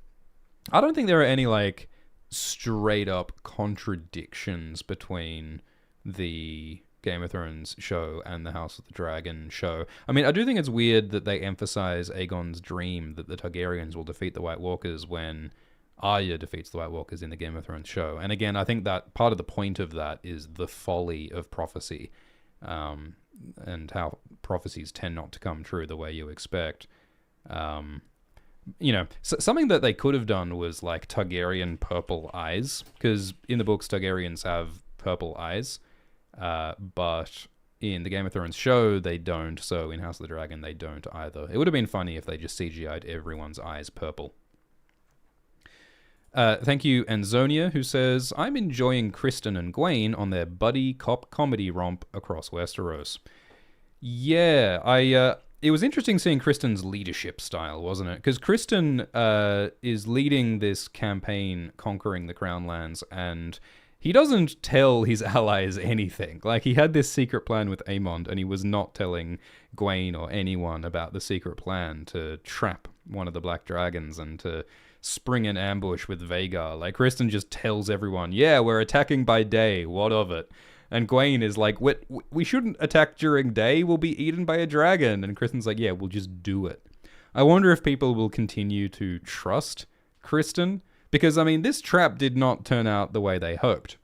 don't think there are any like straight up contradictions between the Game of Thrones show and the House of the Dragon show. I mean, I do think it's weird that they emphasize Aegon's dream that the Targaryens will defeat the White Walkers when Arya defeats the White Walkers in the Game of Thrones show. And again, I think that part of the point of that is the folly of prophecy, and how prophecies tend not to come true the way you expect. You know, something that they could have done was like Targaryen purple eyes, because in the books Targaryens have purple eyes, but in the Game of Thrones show they don't, so in House of the Dragon they don't either. It would have been funny if they just CGI'd everyone's eyes purple. Thank you, Anzonia, who says, I'm enjoying Kristen and Gwaine on their buddy cop comedy romp across Westeros. Yeah, it was interesting seeing Kristen's leadership style, wasn't it? Because Kristen is leading this campaign conquering the Crown Lands, and he doesn't tell his allies anything. Like, he had this secret plan with Aemond, and he was not telling Gwaine or anyone about the secret plan to trap one of the Black Dragons and to spring an ambush with Vhagar. Like, Kristen just tells everyone, yeah, we're attacking by day, what of it? And Gwaine is like, we shouldn't attack during day, we'll be eaten by a dragon. And Kristen's like, yeah, we'll just do it. I wonder if people will continue to trust Kristen, because, I mean, this trap did not turn out the way they hoped.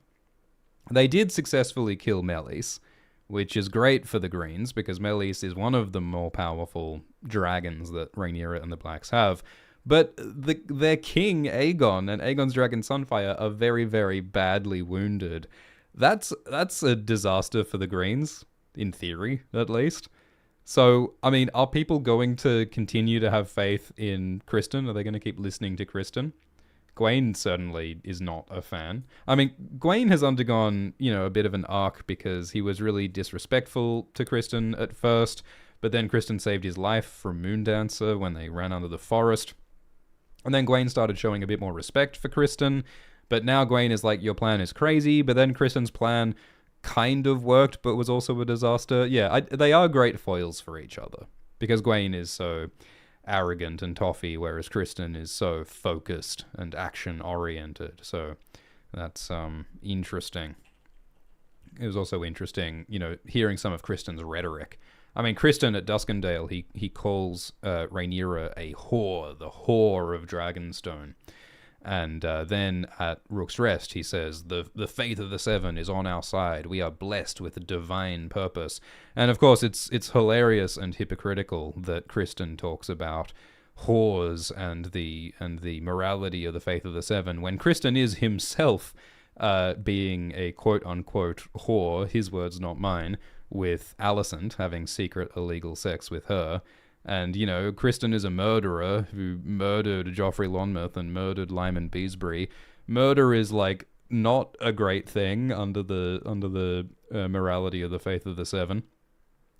They did successfully kill Meleys, which is great for the Greens because Meleys is one of the more powerful dragons that Rhaenyra and the Blacks have. But their king, Aegon, and Aegon's dragon Sunfire are very, very badly wounded. That's a disaster for the Greens, in theory, at least. So, I mean, are people going to continue to have faith in Kristen? Are they going to keep listening to Kristen? Gwaine certainly is not a fan. I mean, Gwaine has undergone, a bit of an arc because he was really disrespectful to Kristen at first, but then Kristen saved his life from Moondancer when they ran under the forest. And then Gwaine started showing a bit more respect for Kristen, but now Gwaine is like, your plan is crazy, but then Kristen's plan kind of worked, but was also a disaster. Yeah, they are great foils for each other, because Gwaine is so arrogant and toffee, whereas Kristen is so focused and action-oriented. So that's interesting. It was also interesting, hearing some of Kristen's rhetoric. I mean, Kristen at Duskendale, he calls Rhaenyra a whore, the whore of Dragonstone. And then at Rook's Rest, he says, the faith of the Seven is on our side. We are blessed with a divine purpose. And of course, it's hilarious and hypocritical that Kristen talks about whores and the morality of the faith of the Seven, when Kristen is himself being a quote-unquote whore, his words, not mine, with Alicent, having secret illegal sex with her. And, Kristen is a murderer who murdered Joffrey Lonmouth and murdered Lyman Beesbury. Murder is, not a great thing under the morality of the faith of the Seven.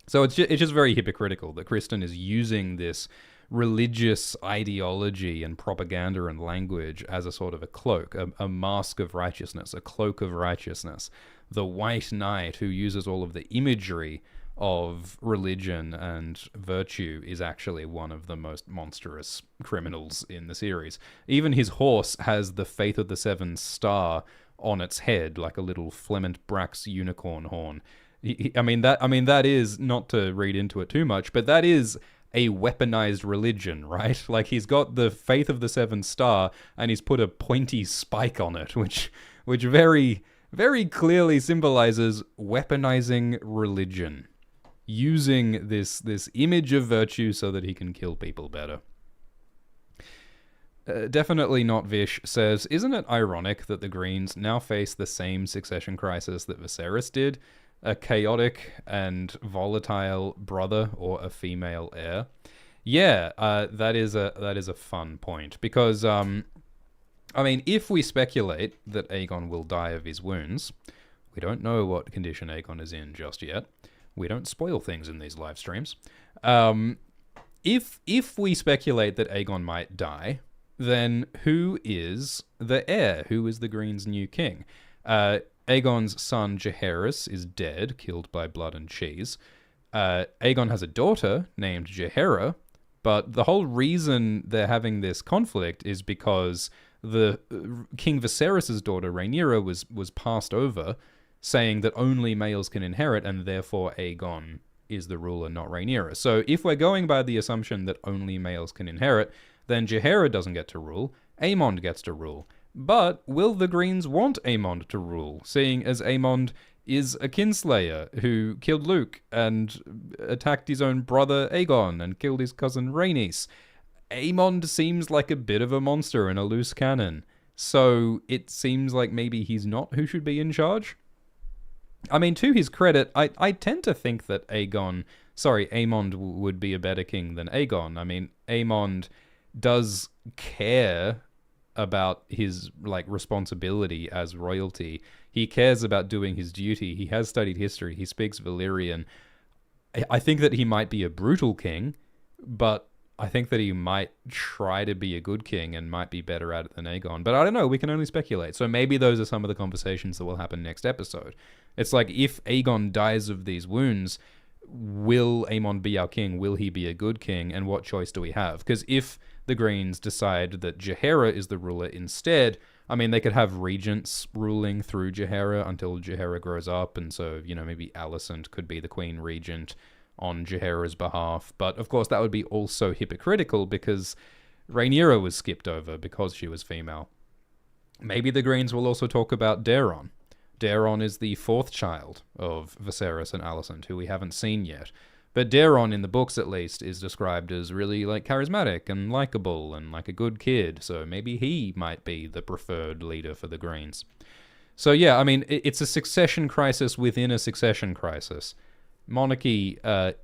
So it's just very hypocritical that Kristen is using this religious ideology and propaganda and language as a sort of a cloak, a mask of righteousness, a cloak of righteousness. The White Knight who uses all of the imagery of religion and virtue is actually one of the most monstrous criminals in the series. Even his horse has the Faith of the Seven star on its head, like a little Flement Brax unicorn horn. That is, not to read into it too much, but that is a weaponized religion, right? Like, he's got the Faith of the Seven star and he's put a pointy spike on it, which very, very clearly symbolizes weaponizing religion, using this image of virtue so that he can kill people better. Definitely Not Vish says, isn't it ironic that the Greens now face the same succession crisis that Viserys did? A chaotic and volatile brother or a female heir? Yeah, that is a fun point, because if we speculate that Aegon will die of his wounds, we don't know what condition Aegon is in just yet. We don't spoil things in these live streams. If we speculate that Aegon might die, then who is the heir? Who is the Greens' new king? Aegon's son Jaehaerys is dead, killed by blood and cheese. Aegon has a daughter named Jaehaera, but the whole reason they're having this conflict is because the King Viserys' daughter Rhaenyra was passed over, saying that only males can inherit, and therefore Aegon is the ruler, not Rhaenyra. So if we're going by the assumption that only males can inherit, then Jaehaera doesn't get to rule, Aemond gets to rule. But will the Greens want Aemond to rule, seeing as Aemond is a kinslayer who killed Luke and attacked his own brother Aegon and killed his cousin Rhaenys? Aemond seems like a bit of a monster and a loose cannon, so it seems like maybe he's not who should be in charge. I mean, to his credit, I tend to think that Aemond would be a better king than Aegon. I mean, Aemond does care about his, responsibility as royalty. He cares about doing his duty. He has studied history. He speaks Valyrian. I think that he might be a brutal king, but I think that he might try to be a good king and might be better at it than Aegon. But I don't know. We can only speculate. So maybe those are some of the conversations that will happen next episode. It's like, if Aegon dies of these wounds, will Aemond be our king? Will he be a good king? And what choice do we have? Because if the Greens decide that Jaehaera is the ruler instead, they could have regents ruling through Jaehaera until Jaehaera grows up. And so, maybe Alicent could be the queen regent on Jaehaera's behalf. But of course, that would be also hypocritical because Rhaenyra was skipped over because she was female. Maybe the Greens will also talk about Daeron. Daeron is the fourth child of Viserys and Alicent, who we haven't seen yet. But Daeron, in the books at least, is described as really like charismatic and likable and like a good kid. So maybe he might be the preferred leader for the Greens. So yeah, I mean, it's a succession crisis within a succession crisis. Monarchy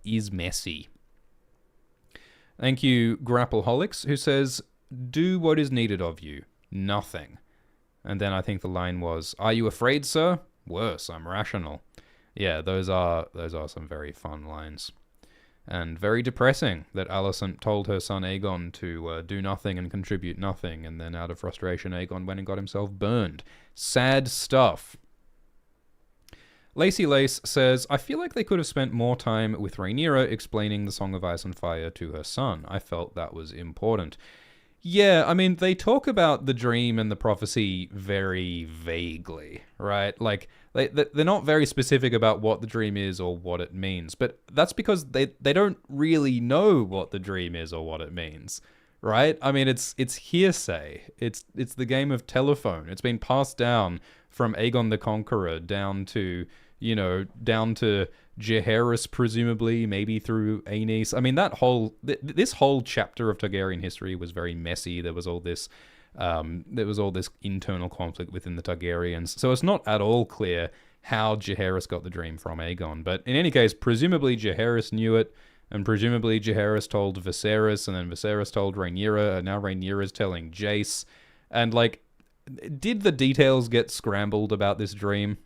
is messy. Thank you, Grappleholics, who says, "Do what is needed of you. Nothing." And then I think the line was, "Are you afraid, sir? Worse, I'm rational." Yeah, those are some very fun lines. And very depressing that Alicent told her son Aegon to do nothing and contribute nothing, and then out of frustration Aegon went and got himself burned. Sad stuff. Lacey Lace says, "I feel like they could have spent more time with Rhaenyra explaining the Song of Ice and Fire to her son. I felt that was important." Yeah, I mean, they talk about the dream and the prophecy very vaguely, right? Like, they're not very specific about what the dream is or what it means, but that's because they don't really know what the dream is or what it means, right? I mean, it's hearsay. It's the game of telephone. It's been passed down from Aegon the Conqueror down to Jaehaerys, presumably, maybe through Aenys. I mean, this whole chapter of Targaryen history was very messy. There was all this internal conflict within the Targaryens. So it's not at all clear how Jaehaerys got the dream from Aegon. But in any case, presumably Jaehaerys knew it, and presumably Jaehaerys told Viserys, and then Viserys told Rhaenyra, and now Rhaenyra's telling Jace. And like, did the details get scrambled about this dream?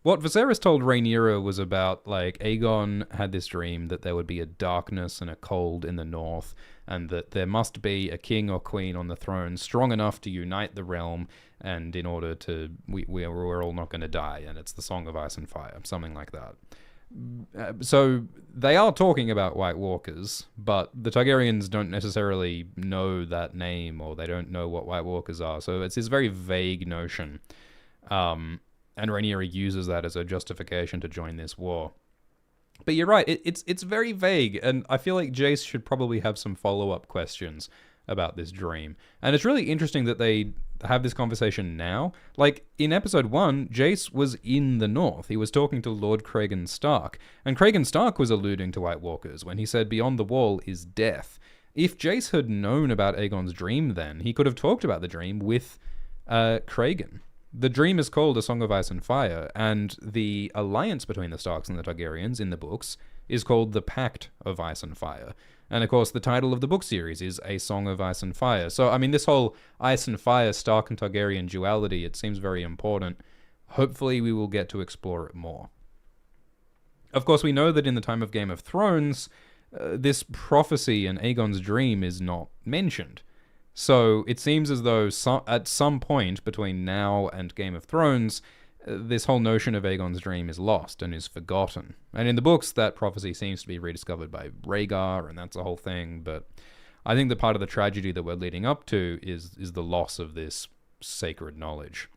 What Viserys told Rhaenyra was about, like, Aegon had this dream that there would be a darkness and a cold in the north, and that there must be a king or queen on the throne strong enough to unite the realm, and in order to, we're all not going to die, and it's the Song of Ice and Fire, something like that. So they are talking about White Walkers, but the Targaryens don't necessarily know that name, or they don't know what White Walkers are, so it's this very vague notion. And Rhaenyra uses that as a justification to join this war. But you're right, it's very vague, and I feel like Jace should probably have some follow-up questions about this dream. And it's really interesting that they have this conversation now. Like, in episode 1, Jace was in the north. He was talking to Lord Cregan Stark, and Cregan Stark was alluding to White Walkers when he said beyond the wall is death. If Jace had known about Aegon's dream then, he could have talked about the dream with Cregan. The dream is called A Song of Ice and Fire, and the alliance between the Starks and the Targaryens in the books is called the Pact of Ice and Fire. And of course, the title of the book series is A Song of Ice and Fire. So, I mean, this whole Ice and Fire, Stark and Targaryen duality, it seems very important. Hopefully, we will get to explore it more. Of course, we know that in the time of Game of Thrones, this prophecy and Aegon's dream is not mentioned. So it seems as though at some point between now and Game of Thrones, this whole notion of Aegon's dream is lost and is forgotten. And in the books, that prophecy seems to be rediscovered by Rhaegar, and that's a whole thing. But I think the part of the tragedy that we're leading up to is the loss of this sacred knowledge.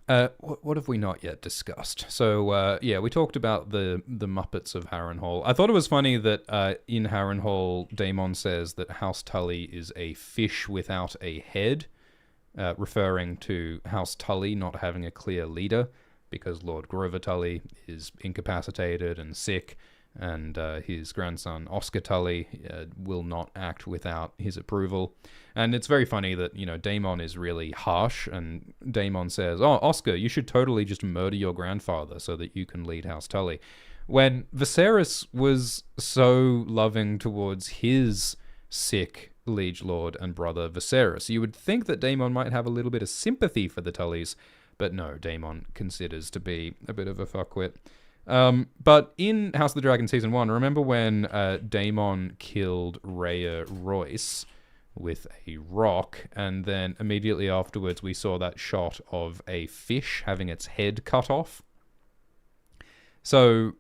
What have we not yet discussed? So, yeah, we talked about the Muppets of Harrenhal. I thought it was funny that in Harrenhal, Daemon says that House Tully is a fish without a head, referring to House Tully not having a clear leader, because Lord Grover Tully is incapacitated and sick, and his grandson Oscar Tully will not act without his approval. And it's very funny that, Daemon is really harsh, and Daemon says, "Oh, Oscar, you should totally just murder your grandfather so that you can lead House Tully." When Viserys was so loving towards his sick liege lord and brother Viserys, you would think that Daemon might have a little bit of sympathy for the Tullys, but no, Daemon considers to be a bit of a fuckwit. But in House of the Dragon Season 1, remember when Daemon killed Rhea Royce with a rock, and then immediately afterwards we saw that shot of a fish having its head cut off? So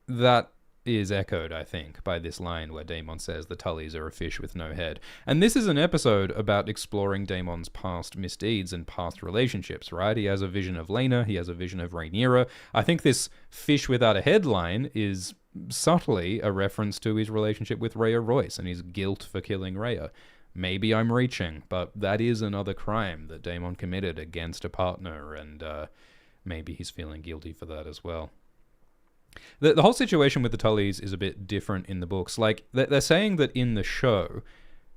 that is echoed, I think, by this line where Daemon says the Tullys are a fish with no head. And this is an episode about exploring Daemon's past misdeeds and past relationships, right? He has a vision of Laena, he has a vision of Rhaenyra. I think this fish without a head line is subtly a reference to his relationship with Rhea Royce and his guilt for killing Rhea. Maybe I'm reaching, but that is another crime that Daemon committed against a partner, and maybe he's feeling guilty for that as well. The whole situation with the Tullys is a bit different in the books. Like, they're saying that in the show,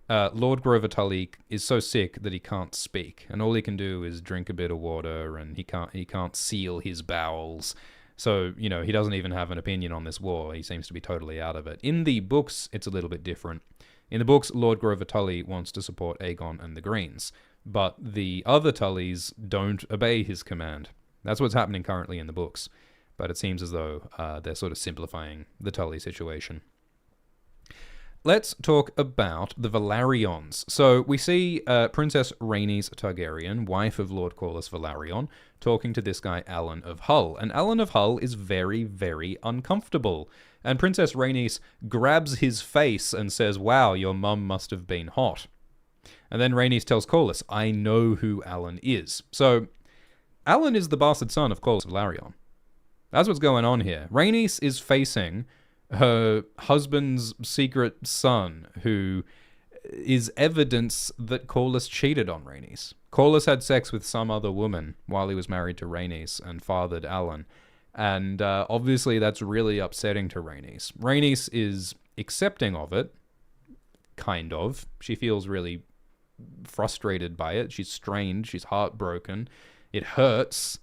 Lord Grover Tully is so sick that he can't speak, and all he can do is drink a bit of water, and he can't seal his bowels. So, he doesn't even have an opinion on this war. He seems to be totally out of it. In the books, it's a little bit different. In the books, Lord Grover Tully wants to support Aegon and the Greens, but the other Tullys don't obey his command. That's what's happening currently in the books, but it seems as though they're sort of simplifying the Tully situation. Let's talk about the Velaryons. So we see Princess Rhaenys Targaryen, wife of Lord Corlys Velaryon, talking to this guy Alan of Hull. And Alan of Hull is very, very uncomfortable. And Princess Rhaenys grabs his face and says, "Wow, your mum must have been hot." And then Rhaenys tells Corlys, "I know who Alan is." So Alan is the bastard son of Corlys Velaryon. That's what's going on here. Rhaenys is facing her husband's secret son, who is evidence that Corlys cheated on Rhaenys. Corlys had sex with some other woman while he was married to Rhaenys and fathered Alan. And obviously that's really upsetting to Rhaenys. Rhaenys is accepting of it, kind of. She feels really frustrated by it. She's strained. She's heartbroken. It hurts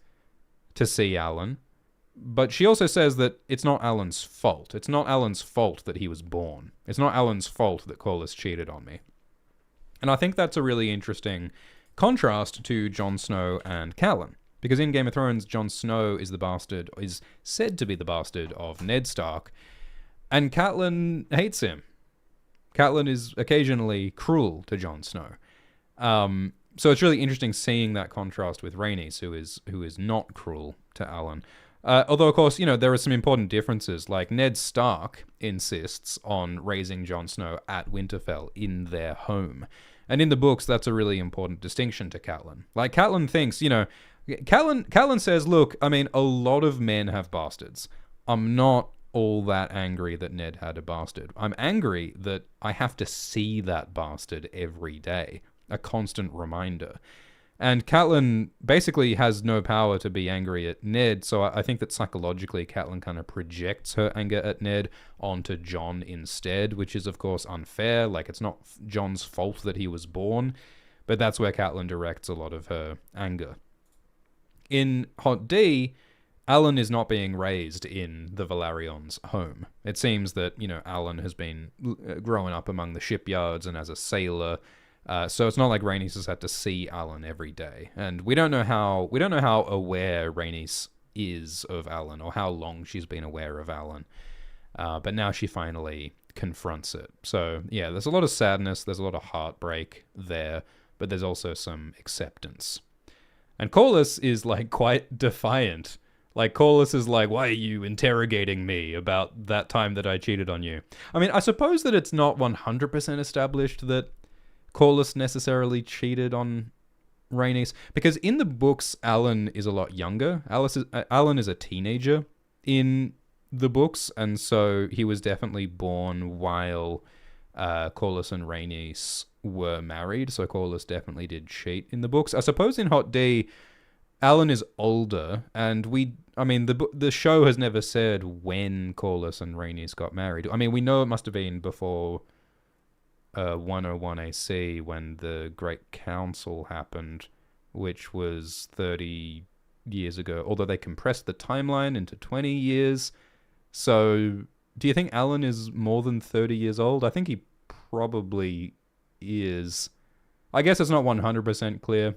to see Alan. But she also says that it's not Alan's fault. It's not Alan's fault that he was born. It's not Alan's fault that Corlys cheated on me. And I think that's a really interesting contrast to Jon Snow and Catelyn. Because in Game of Thrones, Jon Snow is said to be the bastard of Ned Stark, and Catelyn hates him. Catelyn is occasionally cruel to Jon Snow. So it's really interesting seeing that contrast with Rhaenys, who is not cruel to Alan. Although, of course, there are some important differences. Like, Ned Stark insists on raising Jon Snow at Winterfell in their home. And in the books, that's a really important distinction to Catelyn. Like, Catelyn thinks, Catelyn says, look, I mean, a lot of men have bastards. I'm not all that angry that Ned had a bastard. I'm angry that I have to see that bastard every day. A constant reminder. And Catelyn basically has no power to be angry at Ned, so I think that psychologically Catelyn kind of projects her anger at Ned onto Jon instead, which is of course unfair. Like, it's not Jon's fault that he was born, but that's where Catelyn directs a lot of her anger. In Hot D, Alan is not being raised in the Velaryons' home. It seems that, Alan has been growing up among the shipyards and as a sailor. So it's not like Rhaenys has had to see Alan every day, and we don't know how aware Rhaenys is of Alan or how long she's been aware of Alan. But now she finally confronts it. So yeah, there's a lot of sadness, there's a lot of heartbreak there, but there's also some acceptance. And Corlys is like quite defiant. Like, Corlys is like, "Why are you interrogating me about that time that I cheated on you?" I mean, I suppose that it's not 100% established that Corlys necessarily cheated on Rhaenys, because in the books, Alan is a lot younger. Alan is a teenager in the books, and so he was definitely born while Corlys and Rhaenys were married, so Corlys definitely did cheat in the books. I suppose in Hot D, Alan is older, and the show has never said when Corlys and Rhaenys got married. I mean, we know it must have been before 101 AC, when the Great Council happened, which was 30 years ago, although they compressed the timeline into 20 years. So do you think Alan is more than 30 years old? I think he probably is. I guess it's not 100% clear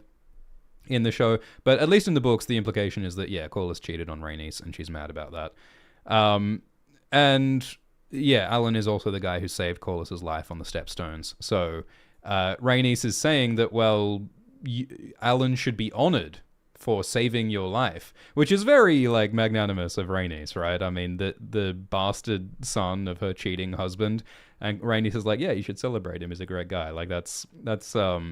in the show, but at least in the books, the implication is that, yeah, Corlys cheated on Rhaenys, and she's mad about that. And yeah, Alan is also the guy who saved Corlys' life on the Stepstones. So Rhaenys is saying that, well, Alan should be honored for saving your life, which is very, like, magnanimous of Rhaenys, right? I mean, the bastard son of her cheating husband, and Rhaenys is like, yeah, you should celebrate him. He's a great guy. Like, that's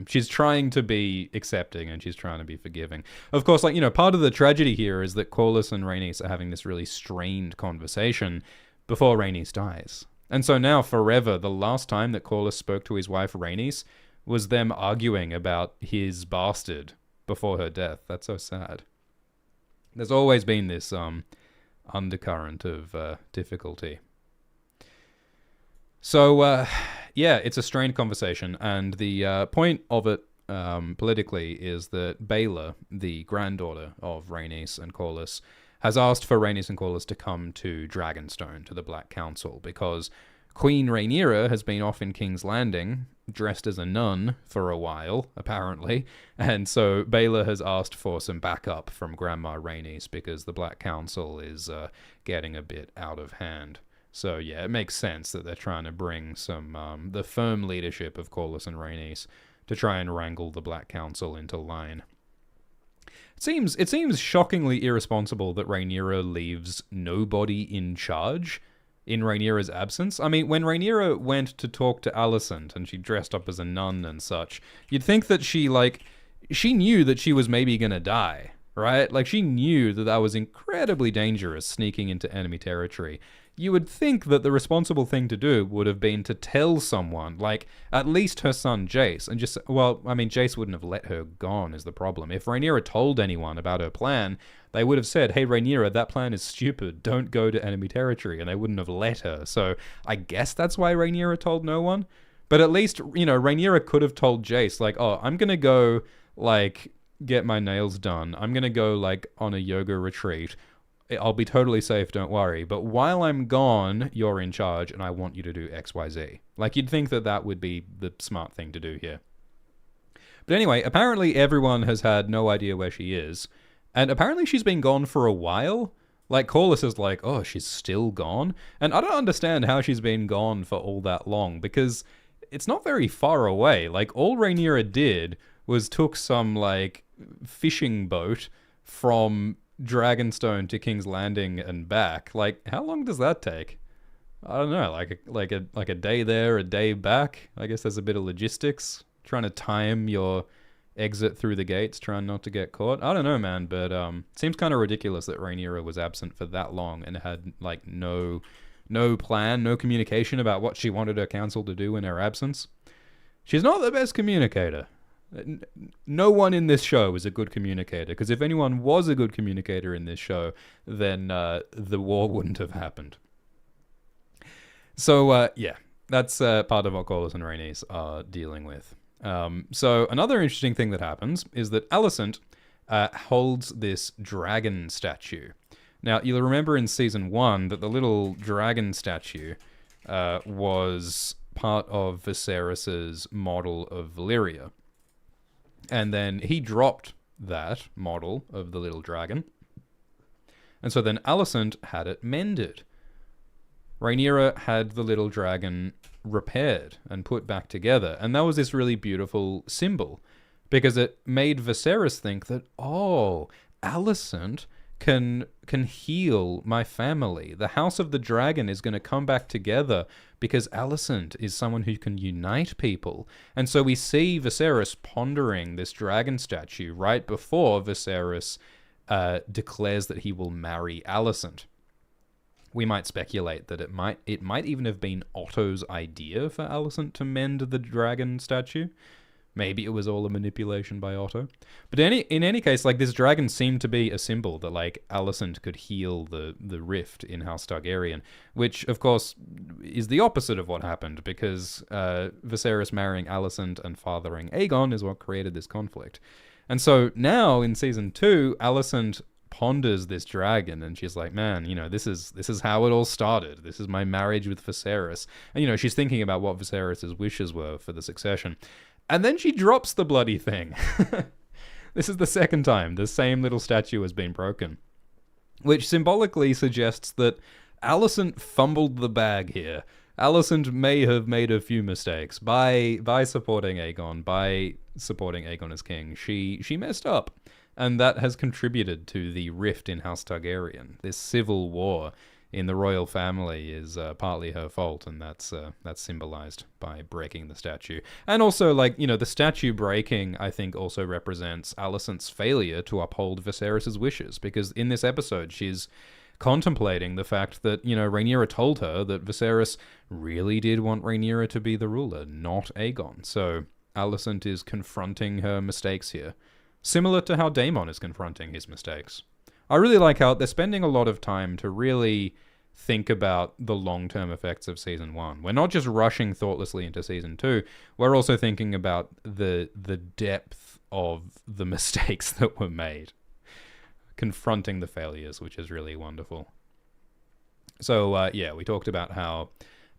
she's trying to be accepting, and she's trying to be forgiving. Of course, like, part of the tragedy here is that Corlys and Rhaenys are having this really strained conversation before Rhaenys dies. And so now, forever, the last time that Corlys spoke to his wife Rhaenys was them arguing about his bastard before her death. That's so sad. There's always been this undercurrent of difficulty. So, yeah, it's a strained conversation, and the point of it politically is that Baela, the granddaughter of Rhaenys and Corlys, has asked for Rhaenys and Corlys to come to Dragonstone, to the Black Council, because Queen Rhaenyra has been off in King's Landing, dressed as a nun for a while, apparently, and so Baela has asked for some backup from Grandma Rhaenys, because the Black Council is getting a bit out of hand. So yeah, it makes sense that they're trying to bring some the firm leadership of Corlys and Rhaenys to try and wrangle the Black Council into line. It seems shockingly irresponsible that Rhaenyra leaves nobody in charge in Rhaenyra's absence. I mean, when Rhaenyra went to talk to Alicent and she dressed up as a nun and such, you'd think that she knew that she was maybe gonna die, right? Like, she knew that was incredibly dangerous, sneaking into enemy territory. You would think that the responsible thing to do would have been to tell someone, like, at least her son Jace, and just, well, I mean, Jace wouldn't have let her gone is the problem. If Rhaenyra told anyone about her plan, they would have said, hey, Rhaenyra, that plan is stupid, don't go to enemy territory, and they wouldn't have let her. So I guess that's why Rhaenyra told no one. But at least, you know, Rhaenyra could have told Jace, like, oh, I'm gonna go, like, get my nails done. I'm gonna go, like, on a yoga retreat. I'll be totally safe, don't worry. But while I'm gone, you're in charge, and I want you to do X, Y, Z. Like, you'd think that that would be the smart thing to do here. But anyway, apparently everyone has had no idea where she is. And apparently she's been gone for a while. Like, Corlys is like, oh, she's still gone? And I don't understand how she's been gone for all that long, because it's not very far away. Like, all Rhaenyra did was took some, like, fishing boat from Dragonstone to King's Landing and back. Like, how long does that take? I don't know, like a day there, a day back. I guess there's a bit of logistics, trying to time your exit through the gates, trying not to get caught. I don't know, man, but seems kind of ridiculous that Rhaenyra was absent for that long and had like no plan, no communication about what she wanted her council to do in her absence. She's not the best communicator. No one in this show is a good communicator, because if anyone was a good communicator in this show, then the war wouldn't have happened. So, yeah, that's part of what Corlys and Rhaenys are dealing with. So another interesting thing that happens is that Alicent holds this dragon statue. Now, you'll remember in Season 1 that the little dragon statue was part of Viserys's model of Valyria. And then he dropped that model of the little dragon. And so then Alicent had it mended. Rhaenyra had the little dragon repaired and put back together. And that was this really beautiful symbol, because it made Viserys think that, oh, Alicent can heal my family. The House of the Dragon is going to come back together because Alicent is someone who can unite people. And so we see Viserys pondering this dragon statue right before Viserys declares that he will marry Alicent. We might speculate that it might even have been Otto's idea for Alicent to mend the dragon statue. Maybe it was all a manipulation by Otto. But in any case, like, this dragon seemed to be a symbol that, like, Alicent could heal the rift in House Targaryen, which, of course, is the opposite of what happened, because Viserys marrying Alicent and fathering Aegon is what created this conflict. And so now, in Season 2, Alicent ponders this dragon, and she's like, man, you know, this is how it all started. This is my marriage with Viserys. And, you know, she's thinking about what Viserys' wishes were for the succession. And then she drops the bloody thing. This is the second time the same little statue has been broken, which symbolically suggests that Alicent fumbled the bag here. Alicent may have made a few mistakes by supporting Aegon, by supporting Aegon as king. She messed up, and that has contributed to the rift in House Targaryen. This civil war in the royal family is partly her fault, and that's symbolized by breaking the statue. And also, like, you know, the statue breaking, I think, also represents Alicent's failure to uphold Viserys' wishes, because in this episode, she's contemplating the fact that, you know, Rhaenyra told her that Viserys really did want Rhaenyra to be the ruler, not Aegon. So Alicent is confronting her mistakes here, similar to how Daemon is confronting his mistakes. I really like how they're spending a lot of time to really think about the long-term effects of Season 1. We're not just rushing thoughtlessly into Season 2, we're also thinking about the depth of the mistakes that were made. Confronting the failures, which is really wonderful. So, we talked about how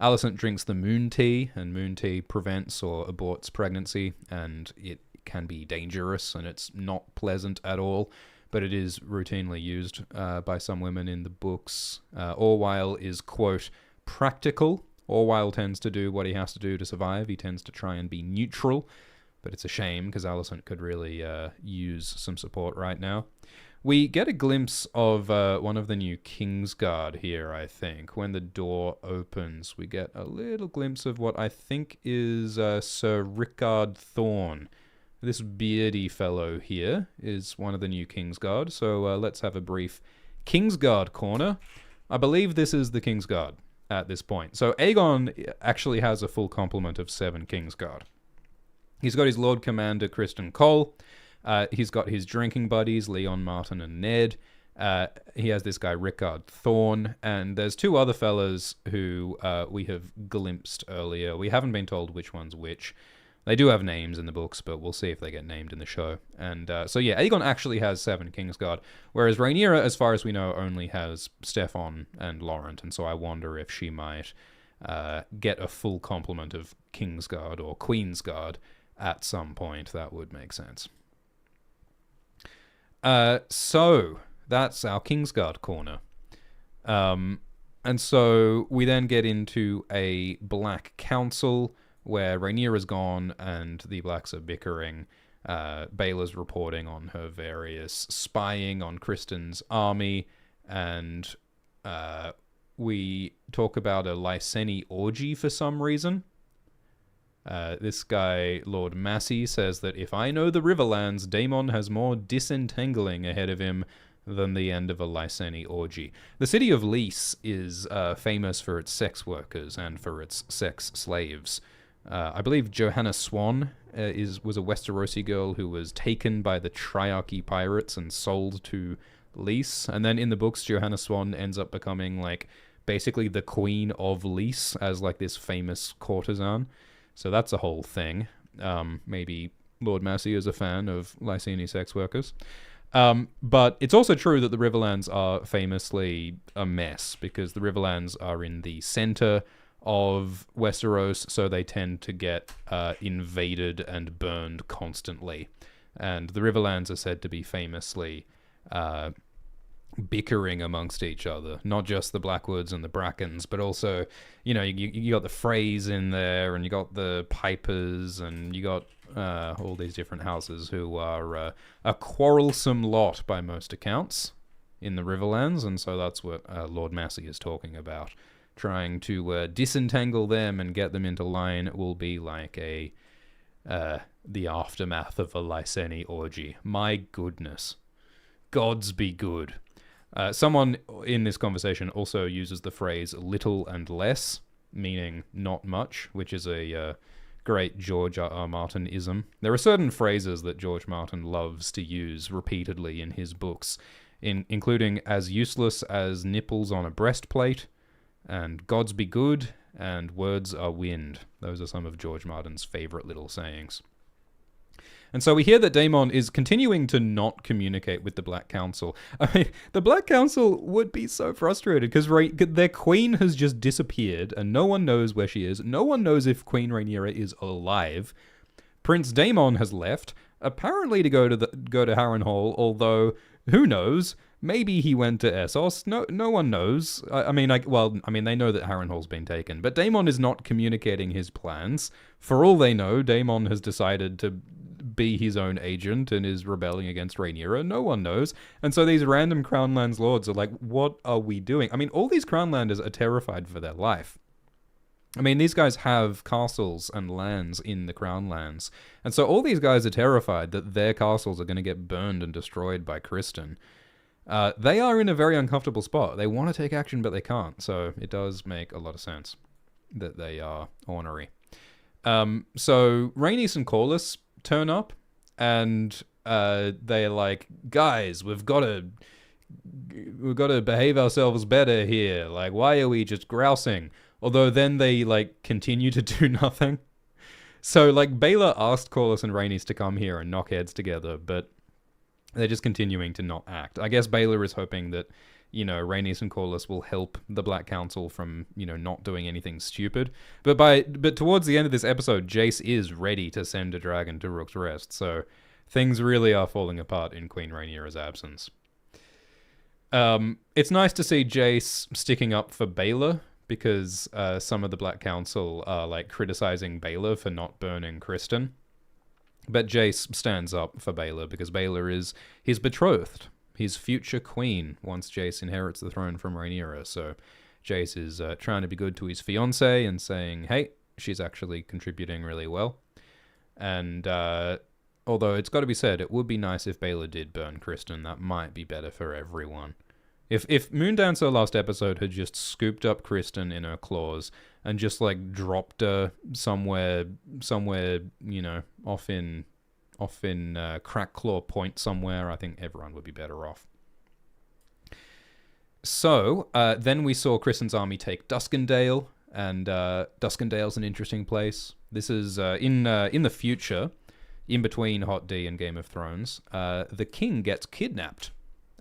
Alicent drinks the moon tea, and moon tea prevents or aborts pregnancy, and it can be dangerous, and it's not pleasant at all, but it is routinely used by some women in the books. Orwyle is, quote, practical. Orwyle tends to do what he has to do to survive. He tends to try and be neutral, but it's a shame because Alicent could really use some support right now. We get a glimpse of one of the new Kingsguard here, I think. When the door opens, we get a little glimpse of what I think is Sir Rickard Thorne. This beardy fellow here is one of the new Kingsguard, so let's have a brief Kingsguard corner. I believe this is the Kingsguard at this point. So Aegon actually has a full complement of 7 Kingsguard. He's got his Lord Commander, Criston Cole. He's got his drinking buddies, Leon, Martin, and Ned. He has this guy, Rickard Thorne, and there's 2 other fellas who we have glimpsed earlier. We haven't been told which one's which. They do have names in the books, but we'll see if they get named in the show. And Aegon actually has 7 Kingsguard, whereas Rhaenyra, as far as we know, only has Stefan and Laurent, and so I wonder if she might get a full complement of Kingsguard or Queensguard at some point. That would make sense. So that's our Kingsguard corner. And so we then get into a Black Council where Rhaenyra's gone and the Blacks are bickering. Baela's reporting on her various spying on Criston's army, and we talk about a Lyseni orgy for some reason. This guy, Lord Massey, says that if I know the Riverlands, Daemon has more disentangling ahead of him than the end of a Lyseni orgy. The city of Lys is famous for its sex workers and for its sex slaves. I believe Johanna Swan was a Westerosi girl who was taken by the Triarchy pirates and sold to Lys. And then in the books, Johanna Swan ends up becoming like basically the queen of Lys as like this famous courtesan. So that's a whole thing. Maybe Lord Massey is a fan of Lyseni sex workers. But it's also true that the Riverlands are famously a mess because the Riverlands are in the center of Westeros, so they tend to get invaded and burned constantly. And the Riverlands are said to be famously bickering amongst each other, not just the Blackwoods and the Brackens, but also, you got the Freys in there, and you got the Pipers, and you got all these different houses who are a quarrelsome lot by most accounts in the Riverlands, and so that's what Lord Massey is talking about. Trying to disentangle them and get them into line will be like the aftermath of a Lyseni orgy. My goodness. Gods be good. Someone in this conversation also uses the phrase little and less, meaning not much, which is a great George R.R. Martin-ism. There are certain phrases that George Martin loves to use repeatedly in his books, including as useless as nipples on a breastplate, and gods be good, and words are wind. Those are some of George Martin's favorite little sayings. And so we hear that Daemon is continuing to not communicate with the Black Council. I mean, the Black Council would be so frustrated because their queen has just disappeared and no one knows where she is. No one knows if Queen Rhaenyra is alive. Prince Daemon has left, apparently to go to Harrenhal, although who knows? Maybe he went to Essos. No one knows. I mean, they know that Harrenhal's been taken, but Daemon is not communicating his plans. For all they know, Daemon has decided to be his own agent and is rebelling against Rhaenyra. No one knows. And so these random Crownlands lords are like, what are we doing? I mean, all these Crownlanders are terrified for their life. I mean, these guys have castles and lands in the Crownlands. And so all these guys are terrified that their castles are going to get burned and destroyed by Criston. They are in a very uncomfortable spot. They want to take action, but they can't. So it does make a lot of sense that they are ornery. So Rhaenys and Corlys turn up, and they're like, guys, we've got to behave ourselves better here. Like, why are we just grousing? Although then they like continue to do nothing. So like Baelor asked Corlys and Rhaenys to come here and knock heads together, but they're just continuing to not act. I guess Baelor is hoping that, Rhaenys and Corlys will help the Black Council from, not doing anything stupid. But towards the end of this episode, Jace is ready to send a dragon to Rook's Rest, so things really are falling apart in Queen Rhaenyra's absence. It's nice to see Jace sticking up for Baelor, because some of the Black Council are like criticizing Baelor for not burning Criston. But Jace stands up for Baelor because Baelor is his betrothed, his future queen, once Jace inherits the throne from Rhaenyra. So Jace is trying to be good to his fiancée and saying, hey, she's actually contributing really well. And although it's got to be said, it would be nice if Baelor did burn Criston. That might be better for everyone. If Moondancer last episode had just scooped up Criston in her claws and just like dropped her somewhere, off in Crackclaw Point somewhere, I think everyone would be better off. So then we saw Criston's army take Duskendale, and Duskendale's an interesting place. This is in the future, in between Hot D and Game of Thrones. The king gets kidnapped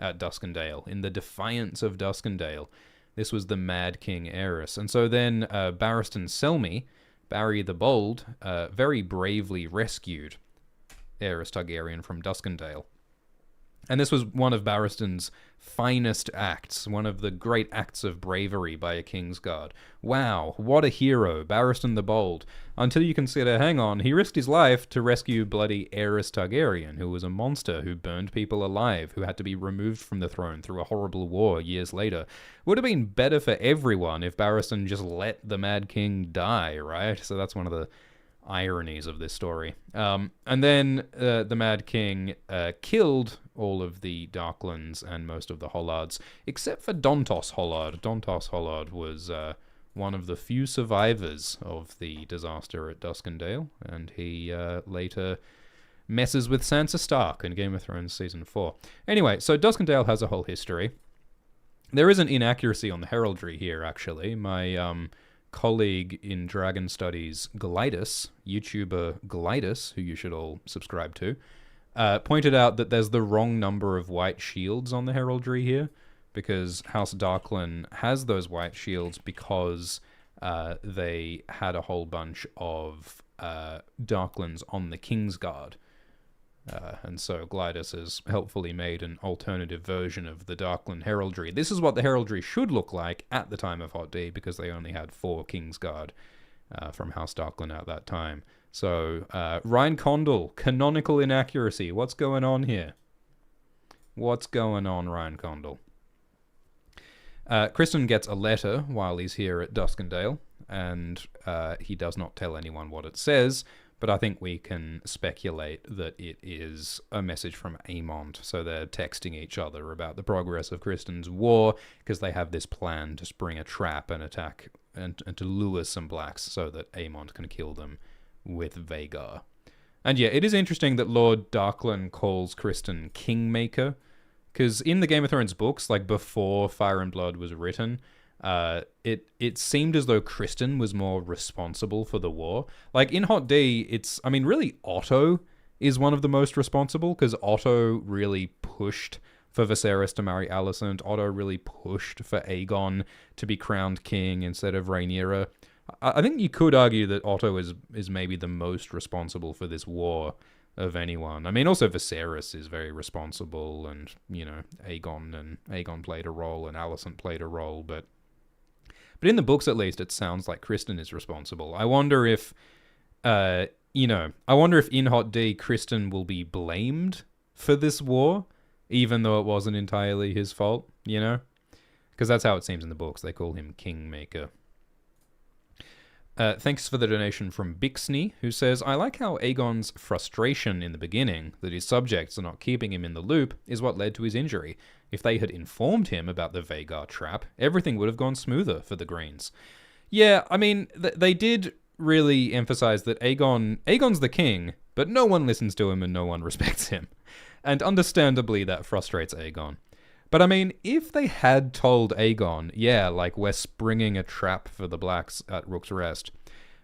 at Duskendale, in the Defiance of Duskendale. This was the Mad King Aerys. And so then Barristan Selmy, Barry the Bold, very bravely rescued Aerys Targaryen from Duskendale. And this was one of Barristan's finest acts, one of the great acts of bravery by a Kingsguard. Wow, what a hero, Barristan the Bold. Until you consider, hang on, he risked his life to rescue bloody Aerys Targaryen, who was a monster who burned people alive, who had to be removed from the throne through a horrible war years later. Would have been better for everyone if Barristan just let the Mad King die, right? So that's one of the ironies of this story. And then the Mad King killed all of the Darklands and most of the Hollards, except for Dontos Hollard. Dontos Hollard was one of the few survivors of the disaster at Duskendale, and he later messes with Sansa Stark in Game of Thrones Season 4. Anyway, so Duskendale has a whole history. There is an inaccuracy on the heraldry here, actually. My colleague in Dragon Studies, Glidus, YouTuber Glidus, who you should all subscribe to, pointed out that there's the wrong number of white shields on the heraldry here, because House Darklan has those white shields because they had a whole bunch of Darklans on the Kingsguard. And so Glidus has helpfully made an alternative version of the Darkland heraldry. This is what the heraldry should look like at the time of Hot D, because they only had 4 Kingsguard from House Darkland at that time. So, Ryan Condal, canonical inaccuracy. What's going on here? What's going on, Ryan Condal? Criston gets a letter while he's here at Duskendale, and he does not tell anyone what it says, but I think we can speculate that it is a message from Aemond. So they're texting each other about the progress of Criston's war, because they have this plan to spring a trap and attack and to lure some blacks so that Aemond can kill them with Vhagar. And yeah, it is interesting that Lord Darklan calls Criston Kingmaker, because in the Game of Thrones books, like before Fire and Blood was written, it seemed as though Criston was more responsible for the war. Like in Hot D, really Otto is one of the most responsible, because Otto really pushed for Viserys to marry Alicent. Otto really pushed for Aegon to be crowned king instead of Rhaenyra. I think you could argue that Otto is maybe the most responsible for this war of anyone. I mean, also Viserys is very responsible, and, Aegon played a role, and Alicent played a role, but in the books, at least, it sounds like Criston is responsible. I wonder if, in Hot D, Criston will be blamed for this war, even though it wasn't entirely his fault, Because that's how it seems in the books. They call him Kingmaker. Thanks for the donation from Bixney, who says, I like how Aegon's frustration in the beginning, that his subjects are not keeping him in the loop, is what led to his injury. If they had informed him about the Vhagar trap, everything would have gone smoother for the Greens. Yeah, I mean, they did really emphasize that Aegon's the king, but no one listens to him and no one respects him. And understandably, that frustrates Aegon. But I mean, if they had told Aegon, yeah, like, we're springing a trap for the Blacks at Rook's Rest,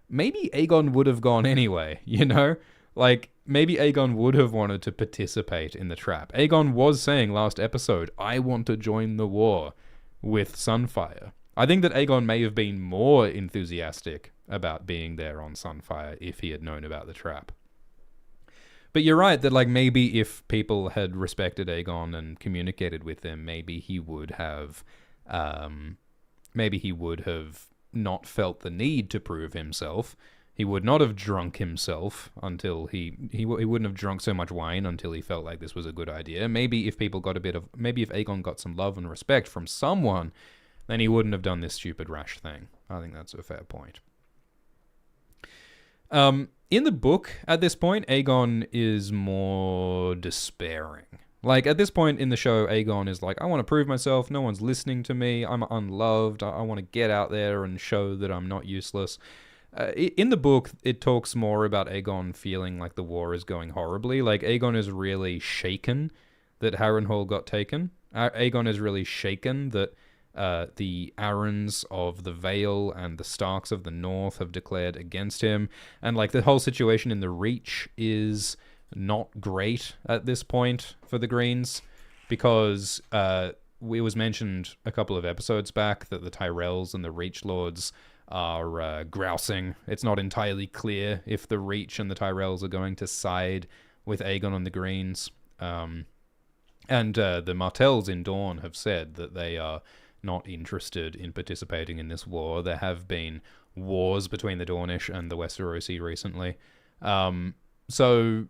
maybe Aegon would have gone anyway, you know? Like, maybe Aegon would have wanted to participate in the trap. Aegon was saying last episode, I want to join the war with Sunfire. I think that Aegon may have been more enthusiastic about being there on Sunfire if he had known about the trap. But you're right that, like, maybe if people had respected Aegon and communicated with him, maybe he would have not felt the need to prove himself. He would not have drunk himself until he wouldn't have drunk so much wine until he felt like this was a good idea. Maybe if Aegon got some love and respect from someone, then he wouldn't have done this stupid rash thing. I think that's a fair point. In the book, at this point, Aegon is more despairing. Like, at this point in the show, Aegon is like, I want to prove myself, no one's listening to me, I'm unloved, I want to get out there and show that I'm not useless. In the book, it talks more about Aegon feeling like the war is going horribly. Like, Aegon is really shaken that Harrenhal got taken. Aegon is really shaken that the Arryns of the Vale and the Starks of the North have declared against him. And, like, the whole situation in the Reach is not great at this point for the Greens, because it was mentioned a couple of episodes back that the Tyrells and the Reach Lords are grousing. It's not entirely clear if the Reach and the Tyrells are going to side with Aegon and the Greens. And the Martells in Dorne have said that they are not interested in participating in this war. There have been wars between the Dornish and the Westerosi recently. So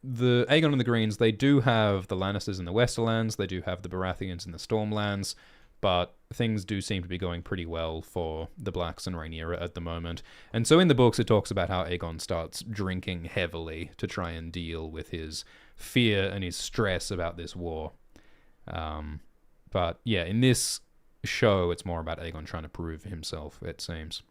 the Aegon and the Greens, they do have the Lannisters in the Westerlands, they do have the Baratheons in the Stormlands, but things do seem to be going pretty well for the Blacks and Rhaenyra at the moment. And so in the books, it talks about how Aegon starts drinking heavily to try and deal with his fear and his stress about this war. But yeah, in this show, it's more about Aegon trying to prove himself, it seems.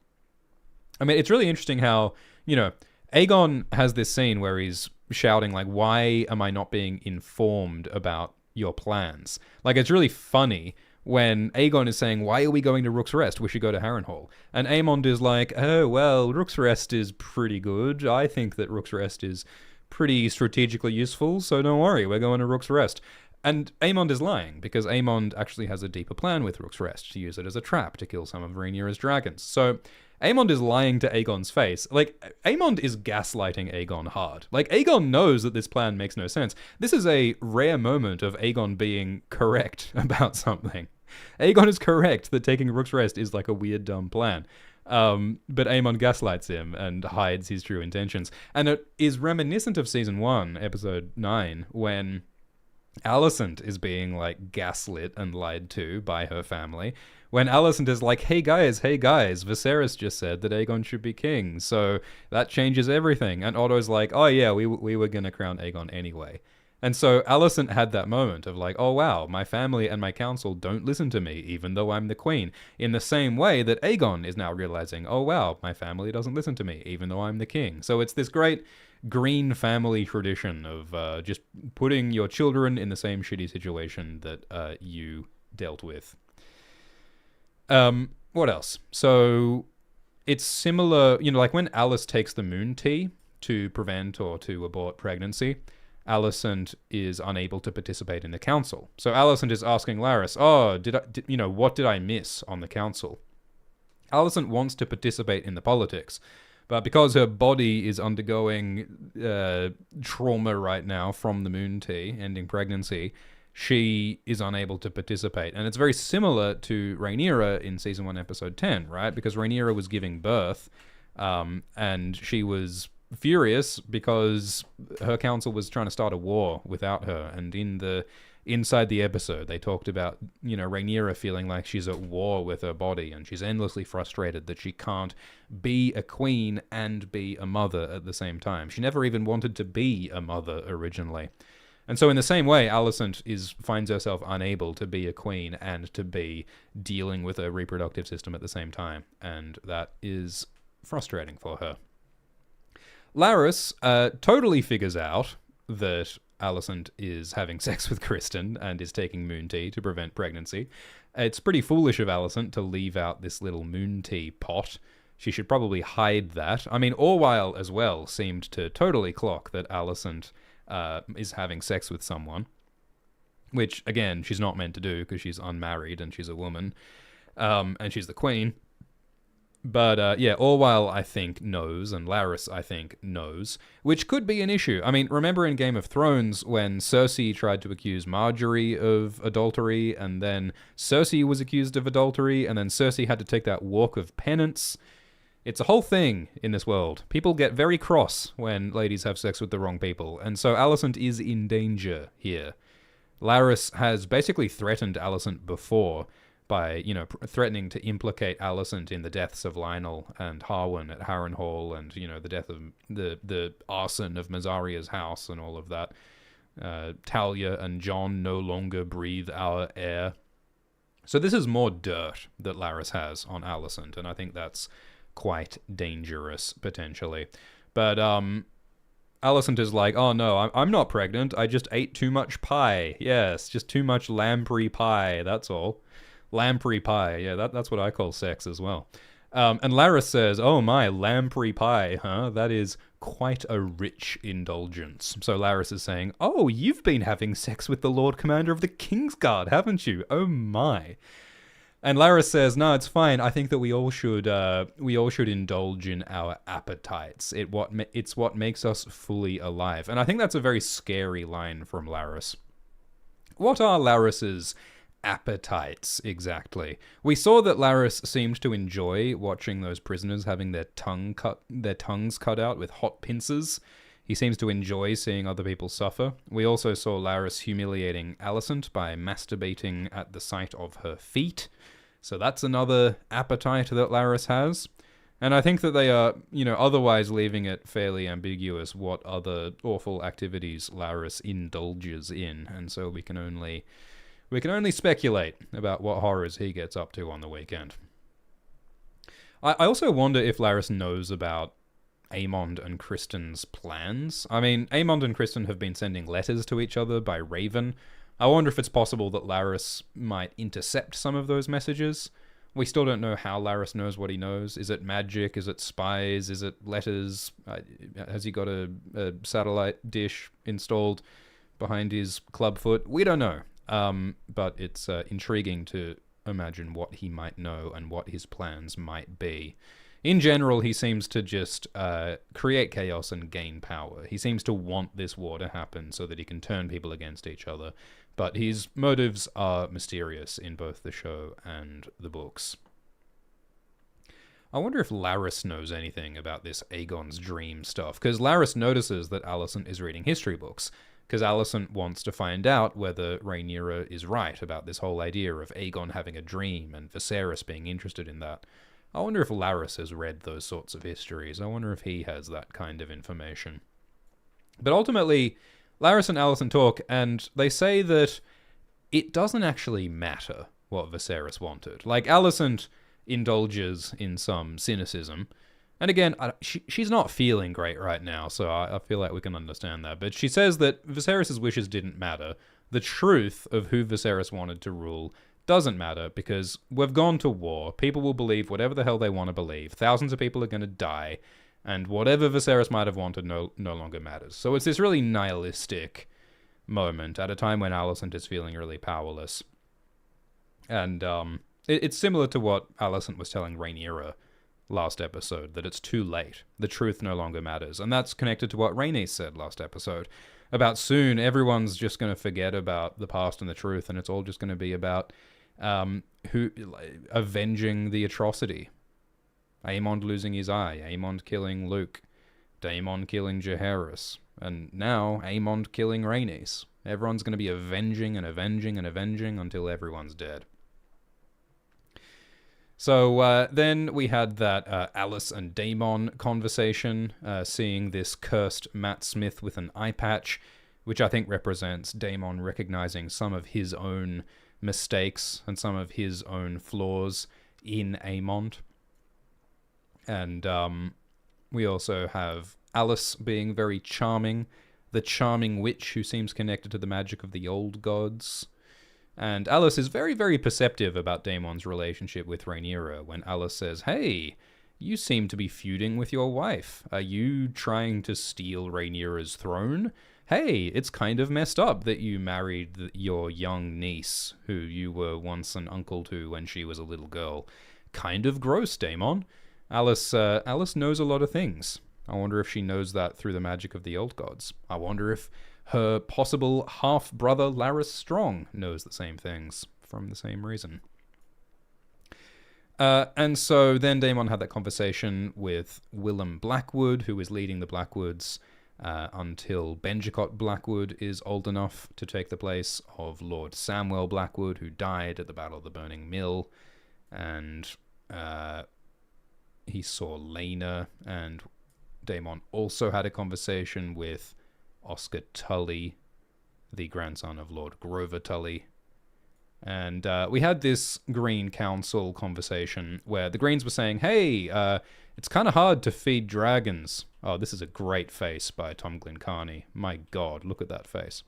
I mean, it's really interesting how, you know, Aegon has this scene where he's shouting, like, why am I not being informed about your plans? Like, it's really funny when Aegon is saying, why are we going to Rook's Rest? We should go to Harrenhal. And Aemond is like, oh, well, Rook's Rest is pretty good. I think that Rook's Rest is pretty strategically useful, so don't worry, we're going to Rook's Rest. And Aemond is lying, because Aemond actually has a deeper plan with Rook's Rest, to use it as a trap to kill some of Rhaenyra's dragons. So Aemond is lying to Aegon's face. Like, Aemond is gaslighting Aegon hard. Like, Aegon knows that this plan makes no sense. This is a rare moment of Aegon being correct about something. Aegon is correct that taking Rook's Rest is like a weird, dumb plan. But Aemond gaslights him and hides his true intentions. And it is reminiscent of Season 1, Episode 9, when Alicent is being, like, gaslit and lied to by her family. When Alicent is like, hey guys, Viserys just said that Aegon should be king, so that changes everything. And Otto's like, oh yeah, we were gonna crown Aegon anyway. And so Alicent had that moment of like, oh wow, my family and my council don't listen to me, even though I'm the queen. In the same way that Aegon is now realizing, oh wow, my family doesn't listen to me, even though I'm the king. So it's this great green family tradition of just putting your children in the same shitty situation that you dealt with. What else? So it's similar, you know, like when Alice takes the moon tea to prevent or to abort pregnancy, Alicent is unable to participate in the council. So Alicent is asking Larys, what did I miss on the council? Alicent wants to participate in the politics, but because her body is undergoing trauma right now from the moon tea, ending pregnancy, she is unable to participate. And it's very similar to Rhaenyra in Season 1, Episode 10, right? Because Rhaenyra was giving birth, and she was furious because her council was trying to start a war without her. And inside the episode, they talked about, you know, Rhaenyra feeling like she's at war with her body, and she's endlessly frustrated that she can't be a queen and be a mother at the same time. She never even wanted to be a mother originally. And so in the same way, Alicent finds herself unable to be a queen and to be dealing with a reproductive system at the same time. And that is frustrating for her. Laris totally figures out that Alicent is having sex with Kristen and is taking moon tea to prevent pregnancy. It's pretty foolish of Alicent to leave out this little moon tea pot. She should probably hide that. I mean, Orwell as well seemed to totally clock that Alicent is having sex with someone, which, again, she's not meant to do because she's unmarried and she's a woman, and she's the queen. But, yeah, Orwell, I think, knows, and Laris, I think, knows, which could be an issue. I mean, remember in Game of Thrones when Cersei tried to accuse Marjorie of adultery, and then Cersei was accused of adultery, and then Cersei had to take that walk of penance? It's a whole thing in this world. People get very cross when ladies have sex with the wrong people, and so Alicent is in danger here. Laris has basically threatened Alicent before, by, threatening to implicate Alicent in the deaths of Lionel and Harwin at Harrenhal and, the death of the arson of Mazaria's house and all of that. Talia and Jon no longer breathe our air. So this is more dirt that Laris has on Alicent, and I think that's quite dangerous, potentially. But, Alicent is like, oh no, I'm not pregnant, I just ate too much pie. Yes, just too much lamprey pie, that's all. Lamprey pie, yeah, that's what I call sex as well. And Laris says, oh my, lamprey pie, huh? That is quite a rich indulgence. So Laris is saying, oh, you've been having sex with the Lord Commander of the Kingsguard, haven't you? Oh my. And Laris says, no, it's fine. I think that we all should indulge in our appetites. It's what makes us fully alive. And I think that's a very scary line from Laris. What are Laris's appetites exactly? We saw that Laris seemed to enjoy watching those prisoners having their tongues cut out with hot pincers. He seems to enjoy seeing other people suffer. We also saw Laris humiliating Alicent by masturbating at the sight of her feet. So that's another appetite that Laris has. And I think that they are, otherwise leaving it fairly ambiguous what other awful activities Laris indulges in. And so we can only speculate about what horrors he gets up to on the weekend. I also wonder if Laris knows about Aemond and Kristen's plans. I mean, Aemond and Kristen have been sending letters to each other by Raven. I wonder if it's possible that Laris might intercept some of those messages. We still don't know how Laris knows what he knows. Is it magic? Is it spies? Is it letters? Has he got a satellite dish installed behind his clubfoot? We don't know. But it's intriguing to imagine what he might know and what his plans might be. In general, he seems to just create chaos and gain power. He seems to want this war to happen so that he can turn people against each other. But his motives are mysterious in both the show and the books. I wonder if Laris knows anything about this Aegon's dream stuff, because Laris notices that Alicent is reading history books, because Alicent wants to find out whether Rhaenyra is right about this whole idea of Aegon having a dream and Viserys being interested in that. I wonder if Laris has read those sorts of histories. I wonder if he has that kind of information. But ultimately, Laris and Alicent talk, and they say that it doesn't actually matter what Viserys wanted. Like, Alicent indulges in some cynicism. And again, she's not feeling great right now, so I feel like we can understand that. But she says that Viserys' wishes didn't matter. The truth of who Viserys wanted to rule doesn't matter, because we've gone to war. People will believe whatever the hell they want to believe. Thousands of people are going to die. And whatever Viserys might have wanted no longer matters. So it's this really nihilistic moment at a time when Alicent is feeling really powerless. And it's similar to what Alicent was telling Rhaenyra last episode, that it's too late. The truth no longer matters. And that's connected to what Rhaenys said last episode, about soon everyone's just going to forget about the past and the truth, and it's all just going to be about avenging the atrocity. Aemond losing his eye, Aemond killing Luke, Daemon killing Jaehaerys, and now Aemond killing Rhaenys. Everyone's going to be avenging and avenging and avenging until everyone's dead. So then we had that Alice and Daemon conversation, seeing this cursed Matt Smith with an eye patch, which I think represents Daemon recognizing some of his own mistakes and some of his own flaws in Aemond. And we also have Alice being very charming, the charming witch who seems connected to the magic of the old gods. And Alice is very, very perceptive about Daemon's relationship with Rhaenyra when Alice says, "Hey, you seem to be feuding with your wife. Are you trying to steal Rhaenyra's throne? Hey, it's kind of messed up that you married your young niece, who you were once an uncle to when she was a little girl. Kind of gross, Daemon." Alice knows a lot of things. I wonder if she knows that through the magic of the old gods. I wonder if her possible half-brother Larys Strong knows the same things from the same reason. And so then Daemon had that conversation with Willem Blackwood, who is leading the Blackwoods until Benjicott Blackwood is old enough to take the place of Lord Samwell Blackwood, who died at the Battle of the Burning Mill. And he saw Laena, and Daemon also had a conversation with Oscar Tully, the grandson of Lord Grover Tully. And we had this Green Council conversation where the Greens were saying, "Hey, it's kind of hard to feed dragons." Oh, this is a great face by Tom Glencarny. My God, look at that face.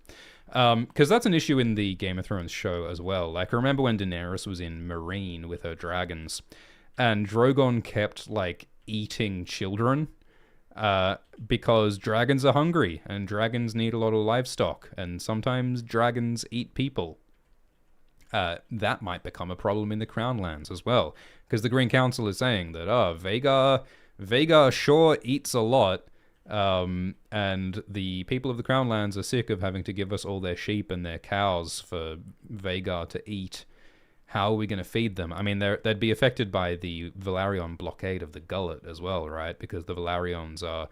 Because that's an issue in the Game of Thrones show as well. Like, I remember when Daenerys was in Meereen with her dragons, and Drogon kept, like, eating children. Because dragons are hungry, and dragons need a lot of livestock, and sometimes dragons eat people. That might become a problem in the Crown Lands as well, because the Green Council is saying that, Vhagar sure eats a lot, and the people of the Crown Lands are sick of having to give us all their sheep and their cows for Vhagar to eat. How are we going to feed them? I mean, they'd be affected by the Velaryon blockade of the Gullet as well, right? Because the Velaryons are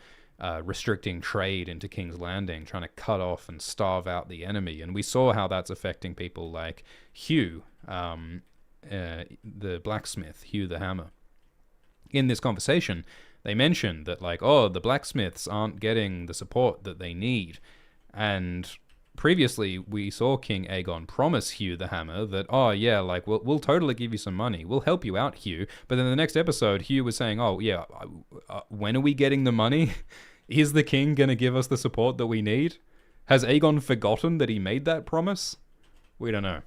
restricting trade into King's Landing, trying to cut off and starve out the enemy. And we saw how that's affecting people like Hugh, the blacksmith, Hugh the Hammer. In this conversation, they mentioned that, like, the blacksmiths aren't getting the support that they need. And previously, we saw King Aegon promise Hugh the Hammer that, we'll totally give you some money. We'll help you out, Hugh. But then the next episode, Hugh was saying, when are we getting the money? Is the king going to give us the support that we need? Has Aegon forgotten that he made that promise? We don't know.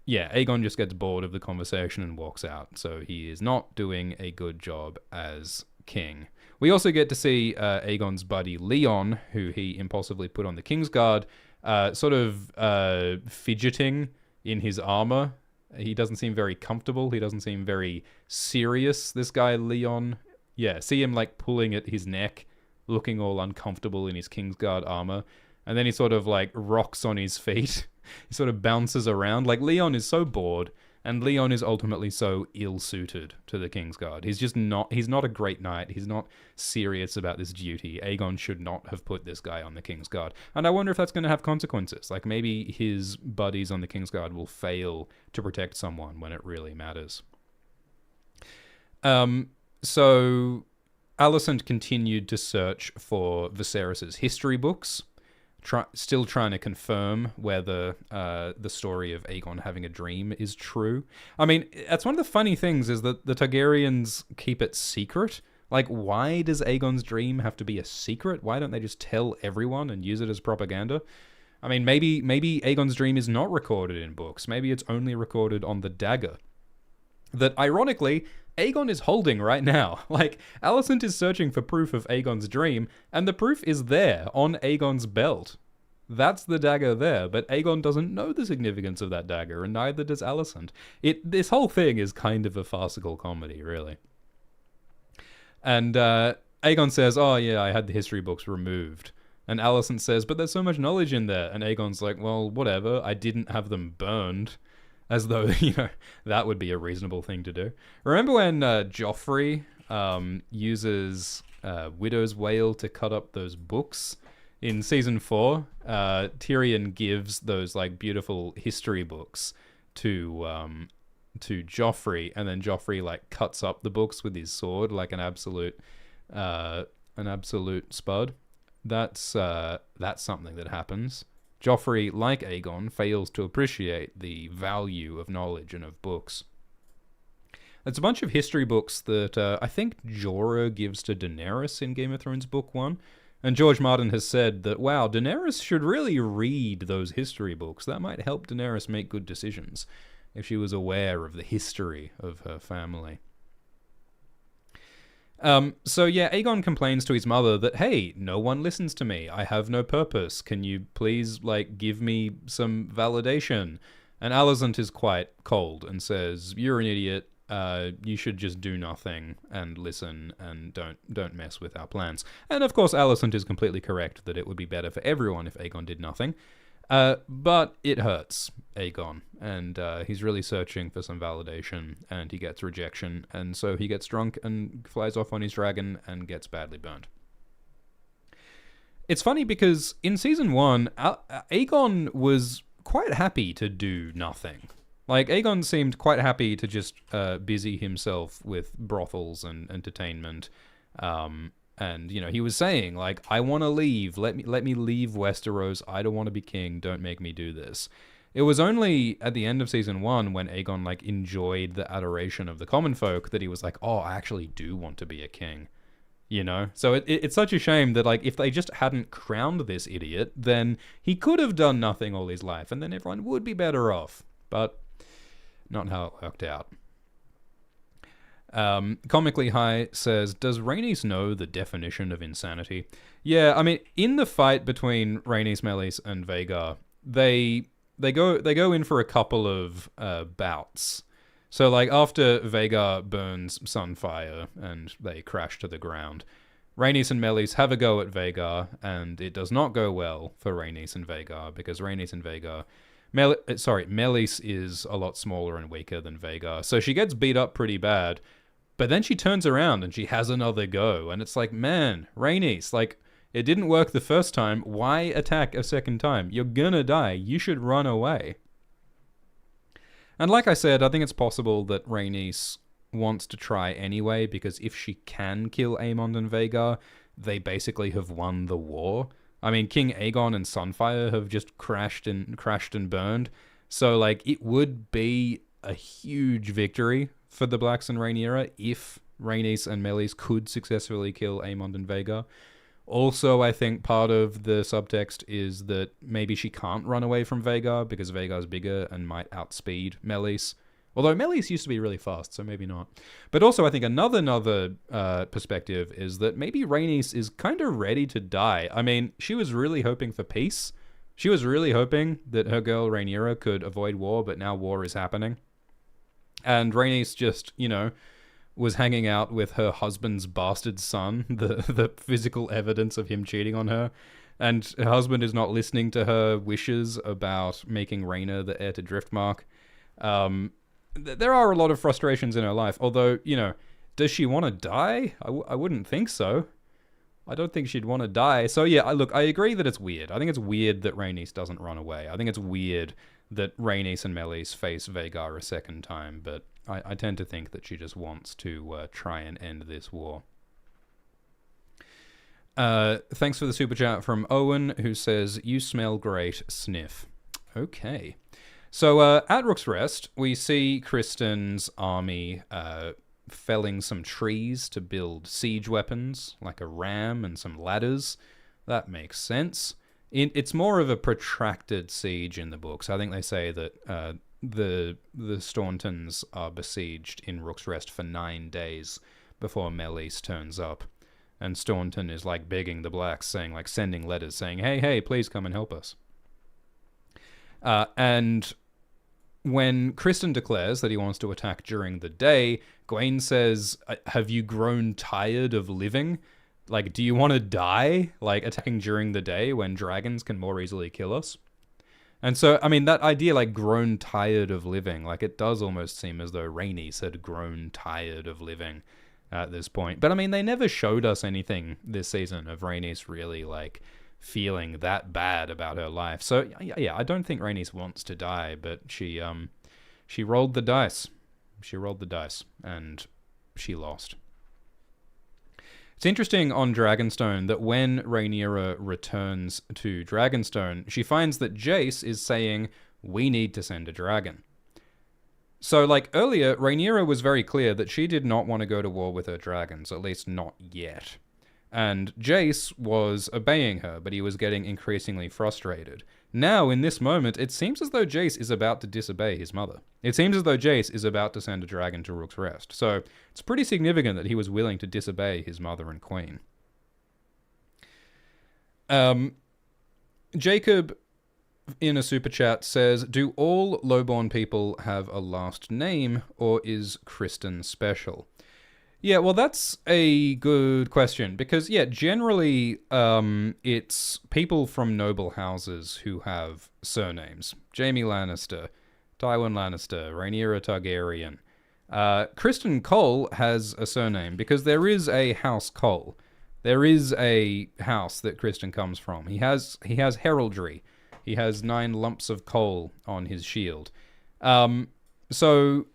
Aegon just gets bored of the conversation and walks out. So he is not doing a good job as king. We also get to see Aegon's buddy Leon, who he impulsively put on the Kingsguard, fidgeting in his armor. He doesn't seem very comfortable. He doesn't seem very serious, this guy Leon. Yeah, see him like pulling at his neck, looking all uncomfortable in his Kingsguard armor. And then he sort of like rocks on his feet. He sort of bounces around. Like, Leon is so bored. And Leon is ultimately so ill-suited to the Kingsguard. He's not a great knight. He's not serious about this duty. Aegon should not have put this guy on the Kingsguard. And I wonder if that's going to have consequences. Like, maybe his buddies on the Kingsguard will fail to protect someone when it really matters. So Alicent continued to search for Viserys's history books. Still trying to confirm whether the story of Aegon having a dream is true. I mean, that's one of the funny things, is that the Targaryens keep it secret. Like, why does Aegon's dream have to be a secret? Why don't they just tell everyone and use it as propaganda? I mean, maybe Aegon's dream is not recorded in books. Maybe it's only recorded on the dagger that, ironically, Aegon is holding right now. Like, Alicent is searching for proof of Aegon's dream, and the proof is there on Aegon's belt. That's the dagger there, but Aegon doesn't know the significance of that dagger, and neither does Alicent. This whole thing is kind of a farcical comedy, really. And Aegon says, I had the history books removed. And Alicent says, but there's so much knowledge in there. And Aegon's like, well, whatever, I didn't have them burned. As though, that would be a reasonable thing to do. Remember when Joffrey uses Widow's Wail to cut up those books? In Season 4, Tyrion gives those, like, beautiful history books to Joffrey, and then Joffrey, like, cuts up the books with his sword like an absolute spud. That's something that happens. Joffrey, like Aegon, fails to appreciate the value of knowledge and of books. It's a bunch of history books that I think Jorah gives to Daenerys in Game of Thrones Book 1. And George Martin has said that, wow, Daenerys should really read those history books. That might help Daenerys make good decisions if she was aware of the history of her family. So yeah, Aegon complains to his mother that, hey, no one listens to me. I have no purpose. Can you please, give me some validation? And Alicent is quite cold and says, you're an idiot. You should just do nothing and listen and don't mess with our plans. And of course, Alicent is completely correct that it would be better for everyone if Aegon did nothing. But it hurts Aegon, and he's really searching for some validation, and he gets rejection, and so he gets drunk and flies off on his dragon and gets badly burned. It's funny because in Season 1, Aegon was quite happy to do nothing. Aegon seemed quite happy to just busy himself with brothels and entertainment. And, he was saying, I want to leave. Let me leave Westeros. I don't want to be king. Don't make me do this. It was only at the end of Season 1 when Aegon, enjoyed the adoration of the common folk that he was like, oh, I actually do want to be a king. So it's such a shame that, if they just hadn't crowned this idiot, then he could have done nothing all his life, and then everyone would be better off. But not how it worked out. Comically High says, does Rhaenys know the definition of insanity? Yeah, I mean, in the fight between Rhaenys, Meleys, and Vhagar, they go in for a couple of bouts. So, after Vhagar burns Sunfire and they crash to the ground, Rhaenys and Meleys have a go at Vhagar, and it does not go well for Rhaenys and Vhagar, because Rhaenys and Vhagar... Meleys is a lot smaller and weaker than Vhagar, so she gets beat up pretty bad, but then she turns around and she has another go, and it's man, Rhaenys, it didn't work the first time, why attack a second time? You're gonna die, you should run away. And like I said, I think it's possible that Rhaenys wants to try anyway, because if she can kill Aemond and Vhagar, they basically have won the war. I mean, King Aegon and Sunfire have just crashed and burned. So, it would be a huge victory for the Blacks and Rhaenyra if Rhaenys and Meleys could successfully kill Aemond and Vhagar. Also, I think part of the subtext is that maybe she can't run away from Vhagar because Vhagar's bigger and might outspeed Meleys. Although Meleys used to be really fast, so maybe not. But also, I think another perspective is that maybe Rhaenys is kind of ready to die. I mean, she was really hoping for peace. She was really hoping that her girl Rhaenyra could avoid war, but now war is happening. And Rhaenys just, was hanging out with her husband's bastard son, the physical evidence of him cheating on her. And her husband is not listening to her wishes about making Rhaena the heir to Driftmark. There are a lot of frustrations in her life, although, does she want to die? I wouldn't think so. I don't think she'd want to die. So yeah, I agree that it's weird. I think it's weird that Rhaenys doesn't run away. I think it's weird that Rhaenys and Meleys face Vhagar a second time, but I tend to think that she just wants to try and end this war. Thanks for the super chat from Owen, who says, you smell great, sniff. Okay. So at Rook's Rest, we see Kristen's army felling some trees to build siege weapons, like a ram and some ladders. That makes sense. It's more of a protracted siege in the books. I think they say that the Stauntons are besieged in Rook's Rest for 9 days before Meleys turns up. And Staunton is begging the Blacks, saying sending letters saying, hey, please come and help us. And when Kristen declares that he wants to attack during the day, Gwaine says, have you grown tired of living? Do you want to die? Attacking during the day when dragons can more easily kill us? And so, I mean, that idea, grown tired of living, it does almost seem as though Rhaenys had grown tired of living at this point. But, I mean, they never showed us anything this season of Rhaenys really, feeling that bad about her life. So yeah, I don't think Rhaenys wants to die, but she rolled the dice. She rolled the dice and she lost. It's interesting on Dragonstone that when Rhaenyra returns to Dragonstone, she finds that Jace is saying, we need to send a dragon. So, like, earlier, Rhaenyra was very clear that she did not want to go to war with her dragons, at least not yet. And Jace was obeying her, but he was getting increasingly frustrated. Now, in this moment, it seems as though Jace is about to disobey his mother. It seems as though Jace is about to send a dragon to Rook's Rest. So, it's pretty significant that he was willing to disobey his mother and queen. Jacob, in a super chat, says, do all lowborn people have a last name, or is Kristen special? Yeah, well, that's a good question, because, yeah, generally, it's people from noble houses who have surnames. Jaime Lannister, Tywin Lannister, Rhaenyra Targaryen. Kristen Cole has a surname, because there is a House Cole. There is a house that Kristen comes from. He has heraldry. He has 9 lumps of coal on his shield. So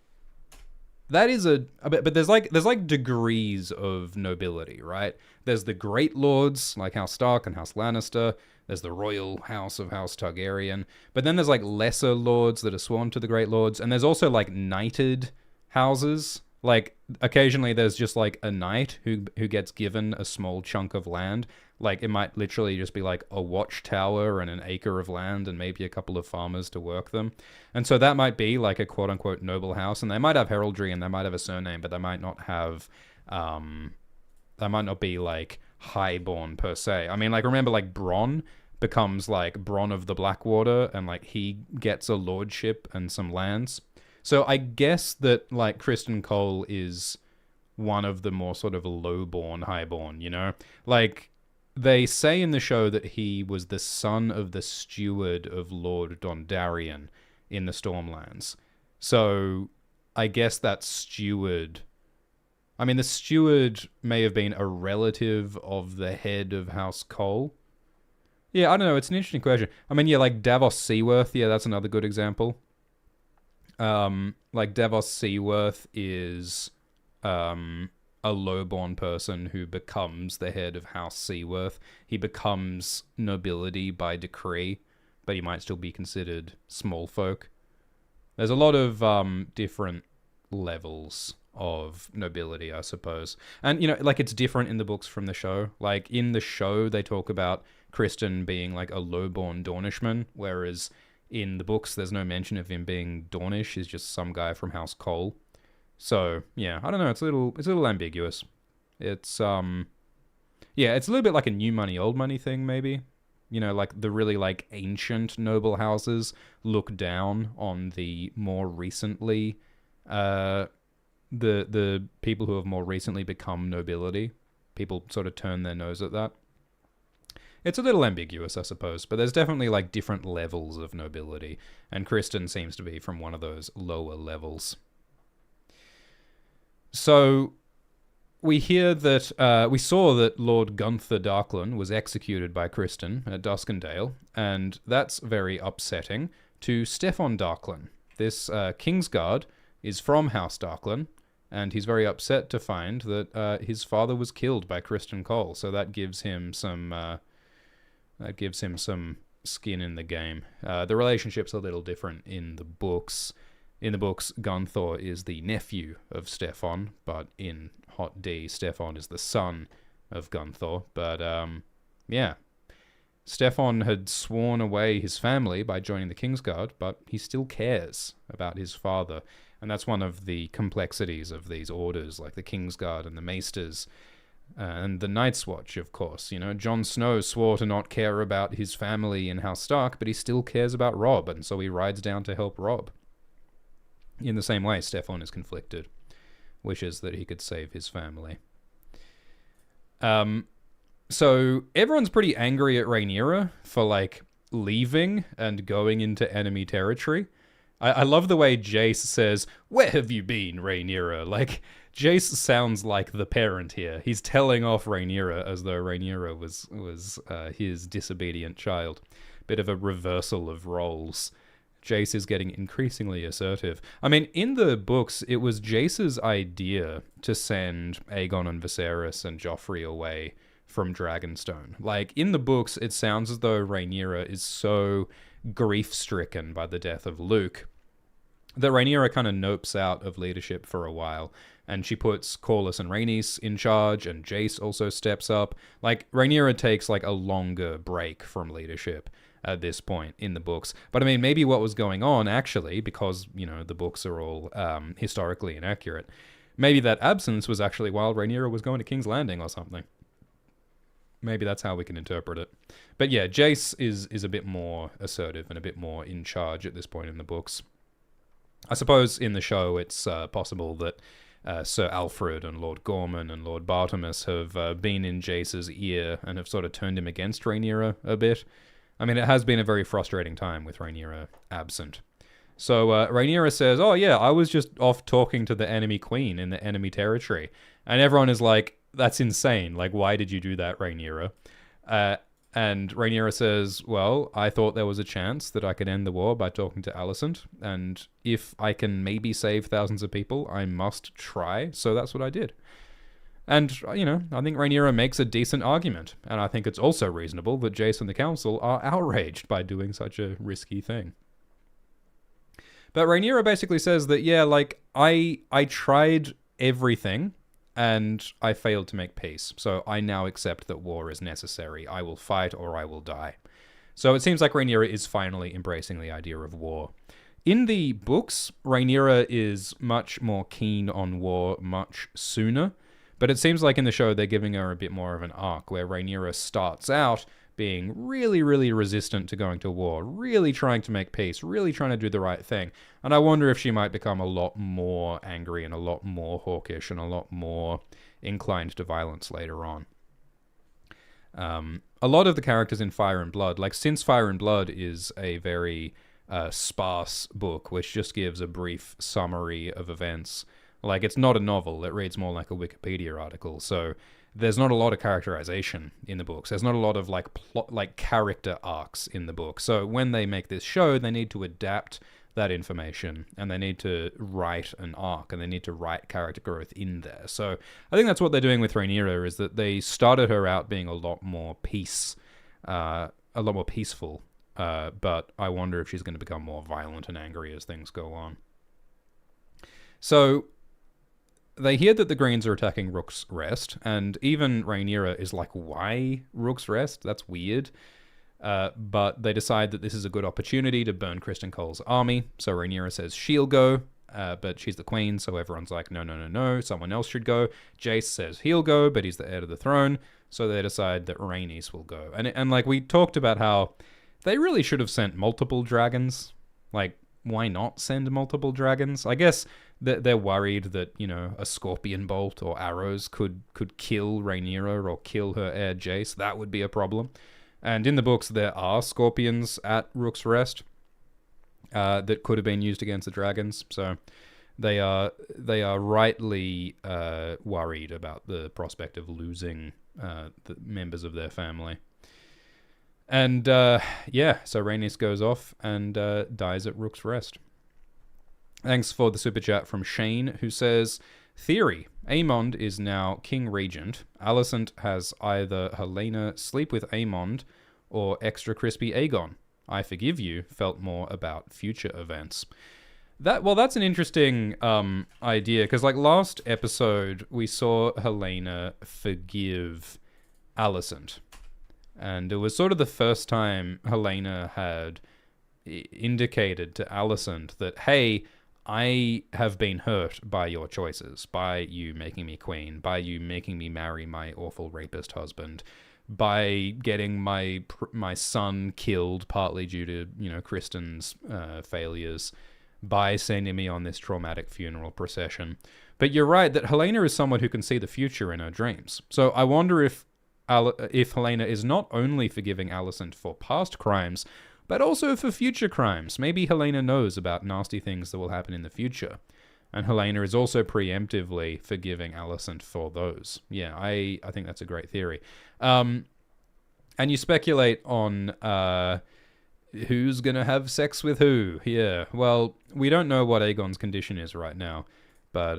that is but there's like degrees of nobility, right? There's the great lords like House Stark and House Lannister. There's the royal house of House Targaryen. But then there's like lesser lords that are sworn to the great lords, and there's also like knighted houses. Like, occasionally there's just, like, a knight who gets given a small chunk of land. Like, it might literally just be, like, a watchtower and an acre of land and maybe a couple of farmers to work them. And so that might be, like, a quote-unquote noble house. And they might have heraldry and they might have a surname, but they might not have... they might not be, like, highborn per se. I mean, like, remember, like, Bronn becomes, like, Bronn of the Blackwater, and, like, he gets a lordship and some lands. So I guess that, like, Kristen Cole is one of the more sort of low-born, high-born, you know? Like, they say in the show that he was the son of the steward of Lord Dondarrion in the Stormlands. So I guess that steward... I mean, the steward may have been a relative of the head of House Cole. Yeah, I don't know. It's an interesting question. I mean, yeah, like Davos Seaworth. Yeah, that's another good example. Like Davos Seaworth is a lowborn person who becomes the head of House Seaworth. He becomes nobility by decree, but he might still be considered small folk. There's a lot of different levels of nobility, I suppose. And, you know, like, it's different in the books from the show. Like, in the show, they talk about Kristen being, like, a lowborn Dornishman, whereas... in the books, there's no mention of him being Dornish. He's just some guy from House Cole. So, yeah, I don't know. It's a little ambiguous. It's, yeah, it's a little bit like a new money, old money thing, maybe. You know, like the really, like, ancient noble houses look down on the more recently, the people who have more recently become nobility. People sort of turn their nose at that. It's a little ambiguous, I suppose, but there's definitely, like, different levels of nobility, and Kristen seems to be from one of those lower levels. So, we hear that, we saw that Lord Gunther Darklyn was executed by Kristen at Duskendale, and that's very upsetting to Steffon Darklyn. This Kingsguard is from House Darklyn, and he's very upset to find that his father was killed by Kristen Cole, so that gives him some... that gives him some skin in the game. The relationship's a little different in the books. In the books, Gunthor is the nephew of Steffon, but in Hot D, Steffon is the son of Gunthor. But, yeah. Steffon had sworn away his family by joining the Kingsguard, but he still cares about his father. And that's one of the complexities of these orders, like the Kingsguard and the Maesters. And the Night's Watch, of course. You know, Jon Snow swore to not care about his family in House Stark, but he still cares about Robb, and so he rides down to help Robb. In the same way, Steffon is conflicted, wishes that he could save his family. So everyone's pretty angry at Rhaenyra for, like, leaving and going into enemy territory. I love the way Jace says, "Where have you been, Rhaenyra?" Like, Jace sounds like the parent here. He's telling off Rhaenyra as though Rhaenyra was his disobedient child. Bit of a reversal of roles. Jace is getting increasingly assertive. I mean, in the books, it was Jace's idea to send Aegon and Viserys and Joffrey away from Dragonstone. Like, in the books, it sounds as though Rhaenyra is so grief-stricken by the death of Luke that Rhaenyra kind of nopes out of leadership for a while, and she puts Corlys and Rhaenys in charge, and Jace also steps up. Like, Rhaenyra takes, like, a longer break from leadership at this point in the books. But, I mean, maybe what was going on, actually, because, you know, the books are all historically inaccurate, maybe that absence was actually while Rhaenyra was going to King's Landing or something. Maybe that's how we can interpret it. But yeah, Jace is a bit more assertive and a bit more in charge at this point in the books. I suppose in the show it's possible that Sir Alfred and Lord Gorman and Lord Bartimus have been in Jace's ear and have sort of turned him against Rhaenyra a bit. I mean, it has been a very frustrating time with Rhaenyra absent. So Rhaenyra says, oh yeah, I was just off talking to the enemy queen in the enemy territory. And everyone is like, that's insane. Like, why did you do that, Rhaenyra? And Rhaenyra says, well, I thought there was a chance that I could end the war by talking to Alicent, and if I can maybe save thousands of people, I must try, so that's what I did. And, you know, I think Rhaenyra makes a decent argument, and I think it's also reasonable that Jace and the Council are outraged by doing such a risky thing. But Rhaenyra basically says that, yeah, like, I tried everything, and I failed to make peace, so I now accept that war is necessary. I will fight or I will die. So it seems like Rhaenyra is finally embracing the idea of war. In the books, Rhaenyra is much more keen on war much sooner, but it seems like in the show they're giving her a bit more of an arc, where Rhaenyra starts out being really, really resistant to going to war, really trying to make peace, really trying to do the right thing. And I wonder if she might become a lot more angry and a lot more hawkish and a lot more inclined to violence later on. A lot of the characters in Fire and Blood, like since Fire and Blood is a very sparse book, which just gives a brief summary of events, like it's not a novel, it reads more like a Wikipedia article, so there's not a lot of characterization in the books. There's not a lot of like plot, like character arcs in the book. So when they make this show, they need to adapt that information and they need to write an arc and they need to write character growth in there. So I think that's what they're doing with Rhaenyra, is that they started her out being a lot more peaceful. But I wonder if she's going to become more violent and angry as things go on. So they hear that the Greens are attacking Rook's Rest, and even Rhaenyra is like, why Rook's Rest? That's weird. But they decide that this is a good opportunity to burn Kristen Cole's army, so Rhaenyra says she'll go, but she's the queen, so everyone's like, no, someone else should go. Jace says he'll go, but he's the heir to the throne, so they decide that Rhaenys will go. And like, we talked about how they really should have sent multiple dragons. Like, why not send multiple dragons? I guess they're worried that, you know, a scorpion bolt or arrows could kill Rhaenyra or kill her heir Jace. That would be a problem. And in the books, there are scorpions at Rook's Rest that could have been used against the dragons. So they are rightly worried about the prospect of losing the members of their family. And so Rhaenys goes off and dies at Rook's Rest. Thanks for the super chat from Shane, who says, theory, Aemond is now King Regent. Alicent has either Helaena sleep with Aemond or extra crispy Aegon. I forgive you felt more about future events. That's an interesting idea, because like last episode, we saw Helaena forgive Alicent. And it was sort of the first time Helaena had indicated to Alicent that, hey, I have been hurt by your choices, by you making me queen, by you making me marry my awful rapist husband, by getting my son killed partly due to, you know, Kristen's failures, by sending me on this traumatic funeral procession. But you're right that Helaena is someone who can see the future in her dreams. So I wonder if Helaena is not only forgiving Alicent for past crimes, but also for future crimes. Maybe Helaena knows about nasty things that will happen in the future. And Helaena is also preemptively forgiving Alicent for those. Yeah, I think that's a great theory. And you speculate on who's going to have sex with who. Yeah, well, we don't know what Aegon's condition is right now. But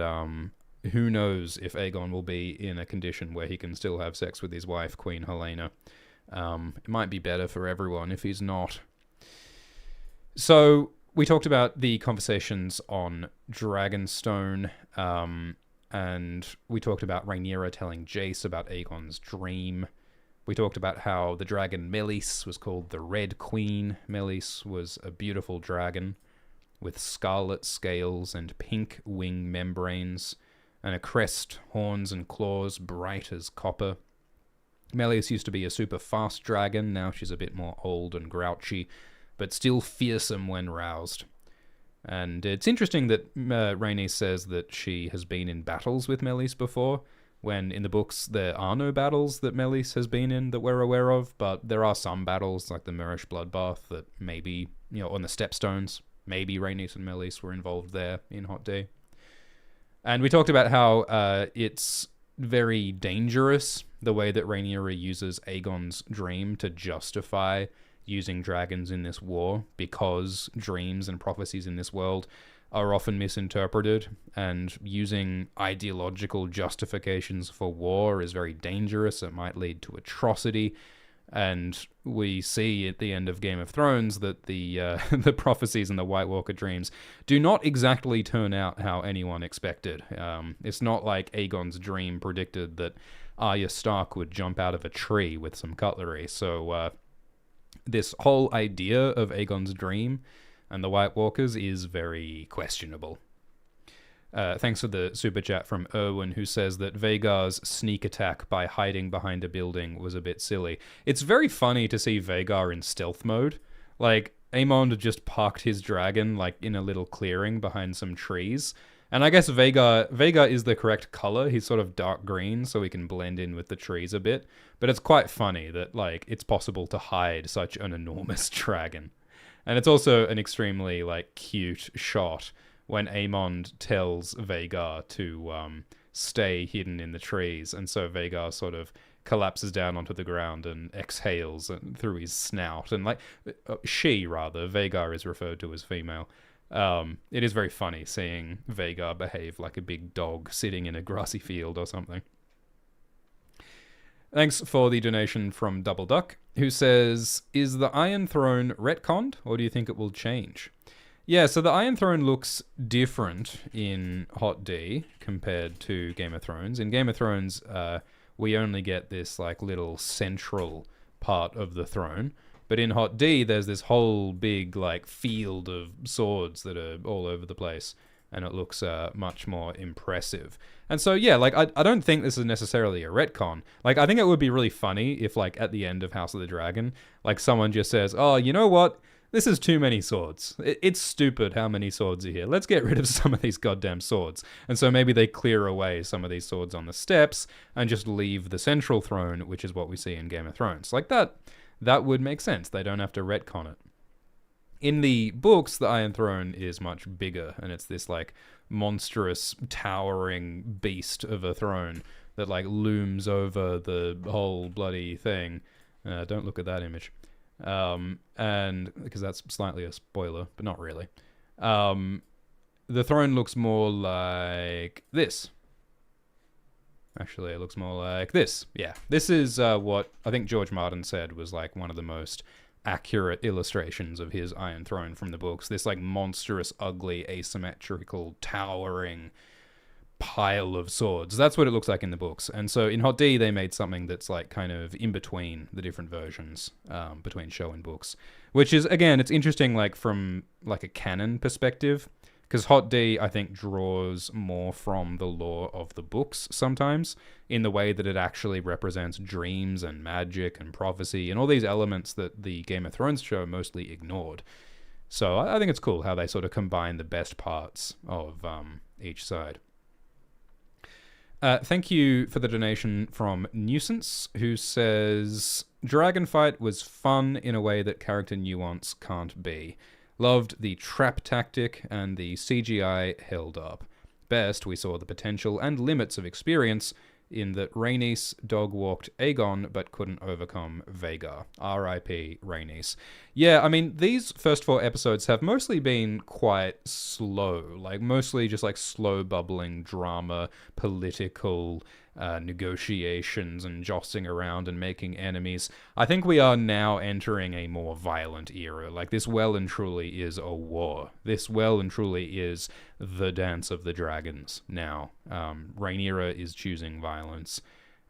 who knows if Aegon will be in a condition where he can still have sex with his wife, Queen Helaena. It might be better for everyone if he's not. So We talked about the conversations on Dragonstone, and we talked about Rhaenyra telling Jace about Aegon's dream. We talked about how the dragon Melis was called the Red Queen. Melis was a beautiful dragon with scarlet scales and pink wing membranes, and a crest, horns, and claws bright as copper. Melis used to be a super fast dragon. Now she's a bit more old and grouchy, but still fearsome when roused. And it's interesting that Rhaenys says that she has been in battles with Melis before, when in the books there are no battles that Melis has been in that we're aware of, but there are some battles, like the Mirish bloodbath, that maybe, on the Stepstones, maybe Rhaenys and Melis were involved there in Hot D. And we talked about how it's very dangerous, the way that Rhaenyra uses Aegon's dream to justify using dragons in this war, because dreams and prophecies in this world are often misinterpreted, and using ideological justifications for war is very dangerous. It might lead to atrocity. And we see at the end of Game of Thrones that the the prophecies and the White Walker dreams do not exactly turn out how anyone expected. It's not like Aegon's dream predicted that Arya Stark would jump out of a tree with some cutlery. So this whole idea of Aegon's dream and the White Walkers is very questionable. Thanks for the super chat from Erwin, who says that Vhagar's sneak attack by hiding behind a building was a bit silly. It's very funny to see Vhagar in stealth mode. Like, Aemond just parked his dragon like in a little clearing behind some trees. And I guess Vhagar is the correct color. He's sort of dark green, so he can blend in with the trees a bit. But it's quite funny that, like, it's possible to hide such an enormous dragon. And it's also an extremely, like, cute shot when Aemond tells Vhagar to stay hidden in the trees, and so Vhagar sort of collapses down onto the ground and exhales through his snout. And Vhagar is referred to as female. It is very funny seeing Vhagar behave like a big dog sitting in a grassy field or something. Thanks for the donation from Double Duck, who says, is the Iron Throne retconned, or do you think it will change? Yeah, so the Iron Throne looks different in Hot D compared to Game of Thrones. In Game of Thrones, we only get this like little central part of the throne. But in Hot D, there's this whole big like field of swords that are all over the place. And it looks much more impressive. And so, yeah, like, I don't think this is necessarily a retcon. Like, I think it would be really funny if, like, at the end of House of the Dragon, like, someone just says, oh, you know what? This is too many swords. It's stupid how many swords are here. Let's get rid of some of these goddamn swords. And so maybe they clear away some of these swords on the steps and just leave the central throne, which is what we see in Game of Thrones. Like, that would make sense. They don't have to retcon it. In the books, the Iron Throne is much bigger, and it's this, like, monstrous, towering beast of a throne that, like, looms over the whole bloody thing. Don't look at that image. And because that's slightly a spoiler, but not really. The throne looks more like this. Actually, it looks more like this. Yeah, this is what I think George Martin said was like one of the most accurate illustrations of his Iron Throne from the books. This like monstrous, ugly, asymmetrical, towering pile of swords. That's what it looks like in the books. And so in Hot D, they made something that's like kind of in between the different versions, between show and books, which is, again, it's interesting like from like a canon perspective, because Hot D, I think, draws more from the lore of the books sometimes in the way that it actually represents dreams and magic and prophecy and all these elements that the Game of Thrones show mostly ignored. So I think it's cool how they sort of combine the best parts of each side. Thank you for the donation from Nuisance, who says, Dragonfight was fun in a way that character nuance can't be. Loved the trap tactic, and the CGI held up. Best, we saw the potential and limits of experience in that Rhaenys dog-walked Aegon but couldn't overcome Vhagar. R.I.P. Rhaenys. Yeah, I mean, these first 4 episodes have mostly been quite slow. Like, mostly just, like, slow bubbling drama, political, negotiations and jostling around and making enemies. I think we are now entering a more violent era. Like, this well and truly is a war. This well and truly is the Dance of the Dragons now. Rhaenyra is choosing violence.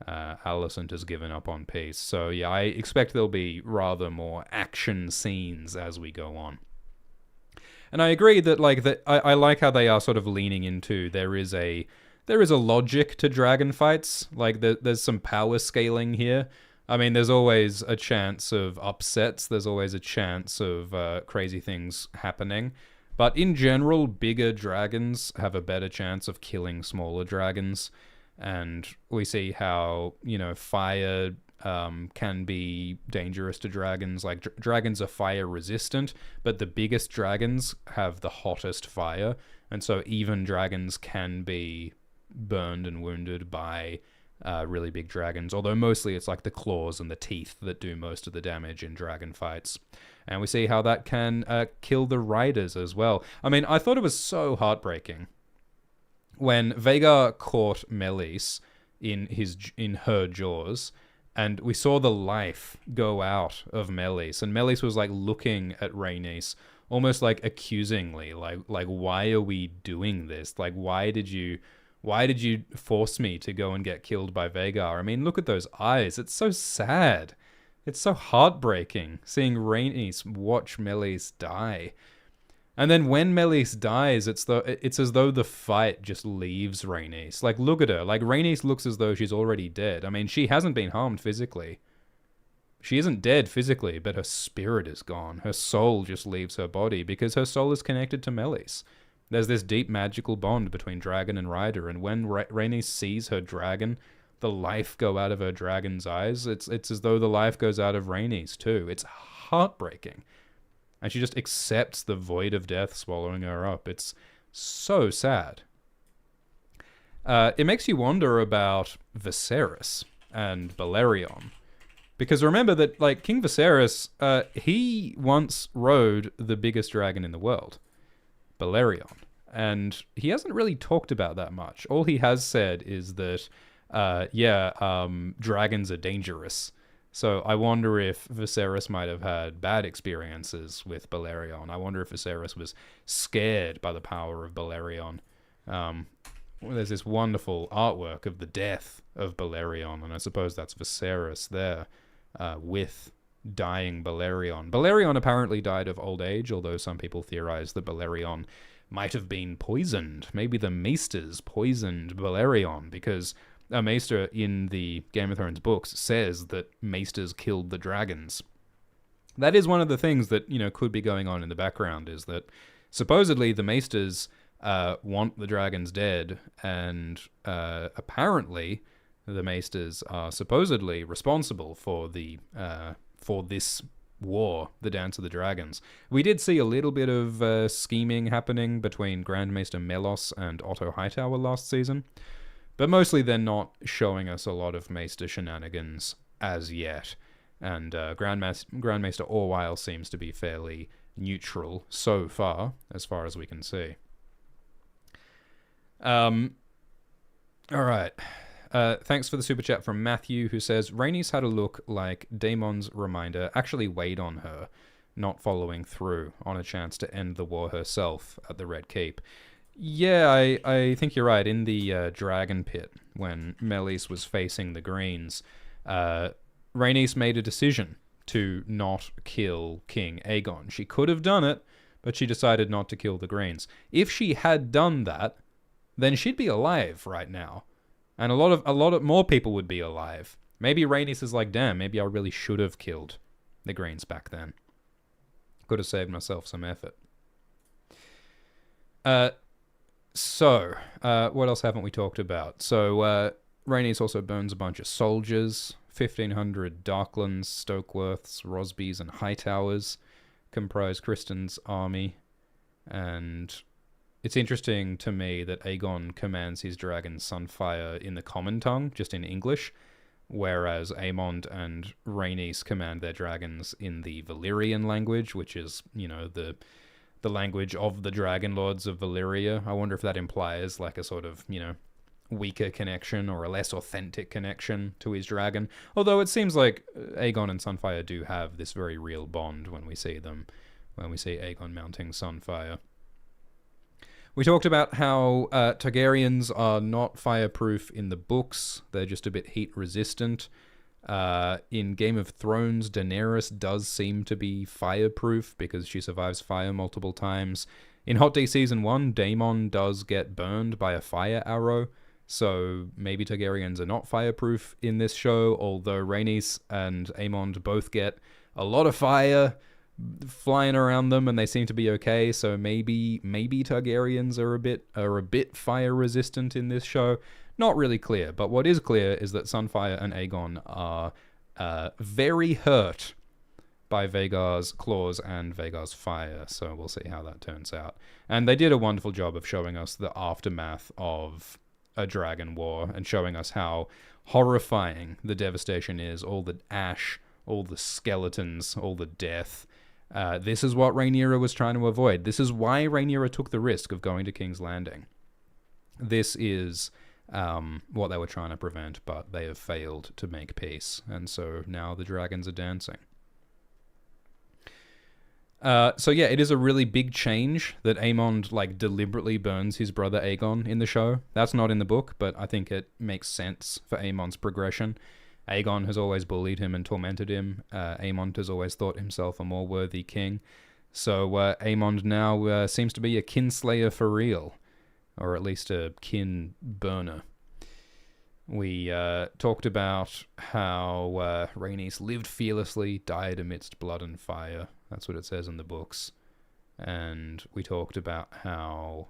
Alicent has given up on peace. So yeah, I expect there'll be rather more action scenes as we go on. And I agree that I like how they are sort of leaning into there is a logic to dragon fights. Like there's some power scaling here. I mean, there's always a chance of upsets. There's always a chance of crazy things happening. But in general, bigger dragons have a better chance of killing smaller dragons. And we see how, fire can be dangerous to dragons. Like, dragons are fire resistant, but the biggest dragons have the hottest fire. And so even dragons can be burned and wounded by really big dragons. Although mostly it's like the claws and the teeth that do most of the damage in dragon fights. And we see how that can kill the riders as well. I mean, I thought it was so heartbreaking when Vhagar caught Meleys in her jaws, and we saw the life go out of Meleys, and Meleys was like looking at Rhaenys almost like accusingly, like why are we doing this? Like, why did you force me to go and get killed by Vhagar? I mean, look at those eyes. It's so sad. It's so heartbreaking seeing Rhaenys watch Meleys die. And then when Meleys dies, it's as though the fight just leaves Rhaenys. Like, look at her. Like, Rhaenys looks as though she's already dead. I mean, she hasn't been harmed physically. She isn't dead physically, but her spirit is gone. Her soul just leaves her body because her soul is connected to Meleys. There's this deep magical bond between dragon and rider, and when Rhaenys sees her dragon, the life go out of her dragon's eyes. It's as though the life goes out of Rhaenys too. It's heartbreaking. And she just accepts the void of death swallowing her up. It's so sad. It makes you wonder about Viserys and Balerion. Because remember that, like, King Viserys, he once rode the biggest dragon in the world, Balerion. And he hasn't really talked about that much. All he has said is that, dragons are dangerous. So I wonder if Viserys might have had bad experiences with Balerion. I wonder if Viserys was scared by the power of Balerion. There's this wonderful artwork of the death of Balerion, and I suppose that's Viserys there with dying Balerion. Balerion apparently died of old age, although some people theorize that Balerion might have been poisoned. Maybe the Maesters poisoned Balerion, because a Maester in the Game of Thrones books says that Maesters killed the dragons. That is one of the things that, could be going on in the background, is that supposedly the Maesters want the dragons dead, and apparently the Maesters are supposedly responsible for this war, the Dance of the Dragons. We did see a little bit of scheming happening between Grand Maester Melos and Otto Hightower last season. But mostly they're not showing us a lot of Maester shenanigans as yet. And Grand Maester Orwyle seems to be fairly neutral so far as we can see. Alright. Thanks for the super chat from Matthew, who says, Rhaenys had a look like Daemon's reminder actually weighed on her, not following through on a chance to end the war herself at the Red Keep. Yeah, I think you're right. In the Dragon Pit, when Meleys was facing the Greens, Rhaenys made a decision to not kill King Aegon. She could have done it, but she decided not to kill the Greens. If she had done that, then she'd be alive right now. And a lot of more people would be alive. Maybe Rhaenys is like, damn, maybe I really should have killed the Greens back then. Could have saved myself some effort. So, what else haven't we talked about? So, Rhaenys also burns a bunch of soldiers. 1,500 Darklands, Stokeworths, Rosbys, and Hightowers comprise Kristen's army. And it's interesting to me that Aegon commands his dragon Sunfire in the common tongue, just in English, whereas Aemond and Rhaenys command their dragons in the Valyrian language, which is, the language of the Dragon Lords of Valyria. I wonder if that implies like a sort of, weaker connection or a less authentic connection to his dragon. Although it seems like Aegon and Sunfire do have this very real bond when we see them, when we see Aegon mounting Sunfire. We talked about how Targaryens are not fireproof in the books. They're just a bit heat resistant. In Game of Thrones, Daenerys does seem to be fireproof because she survives fire multiple times. In Hot Day Season 1, Daemon does get burned by a fire arrow, so maybe Targaryens are not fireproof in this show, although Rhaenys and Aemond both get a lot of fire flying around them and they seem to be okay, so maybe Targaryens are a bit fire resistant in this show. Not really clear, but what is clear is that Sunfire and Aegon are very hurt by Vhagar's claws and Vhagar's fire, so we'll see how that turns out. And they did a wonderful job of showing us the aftermath of a dragon war and showing us how horrifying the devastation is, all the ash, all the skeletons, all the death. This is what Rhaenyra was trying to avoid. This is why Rhaenyra took the risk of going to King's Landing. This is what they were trying to prevent, but they have failed to make peace, and so now the dragons are dancing. So yeah, it is a really big change that Aemond deliberately burns his brother Aegon in the show. That's not in the book, but I think it makes sense for Aemond's progression. Aegon has always bullied him and tormented him. Aemond has always thought himself a more worthy king. So Aemond now seems to be a kinslayer for real, or at least a kin burner. We talked about how Rhaenys lived fearlessly, died amidst blood and fire. That's what it says in the books. And we talked about how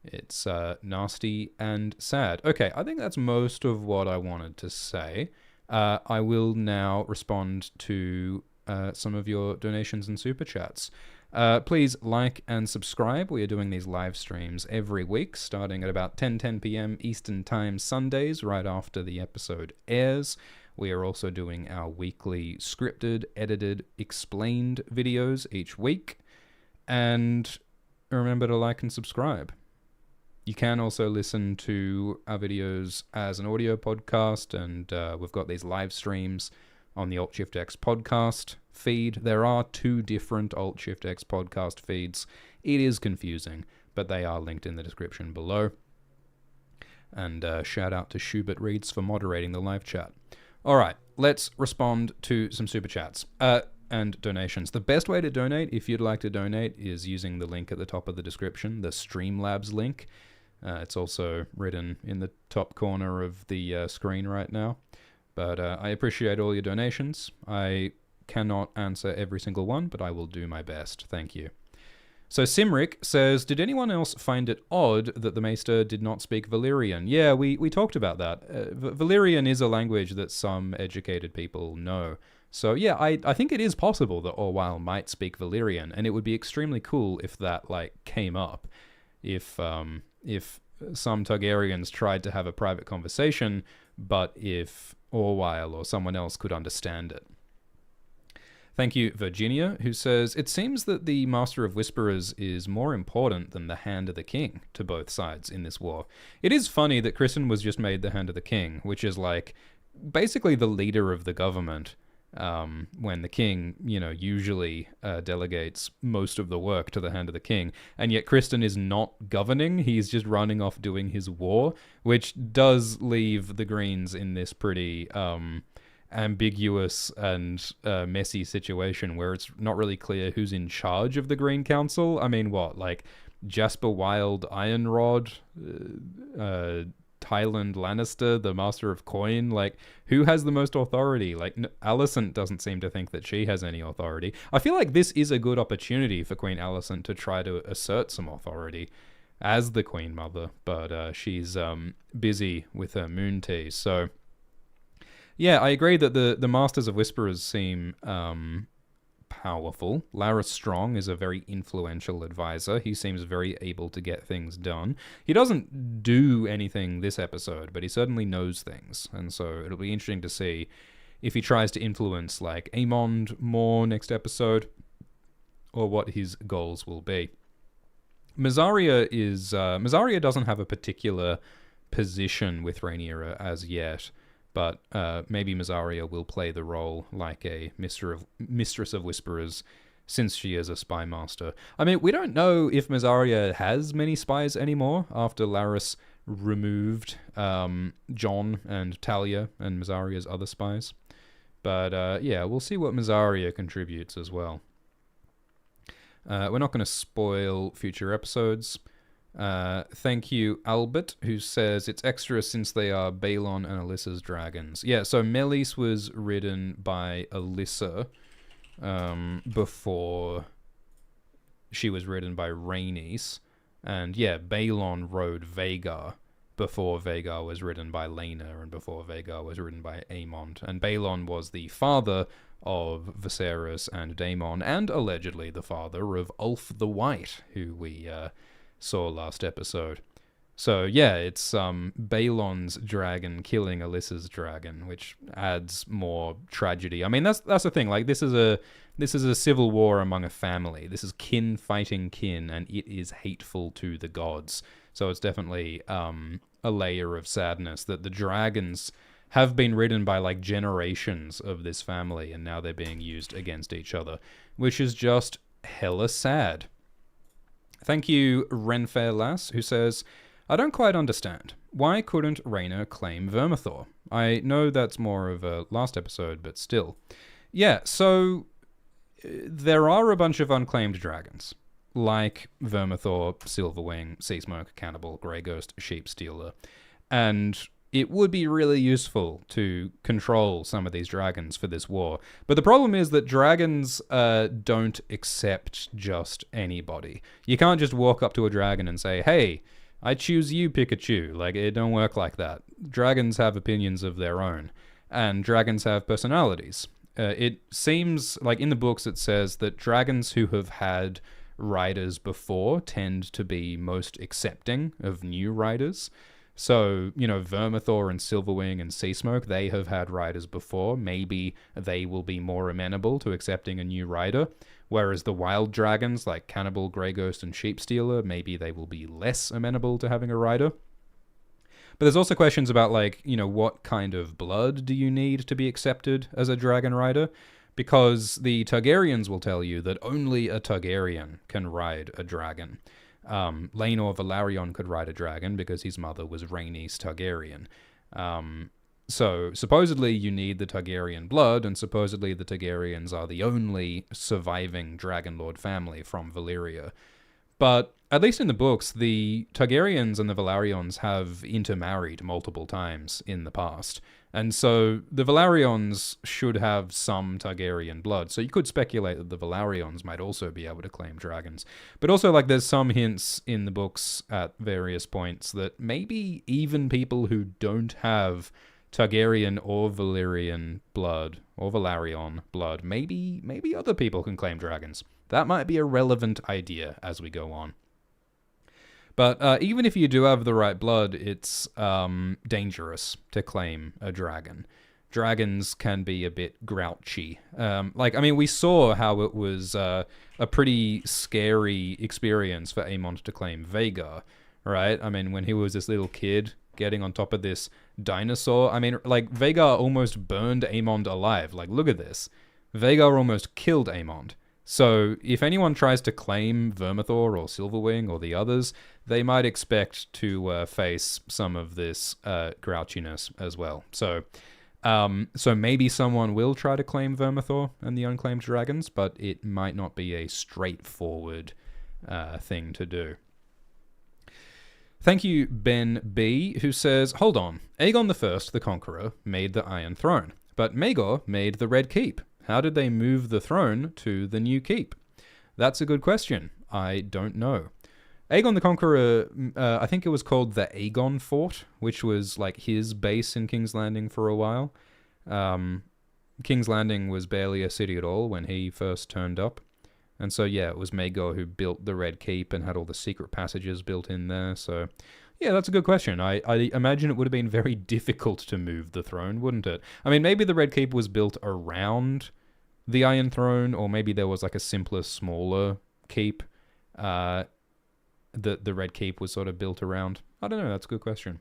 it's nasty and sad. Okay, I think that's most of what I wanted to say. I will now respond to some of your donations and super chats. Please like and subscribe. We are doing these live streams every week, starting at about 10 p.m. Eastern Time Sundays, right after the episode airs. We are also doing our weekly scripted, edited, explained videos each week. And remember to like and subscribe. You can also listen to our videos as an audio podcast, and we've got these live streams on the Alt Shift X podcast feed. There are 2 different Alt Shift X podcast feeds. It is confusing, but they are linked in the description below. And shout out to Schubert Reads for moderating the live chat. All right, let's respond to some super chats and donations. The best way to donate, if you'd like to donate, is using the link at the top of the description, the Streamlabs link. It's also written in the top corner of the screen right now. But I appreciate all your donations. I cannot answer every single one, but I will do my best. Thank you. So Simric says, did anyone else find it odd that the Maester did not speak Valyrian? Yeah, we talked about that. Valyrian is a language that some educated people know. So yeah, I think it is possible that Orwell might speak Valyrian, and it would be extremely cool if that came up. If some Targaryens tried to have a private conversation, but if Orwell or someone else could understand it. Thank you, Virginia, who says, it seems that the Master of Whisperers is more important than the Hand of the King to both sides in this war. It is funny that Kristen was just made the Hand of the King, which is basically the leader of the government, when the king, usually delegates most of the work to the Hand of the King, and yet Kristen is not governing. He's just running off doing his war, which does leave the Greens in this pretty ambiguous and messy situation where it's not really clear who's in charge of the Green Council. I mean, what, Jasper Wilde Ironrod, Tyland Lannister, the Master of Coin? Who has the most authority? Alicent doesn't seem to think that she has any authority. I feel like this is a good opportunity for Queen Alicent to try to assert some authority as the Queen Mother, but she's busy with her moon tea. So yeah, I agree that the Masters of Whisperers seem powerful. Larys Strong is a very influential advisor. He seems very able to get things done. He doesn't do anything this episode, but he certainly knows things. And so it'll be interesting to see if he tries to influence Aemond more next episode, or what his goals will be. Mysaria doesn't have a particular position with Rhaenyra as yet, but maybe Mysaria will play the role like a Mistress of Whisperers, since she is a spy master. I mean, we don't know if Mysaria has many spies anymore after Larys removed Jon and Talia and Mysaria's other spies. But yeah, we'll see what Mysaria contributes as well. We're not going to spoil future episodes. Thank you, Albert, who says it's extra since they are Balon and Alyssa's dragons. Yeah, so Meleys was ridden by Alyssa before she was ridden by Rhaenys. And yeah, Balon rode Vhagar before Vhagar was ridden by Laena and before Vhagar was ridden by Aemond. And Balon was the father of Viserys and Daemon, and allegedly the father of Ulf the White, who we saw last episode. So yeah, it's Balon's dragon killing Alyssa's dragon, which adds more tragedy. I mean, that's the thing. Like, this is a civil war among a family. This is kin fighting kin, and it is hateful to the gods. So it's definitely a layer of sadness that the dragons have been ridden by like generations of this family, and now they're being used against each other, which is just hella sad. Thank you, Renfair Lass, who says, I don't quite understand. Why couldn't Rhaena claim Vermithor? I know that's more of a last episode, but still. Yeah, so there are a bunch of unclaimed dragons, like Vermithor, Silverwing, Seasmoke, Cannibal, Grey Ghost, Sheepstealer, and it would be really useful to control some of these dragons for this war. But the problem is that dragons don't accept just anybody. You can't just walk up to a dragon and say, hey, I choose you, Pikachu. Like, it don't work like that. Dragons have opinions of their own, and dragons have personalities. It seems, like in the books it says that dragons who have had riders before tend to be most accepting of new riders. So, you know, Vermithor and Silverwing and Seasmoke, they have had riders before. Maybe they will be more amenable to accepting a new rider. Whereas the wild dragons, like Cannibal, Grey Ghost, and Sheepstealer, maybe they will be less amenable to having a rider. But there's also questions about, like, you know, what kind of blood do you need to be accepted as a dragon rider? Because the Targaryens will tell you that only a Targaryen can ride a dragon. Laenor Velaryon could ride a dragon because his mother was Rhaenys Targaryen. So supposedly you need the Targaryen blood, and supposedly the Targaryens are the only surviving Dragonlord family from Valyria. But at least in the books, the Targaryens and the Velaryons have intermarried multiple times in the past. And so the Velaryons should have some Targaryen blood. So you could speculate that the Velaryons might also be able to claim dragons. But also, like, there's some hints in the books at various points that maybe even people who don't have Targaryen or Valyrian blood, or Velaryon blood, maybe other people can claim dragons. That might be a relevant idea as we go on. But even if you do have the right blood, it's dangerous to claim a dragon. Dragons can be a bit grouchy. We saw how it was a pretty scary experience for Aemond to claim Vhagar, right? I mean, when he was this little kid getting on top of this dinosaur. I mean, like, Vhagar almost burned Aemond alive. Like, look at this. Vhagar almost killed Aemond. So if anyone tries to claim Vermithor or Silverwing or the others, they might expect to face some of this grouchiness as well. So maybe someone will try to claim Vermithor and the unclaimed dragons, but it might not be a straightforward thing to do. Thank you, Ben B, who says, hold on, Aegon I, the Conqueror, made the Iron Throne, but Maegor made the Red Keep. How did they move the throne to the new keep? That's a good question. I don't know. Aegon the Conqueror, I think it was called the Aegon Fort, which was like his base in King's Landing for a while. King's Landing was barely a city at all when he first turned up. And so, yeah, it was Maegor who built the Red Keep and had all the secret passages built in there. So, yeah, that's a good question. I imagine it would have been very difficult to move the throne, wouldn't it? I mean, maybe the Red Keep was built around the Iron Throne, or maybe there was like a simpler, smaller keep that the Red Keep was sort of built around. I don't know, that's a good question.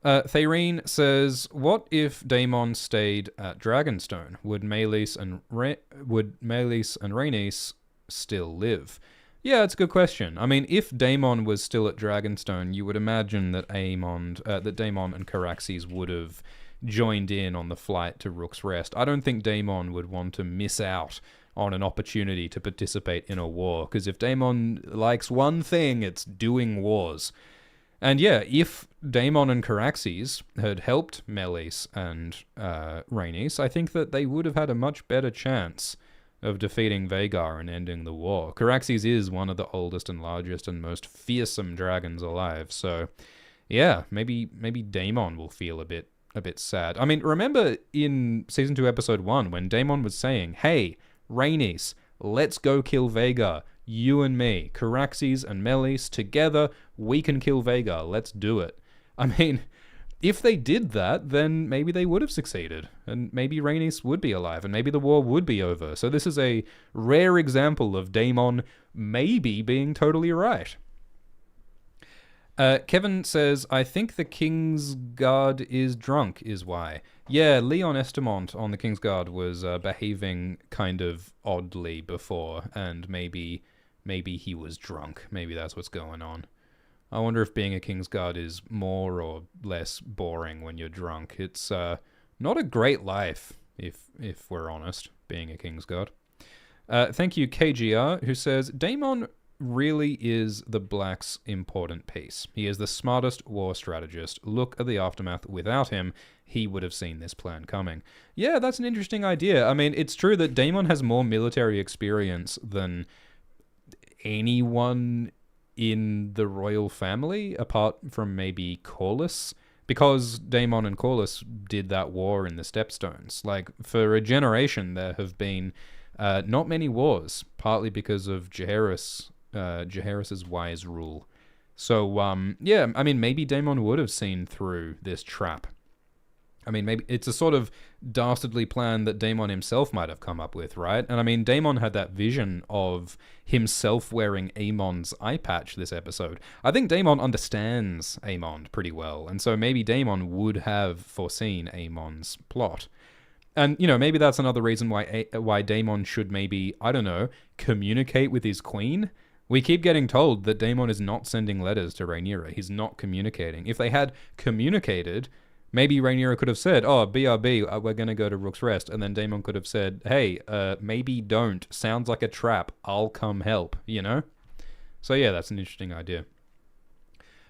Thayreen says, "What if Daemon stayed at Dragonstone? Would Maelys and Rhaenys still live?" Yeah, it's a good question. I mean, if Daemon was still at Dragonstone, you would imagine that Daemon and Caraxes would have joined in on the flight to Rook's Rest. I don't think Daemon would want to miss out on an opportunity to participate in a war, because if Daemon likes one thing, it's doing wars. And yeah, if Daemon and Caraxes had helped Maelys and Rhaenys, I think that they would have had a much better chance of defeating Vhagar and ending the war. Caraxes is one of the oldest and largest and most fearsome dragons alive, so yeah, maybe Daemon will feel a bit sad. I mean, remember in Season 2, Episode 1, when Daemon was saying, "Hey, Rhaenys, let's go kill Vhagar. You and me, Caraxes and Maelys, together, we can kill Vhagar. Let's do it." I mean, if they did that, then maybe they would have succeeded, and maybe Rhaenys would be alive, and maybe the war would be over. So this is a rare example of Daemon maybe being totally right. Kevin says, "I think the Kingsguard is drunk is why." Yeah, Leon Estamont on the Kingsguard was behaving kind of oddly before, and maybe he was drunk. Maybe that's what's going on. I wonder if being a Kingsguard is more or less boring when you're drunk. It's not a great life, if we're honest, being a Kingsguard. Thank you, KGR, who says, "Daemon really is the Black's important piece. He is the smartest war strategist. Look at the aftermath. Without him, he would have seen this plan coming." Yeah, that's an interesting idea. I mean, it's true that Daemon has more military experience than anyone in the royal family, apart from maybe Corlys, because Daemon and Corlys did that war in the Stepstones. Like, for a generation, there have been not many wars, partly because of Jaehaerys's wise rule. So, yeah, I mean, maybe Daemon would have seen through this trap. I mean, maybe it's a sort of dastardly plan that Daemon himself might have come up with, right? And I mean, Daemon had that vision of himself wearing Aemon's eye patch this episode. I think Daemon understands Aemon pretty well, and so maybe Daemon would have foreseen Aemon's plot. And, you know, maybe that's another reason why Daemon should maybe, I don't know, communicate with his queen. We keep getting told that Daemon is not sending letters to Rhaenyra. He's not communicating. If they had communicated, maybe Rhaenyra could have said, "Oh, BRB, we're going to go to Rook's Rest." And then Daemon could have said, "Hey, maybe don't. Sounds like a trap. I'll come help," you know? So yeah, that's an interesting idea.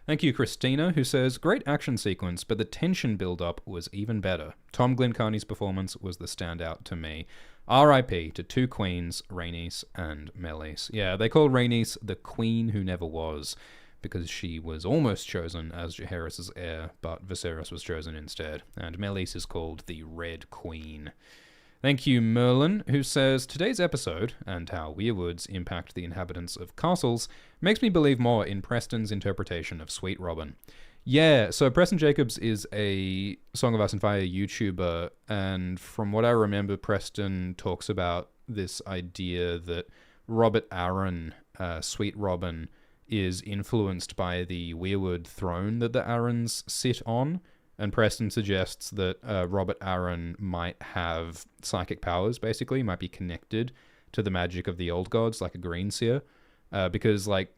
Thank you, Christina, who says, "Great action sequence, but the tension build-up was even better. Tom Glencarney's performance was the standout to me. R.I.P. to two queens, Rhaenys and Maelys." Yeah, they call Rhaenys the queen who never was, because she was almost chosen as Jaehaerys' heir, but Viserys was chosen instead. And Maelys is called the Red Queen. Thank you, Merlin, who says, "Today's episode, and how weirwoods impact the inhabitants of castles, makes me believe more in Preston's interpretation of Sweet Robin." Yeah, so Preston Jacobs is a Song of Ice and Fire YouTuber, and from what I remember, Preston talks about this idea that Robert Arryn, Sweet Robin, is influenced by the weirwood throne that the Arryns sit on. And Preston suggests that Robert Arryn might have psychic powers, basically, might be connected to the magic of the old gods, like a green seer. Because, like,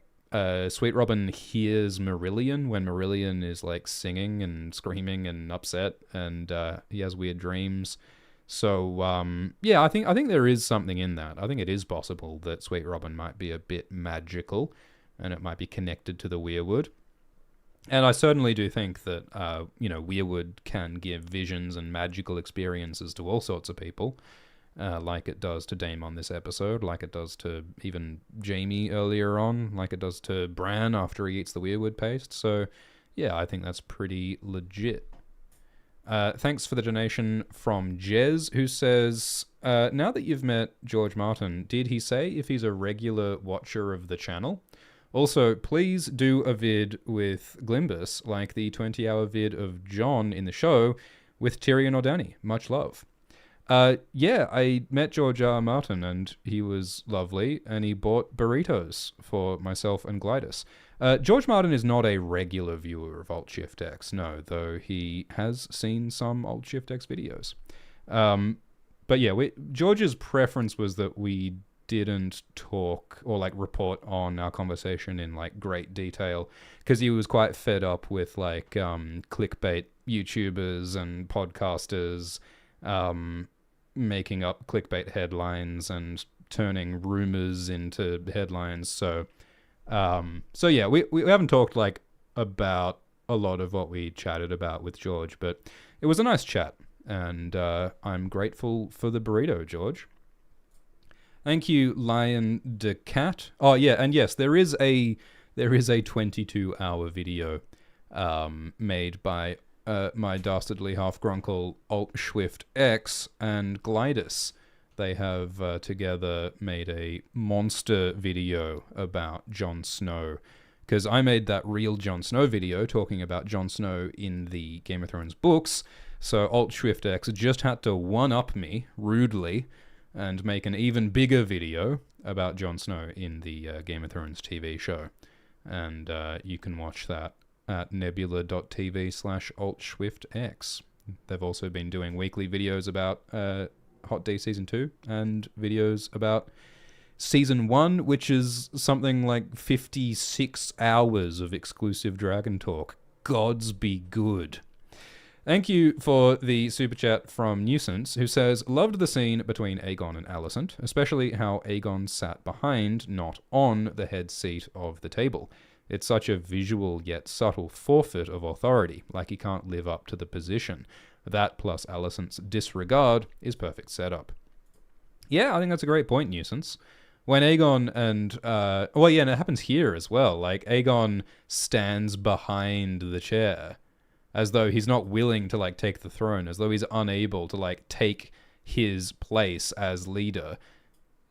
Sweet Robin hears Marillion when Marillion is, like, singing and screaming and upset, and he has weird dreams. So, yeah, I think there is something in that. I think it is possible that Sweet Robin might be a bit magical, and it might be connected to the weirwood. And I certainly do think that, weirwood can give visions and magical experiences to all sorts of people, like it does to Daemon this episode, like it does to even Jaime earlier on, like it does to Bran after he eats the weirwood paste. So, yeah, I think that's pretty legit. Thanks for the donation from Jez, who says, "Now that you've met George Martin, did he say if he's a regular watcher of the channel? Also, please do a vid with Glimbus, like the 20-hour vid of Jon in the show with Tyrion or Dany. Much love." Yeah, I met George R. R. Martin, and he was lovely, and he bought burritos for myself and Glidus. George Martin is not a regular viewer of Alt Shift X, no, though he has seen some Alt Shift X videos. But yeah, George's preference was that we didn't talk or like report on our conversation in like great detail, because he was quite fed up with like clickbait YouTubers and podcasters making up clickbait headlines and turning rumors into headlines. So yeah, we haven't talked like about a lot of what we chatted about with George, but it was a nice chat, and I'm grateful for the burrito, George. Thank you, Lion de Cat. Oh yeah, and yes, there is a 22-hour video made by my dastardly half-grunkle Alt Schwift X and Glidus. They have together made a monster video about Jon Snow, because I made that real Jon Snow video talking about Jon Snow in the Game of Thrones books, so Alt Schwift X just had to one-up me rudely and make an even bigger video about Jon Snow in the Game of Thrones TV show. And you can watch that at nebula.tv/AltSwiftX. They've also been doing weekly videos about Hot D Season 2 and videos about Season 1, which is something like 56 hours of exclusive Dragon talk. Gods be good. Thank you for the super chat from Nuisance, who says, loved the scene between Aegon and Alicent, especially how Aegon sat behind, not on, the head seat of the table. It's such a visual yet subtle forfeit of authority, like he can't live up to the position. That plus Alicent's disregard is perfect setup. Yeah, I think that's a great point, Nuisance. When Aegon and... well, yeah, and it happens here as well. Like, Aegon stands behind the chair, as though he's not willing to, like, take the throne, as though he's unable to, like, take his place as leader.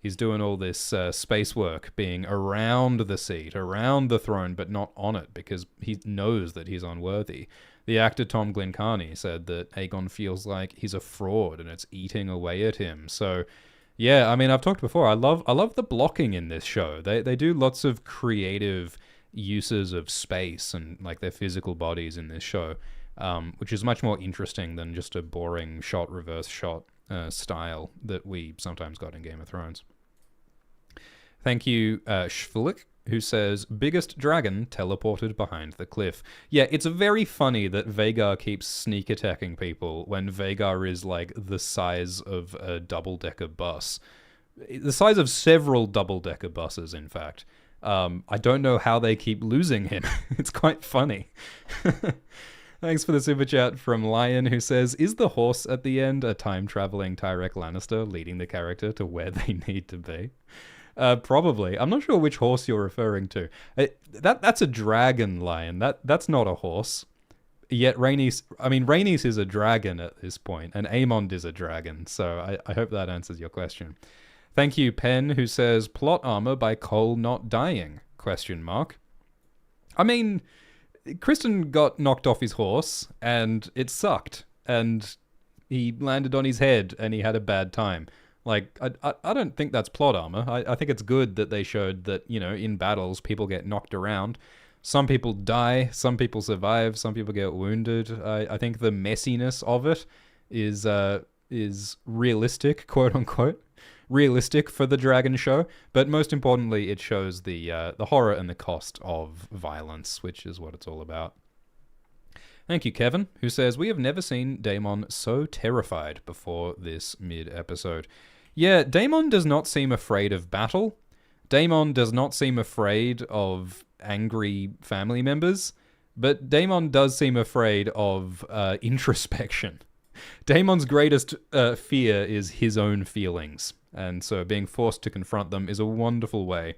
He's doing all this space work, being around the seat, around the throne, but not on it, because he knows that he's unworthy. The actor Tom Glencarney said that Aegon feels like he's a fraud, and it's eating away at him. So, yeah, I mean, I've talked before, I love the blocking in this show. They do lots of creative uses of space and like their physical bodies in this show, which is much more interesting than just a boring shot reverse shot style that we sometimes got in Game of Thrones. Thank you, Schvlik, who says, biggest dragon teleported behind the cliff. Yeah, it's very funny that Vhagar keeps sneak attacking people when Vhagar is like the size of a double-decker bus. The size of several double-decker buses, in fact. I don't know how they keep losing him. It's quite funny. Thanks for the super chat from Lion, who says, is the horse at the end a time-traveling Tyrek Lannister leading the character to where they need to be? Probably. I'm not sure which horse you're referring to. That's a dragon, Lion. That's not a horse. Yet Rhaenys is a dragon at this point, and Aemond is a dragon, so I hope that answers your question. Thank you, Pen, who says, plot armor by Cole not dying, ? I mean, Kristen got knocked off his horse, and it sucked, and he landed on his head, and he had a bad time. Like, I don't think that's plot armor. I think it's good that they showed that, you know, in battles, people get knocked around. Some people die, some people survive, some people get wounded. I think the messiness of it is realistic, quote unquote. Realistic for the Dragon show, but most importantly, it shows the horror and the cost of violence, which is what it's all about. Thank you, Kevin, who says, we have never seen Daemon so terrified before this mid-episode. Yeah, Daemon does not seem afraid of battle. Daemon does not seem afraid of angry family members, but Daemon does seem afraid of introspection. Daemon's greatest fear is his own feelings, and so being forced to confront them is a wonderful way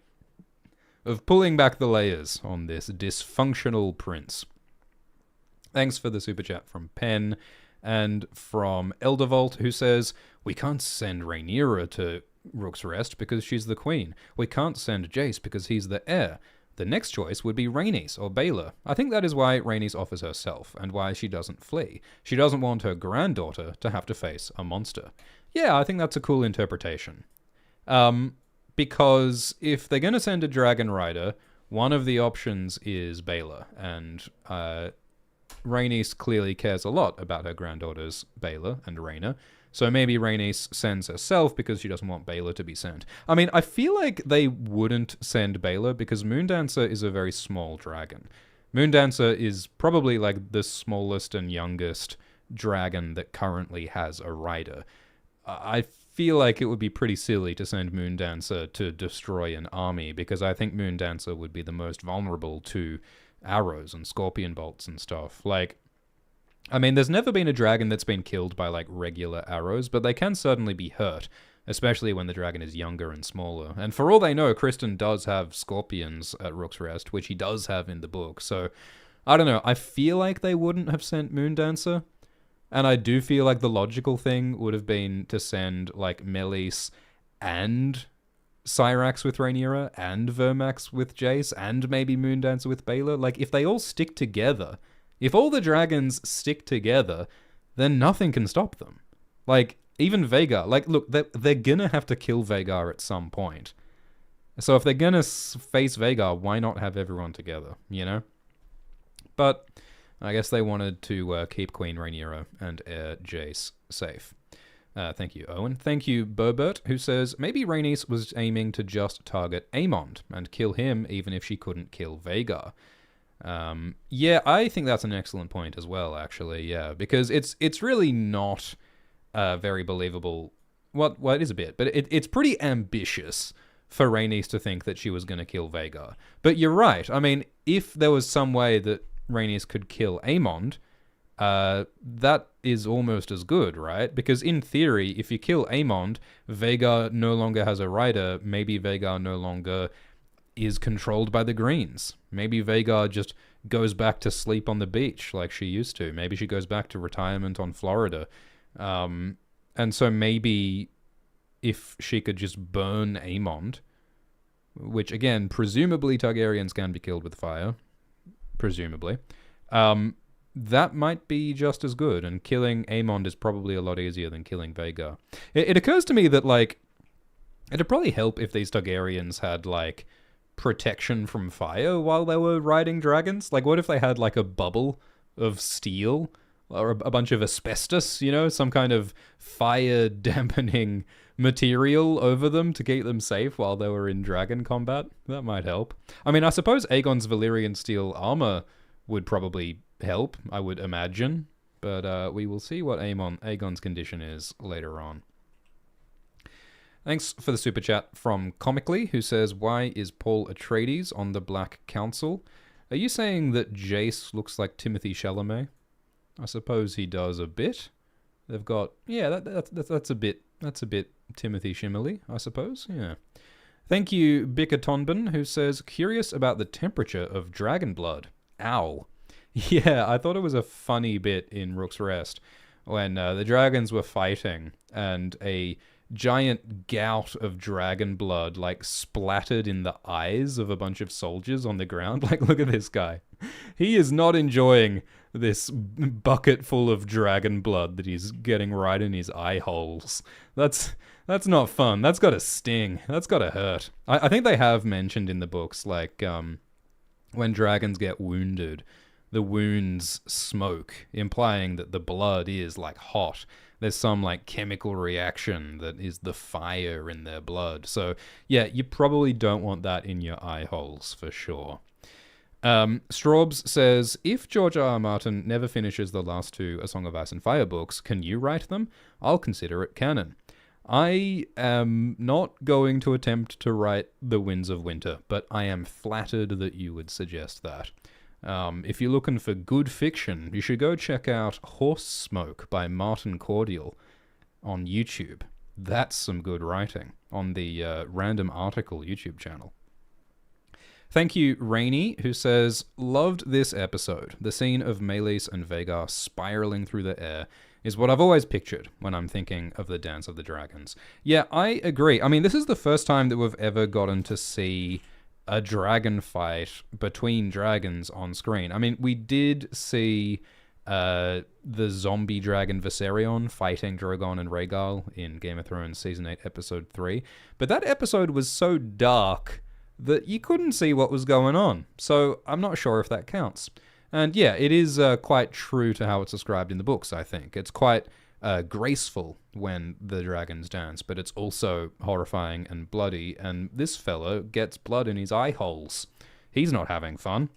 of pulling back the layers on this dysfunctional prince. Thanks for the super chat from Penn and from Eldervolt, who says, we can't send Rhaenyra to Rook's Rest because she's the queen. We can't send Jace because he's the heir. The next choice would be Rhaenys or Baelor. I think that is why Rhaenys offers herself and why she doesn't flee. She doesn't want her granddaughter to have to face a monster. Yeah, I think that's a cool interpretation. Because if they're going to send a dragon rider, one of the options is Baela, and Rhaenys clearly cares a lot about her granddaughters Baela and Rhaena. So maybe Rhaenys sends herself because she doesn't want Baela to be sent. I mean, I feel like they wouldn't send Baela because Moondancer is a very small dragon. Moondancer is probably like the smallest and youngest dragon that currently has a rider. I feel like it would be pretty silly to send Moondancer to destroy an army because I think Moondancer would be the most vulnerable to arrows and scorpion bolts and stuff. Like, I mean, there's never been a dragon that's been killed by, like, regular arrows, but they can certainly be hurt, especially when the dragon is younger and smaller. And for all they know, Kristen does have scorpions at Rook's Rest, which he does have in the book. So, I don't know. I feel like they wouldn't have sent Moondancer. And I do feel like the logical thing would have been to send, like, Meleys and Syrax with Rhaenyra and Vermax with Jace and maybe Moondancer with Baela. Like, if they all stick together... If all the dragons stick together, then nothing can stop them. Like, even Vhagar. Like, look, they're gonna have to kill Vhagar at some point. So if they're gonna face Vhagar, why not have everyone together, you know? But I guess they wanted to keep Queen Rhaenyra and heir Jace safe. Thank you, Owen. Thank you, Berbert, who says, maybe Rhaenys was aiming to just target Aemond and kill him even if she couldn't kill Vhagar. Yeah, I think that's an excellent point as well, actually, yeah, because it's really not very believable. Well, it is a bit, but it's pretty ambitious for Rhaenys to think that she was going to kill Vhagar. But you're right. I mean, if there was some way that Rhaenys could kill Aemond, that is almost as good, right? Because in theory, if you kill Aemond, Vhagar no longer has a rider, maybe Vhagar no longer is controlled by the Greens. Maybe Vhagar just goes back to sleep on the beach like she used to. Maybe she goes back to retirement on Florida. And so maybe if she could just burn Aemond, which again, presumably Targaryens can be killed with fire, presumably, that might be just as good, and killing Aemond is probably a lot easier than killing Vhagar. It occurs to me that, like, it'd probably help if these Targaryens had, like, protection from fire while they were riding dragons. Like, what if they had, like, a bubble of steel or a bunch of asbestos, you know, some kind of fire-dampening material over them to keep them safe while they were in dragon combat? That might help. I mean, I suppose Aegon's Valyrian steel armor would probably help, I would imagine, but we will see what Aegon's condition is later on. Thanks for the super chat from Comically, who says, why is Paul Atreides on the Black Council? Are you saying that Jace looks like Timothée Chalamet? I suppose he does a bit. They've got, yeah, that's a bit Timothy Shimmerly, I suppose, yeah. Thank you, Bickertonbin, who says, curious about the temperature of dragon blood. Ow. Yeah, I thought it was a funny bit in Rook's Rest when the dragons were fighting and a giant gout of dragon blood, like, splattered in the eyes of a bunch of soldiers on the ground. Like, look at this guy. He is not enjoying this bucket full of dragon blood that he's getting right in his eye holes. That's not fun. That's gotta sting. That's gotta hurt. I think they have mentioned in the books, like, when dragons get wounded, the wounds smoke, implying that the blood is, like, hot. There's some, like, chemical reaction that is the fire in their blood. So, yeah, you probably don't want that in your eye holes, for sure. Straubs says, if George R. R. Martin never finishes the last two A Song of Ice and Fire books, can you write them? I'll consider it canon. I am not going to attempt to write The Winds of Winter, but I am flattered that you would suggest that. If you're looking for good fiction, you should go check out Horse Smoke by Martin Cordial on YouTube. That's some good writing on the Random Article YouTube channel. Thank you, Rainy, who says, loved this episode. The scene of Meleys and Vhagar spiraling through the air is what I've always pictured when I'm thinking of the Dance of the Dragons. Yeah, I agree. I mean, this is the first time that we've ever gotten to see a dragon fight between dragons on screen. I mean, we did see the zombie dragon Viserion fighting Drogon and Rhaegal in Game of Thrones Season 8, Episode 3. But that episode was so dark that you couldn't see what was going on. So I'm not sure if that counts. And yeah, it is quite true to how it's described in the books, I think. It's quite graceful when the dragons dance, but it's also horrifying and bloody, and this fellow gets blood in his eye holes. He's not having fun.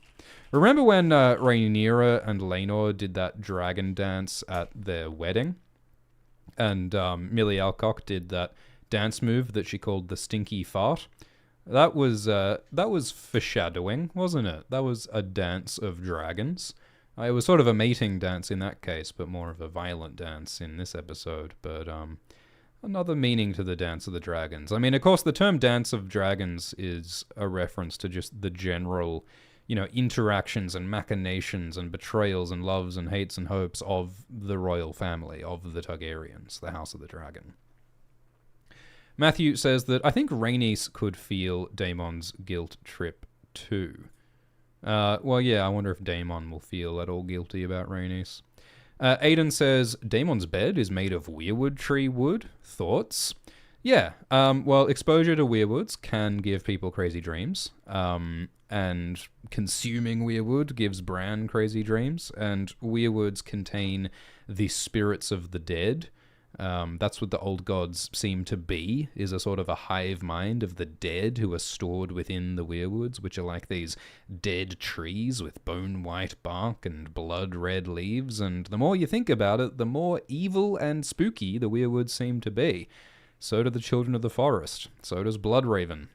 Remember when Rhaenyra and Laenor did that dragon dance at their wedding? And Millie Alcock did that dance move that she called the stinky fart? That was foreshadowing, wasn't it? That was a dance of dragons. It was sort of a mating dance in that case, but more of a violent dance in this episode. But another meaning to the Dance of the Dragons. I mean, of course, the term Dance of Dragons is a reference to just the general, interactions and machinations and betrayals and loves and hates and hopes of the royal family, of the Targaryens, the House of the Dragon. Matthew says that I think Rhaenys could feel Daemon's guilt trip too. Well, yeah, I wonder if Daemon will feel at all guilty about Rhaenys. Aiden says, Daemon's bed is made of weirwood tree wood. Thoughts? Yeah, well, exposure to weirwoods can give people crazy dreams. And consuming weirwood gives Bran crazy dreams. And weirwoods contain the spirits of the dead. That's what the old gods seem to be, is a sort of a hive mind of the dead who are stored within the weirwoods, which are like these dead trees with bone-white bark and blood-red leaves, and the more you think about it, the more evil and spooky the weirwoods seem to be. So do the Children of the Forest. So does Bloodraven.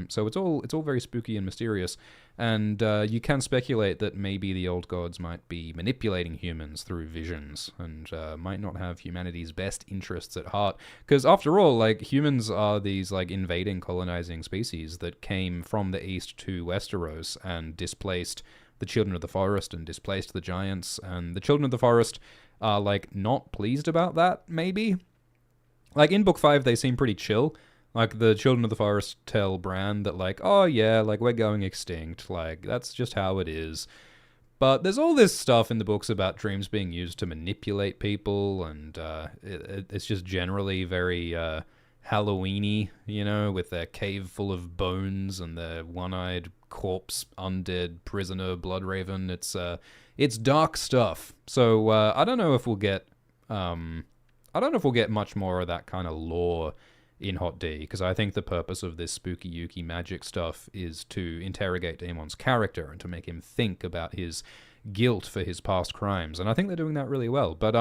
So it's all very spooky and mysterious, and you can speculate that maybe the old gods might be manipulating humans through visions, and might not have humanity's best interests at heart. Because after all, humans are these invading, colonizing species that came from the east to Westeros and displaced the Children of the Forest and displaced the giants, and the Children of the Forest are not pleased about that. Maybe in Book 5 they seem pretty chill. The Children of the Forest tell Bran that, oh yeah, we're going extinct. That's just how it is. But there's all this stuff in the books about dreams being used to manipulate people, and it's just generally very Halloween-y, with their cave full of bones and their one-eyed corpse, undead prisoner, Bloodraven. It's dark stuff. So I don't know if we'll get much more of that kind of lore in Hot D, because I think the purpose of this spooky Yuki magic stuff is to interrogate Daemon's character and to make him think about his guilt for his past crimes, and I think they're doing that really well. But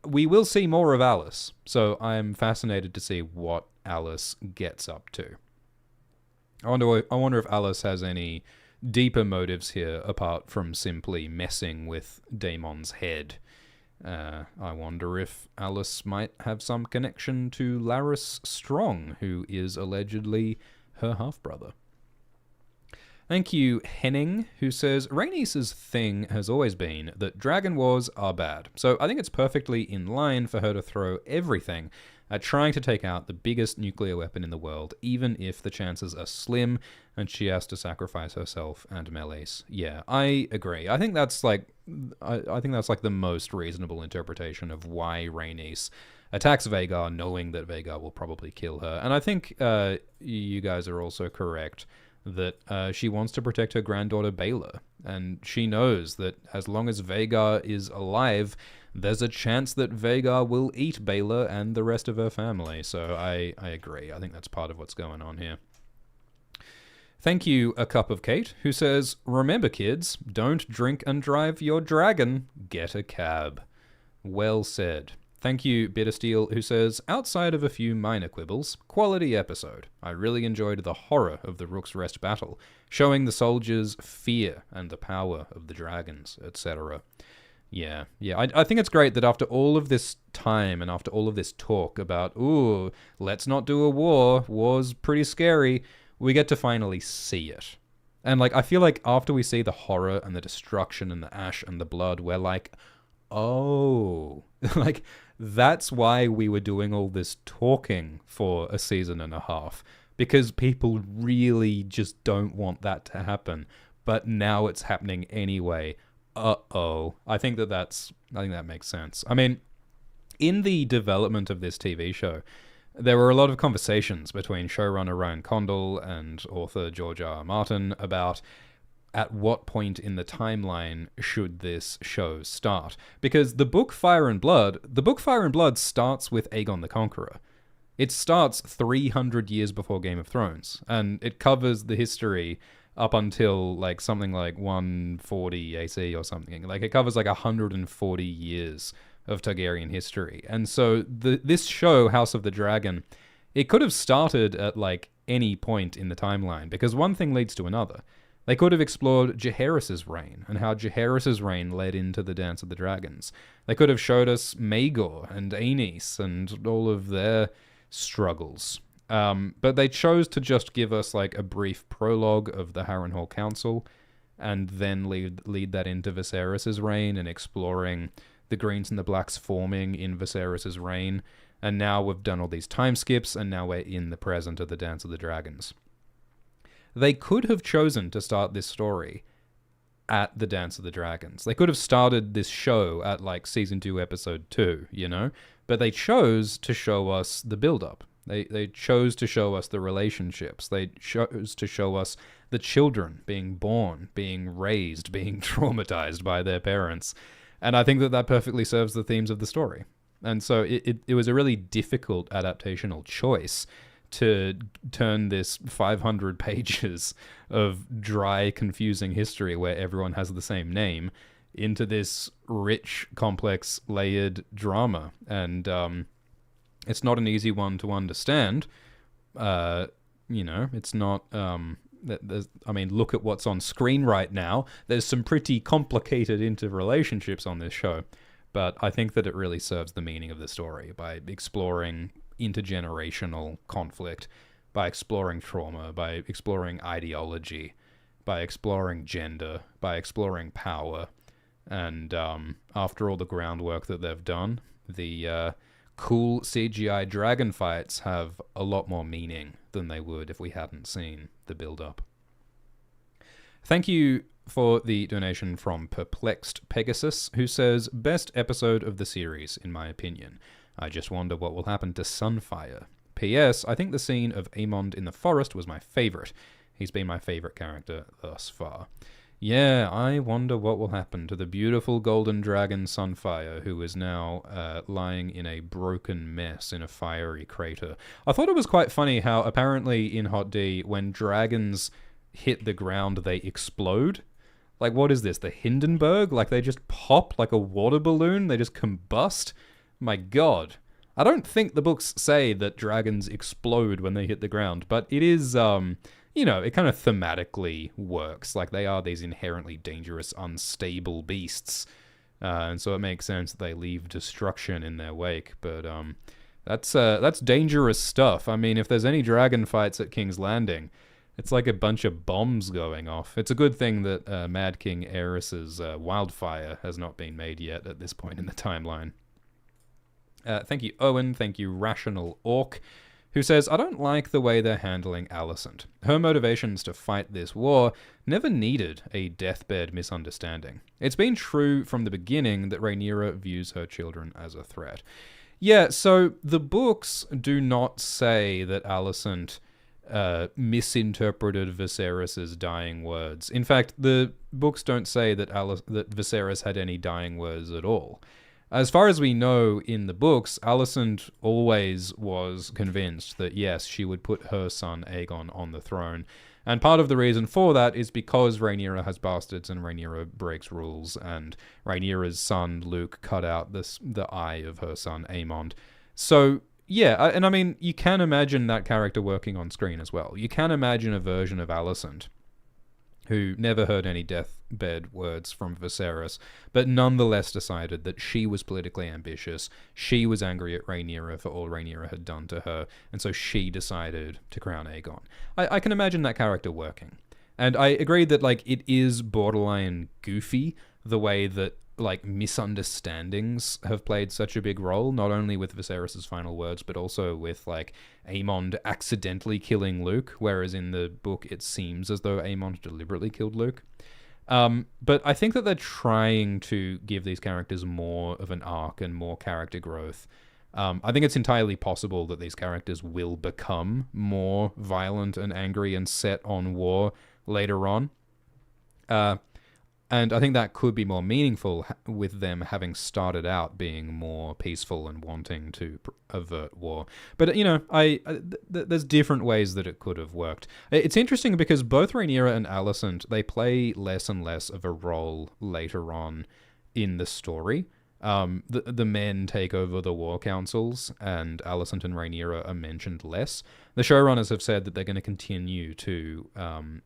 we will see more of Alice, so I'm fascinated to see what Alice gets up to. I wonder if Alice has any deeper motives here apart from simply messing with Daemon's head. I wonder if Alice might have some connection to Larys Strong, who is allegedly her half-brother. Thank you, Henning, who says, Rhaenys' thing has always been that dragon wars are bad, so I think it's perfectly in line for her to throw everything at trying to take out the biggest nuclear weapon in the world, even if the chances are slim and she has to sacrifice herself and Meleys. Yeah, I agree. I think that's I think that's the most reasonable interpretation of why Rhaenys attacks Vhagar, knowing that Vhagar will probably kill her. And I think you guys are also correct that she wants to protect her granddaughter Baela, and she knows that as long as Vhagar is alive, there's a chance that Vhagar will eat Baela and the rest of her family. So I agree. I think that's part of what's going on here. Thank you, A Cup of Kate, who says, remember kids, don't drink and drive your dragon, get a cab. Well said. Thank you, Bittersteel, who says, outside of a few minor quibbles, quality episode. I really enjoyed the horror of the Rook's Rest battle, showing the soldiers' fear and the power of the dragons, etc. Yeah. I think it's great that after all of this time and after all of this talk about, ooh, let's not do a war, war's pretty scary, we get to finally see it. And I feel like after we see the horror and the destruction and the ash and the blood, we're like, oh, that's why we were doing all this talking for a season and a half, because people really just don't want that to happen. But now it's happening anyway. I think that makes sense. I mean, in the development of this TV show, there were a lot of conversations between showrunner Ryan Condal and author George R. R. Martin about at what point in the timeline should this show start. Because the book Fire and Blood starts with Aegon the Conqueror. It starts 300 years before Game of Thrones, and it covers the history up until like something like 140 AC or something. Like it covers like 140 years of Targaryen history. And so this show, House of the Dragon, it could have started at like any point in the timeline, because one thing leads to another. They could have explored Jaehaerys' reign and how Jaehaerys' reign led into the Dance of the Dragons. They could have showed us Maegor and Aenys and all of their struggles. But they chose to just give us like a brief prologue of the Harrenhal Council and then lead that into Viserys' reign and exploring the Greens and the Blacks forming in Viserys' reign. And now we've done all these time skips, and now we're in the present of the Dance of the Dragons. They could have chosen to start this story at the Dance of the Dragons. They could have started this show at like season 2, episode 2, you know? But they chose to show us the build-up. They chose to show us the relationships. They chose to show us the children being born, being raised, being traumatized by their parents. And I think that perfectly serves the themes of the story. And so it was a really difficult adaptational choice to turn this 500 pages of dry, confusing history where everyone has the same name into this rich, complex, layered drama. And it's not an easy one to understand. It's not... look at what's on screen right now. There's some pretty complicated interrelationships on this show. But I think that it really serves the meaning of the story by exploring intergenerational conflict, by exploring trauma, by exploring ideology, by exploring gender, by exploring power. And after all the groundwork that they've done, the cool CGI dragon fights have a lot more meaning than they would if we hadn't seen the build-up. Thank you for the donation from Perplexed Pegasus, who says, best episode of the series, in my opinion. I just wonder what will happen to Sunfire. P.S. I think the scene of Aemond in the forest was my favourite. He's been my favourite character thus far. Yeah, I wonder what will happen to the beautiful golden dragon Sunfire, who is now lying in a broken mess in a fiery crater. I thought it was quite funny how apparently in Hot D, when dragons hit the ground, they explode. Like, what is this, the Hindenburg? Like, they just pop like a water balloon? They just combust? My god. I don't think the books say that dragons explode when they hit the ground, but it is, it kind of thematically works. Like, they are these inherently dangerous, unstable beasts. And so it makes sense that they leave destruction in their wake. But that's dangerous stuff. I mean, if there's any dragon fights at King's Landing, it's like a bunch of bombs going off. It's a good thing that Mad King Aerys's wildfire has not been made yet at this point in the timeline. Thank you, Owen. Thank you, Rational Orc, who says, I don't like the way they're handling Alicent. Her motivations to fight this war never needed a deathbed misunderstanding. It's been true from the beginning that Rhaenyra views her children as a threat. Yeah, so the books do not say that Alicent misinterpreted Viserys' dying words. In fact, the books don't say that Viserys had any dying words at all. As far as we know in the books, Alicent always was convinced that yes, she would put her son Aegon on the throne. And part of the reason for that is because Rhaenyra has bastards and Rhaenyra breaks rules, and Rhaenyra's son Luke cut out the eye of her son Aemond. So yeah, and I mean, you can imagine that character working on screen as well. You can imagine a version of Alicent who never heard any deathbed words from Viserys, but nonetheless decided that she was politically ambitious, she was angry at Rhaenyra for all Rhaenyra had done to her, and so she decided to crown Aegon. I can imagine that character working. And I agree that, like, it is borderline goofy, the way that, like, misunderstandings have played such a big role, not only with Viserys' final words, but also with, like, Aemond accidentally killing Luke, whereas in the book it seems as though Aemond deliberately killed Luke. But I think that they're trying to give these characters more of an arc and more character growth. I think it's entirely possible that these characters will become more violent and angry and set on war later on. And I think that could be more meaningful with them having started out being more peaceful and wanting to avert war. But, there's different ways that it could have worked. It's interesting because both Rhaenyra and Alicent, they play less and less of a role later on in the story. The men take over the war councils, and Alicent and Rhaenyra are mentioned less. The showrunners have said that they're going to continue to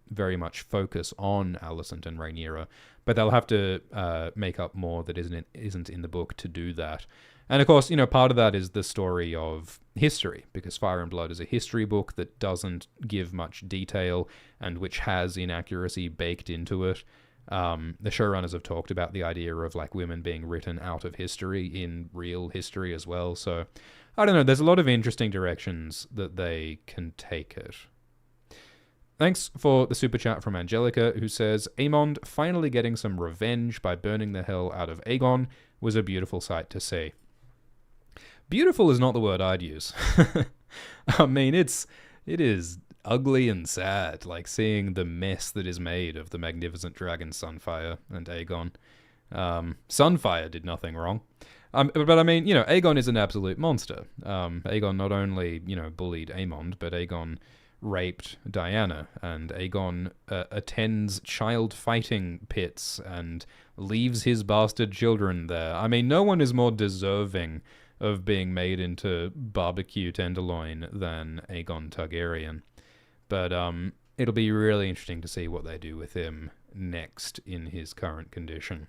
very much focus on Alicent and Rhaenyra, but they'll have to make up more that isn't in the book to do that. And of course, part of that is the story of history, because Fire and Blood is a history book that doesn't give much detail and which has inaccuracy baked into it. The showrunners have talked about the idea of like women being written out of history in real history as well. So I don't know. There's a lot of interesting directions that they can take it. Thanks for the super chat from Angelica, who says, Aemond finally getting some revenge by burning the hell out of Aegon was a beautiful sight to see. Beautiful is not the word I'd use. I mean, it is ugly and sad, like seeing the mess that is made of the magnificent dragon Sunfire and Aegon. Sunfire did nothing wrong. But I mean, Aegon is an absolute monster. Aegon not only, bullied Aemond, but Aegon raped Diana, and Aegon attends child fighting pits and leaves his bastard children there. I mean, no one is more deserving of being made into barbecue tenderloin than Aegon Targaryen. But it'll be really interesting to see what they do with him next in his current condition.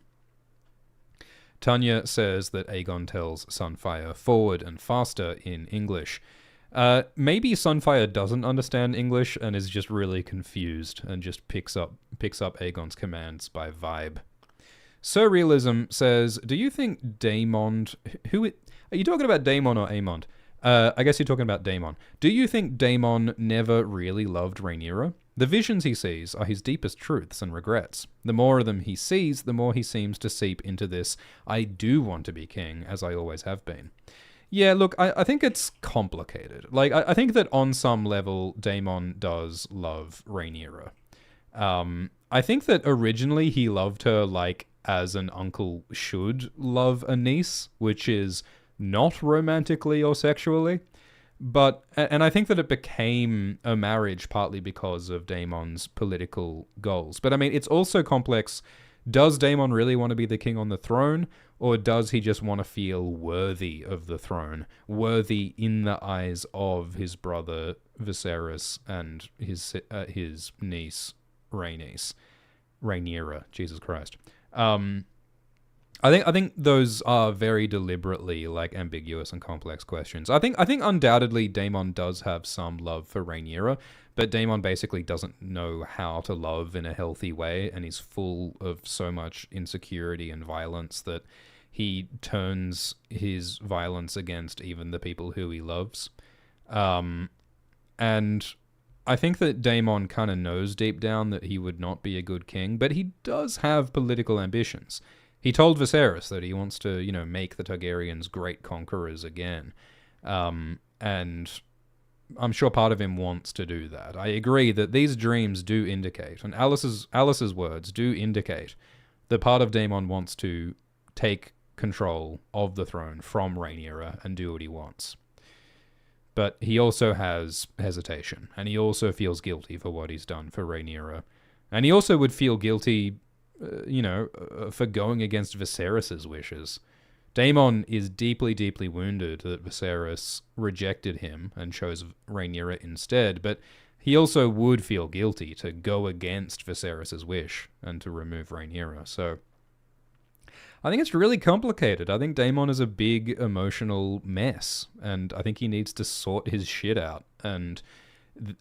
Tanya says that Aegon tells Sunfire forward and faster in English. Maybe Sunfire doesn't understand English and is just really confused and just picks up Aegon's commands by vibe. Surrealism says, do you think Daemon... Are you talking about Daemon or Aemond? I guess you're talking about Daemon. Do you think Daemon never really loved Rhaenyra? The visions he sees are his deepest truths and regrets. The more of them he sees, the more he seems to seep into this, I do want to be king, as I always have been. Yeah, look, I think it's complicated. Like, I think that on some level, Daemon does love Rhaenyra. I think that originally he loved her, like, as an uncle should love a niece, which is not romantically or sexually. And I think that it became a marriage partly because of Daemon's political goals. But I mean, it's also complex. Does Daemon really want to be the king on the throne? Or does he just want to feel worthy of the throne? Worthy in the eyes of his brother Viserys and his niece Rhaenyra, Jesus Christ. I think those are very deliberately like ambiguous and complex questions. I think undoubtedly Daemon does have some love for Rhaenyra, but Daemon basically doesn't know how to love in a healthy way, and he's full of so much insecurity and violence that he turns his violence against even the people who he loves. And I think that Daemon kind of knows deep down that he would not be a good king, but he does have political ambitions. He told Viserys that he wants to, make the Targaryens great conquerors again. And I'm sure part of him wants to do that. I agree that these dreams do indicate, and Alice's words do indicate, that part of Daemon wants to take control of the throne from Rhaenyra and do what he wants. But he also has hesitation, and he also feels guilty for what he's done for Rhaenyra. And he also would feel guilty for going against Viserys' wishes. Daemon is deeply, deeply wounded that Viserys rejected him and chose Rhaenyra instead, but he also would feel guilty to go against Viserys' wish and to remove Rhaenyra. So I think it's really complicated. I think Daemon is a big emotional mess, and I think he needs to sort his shit out. And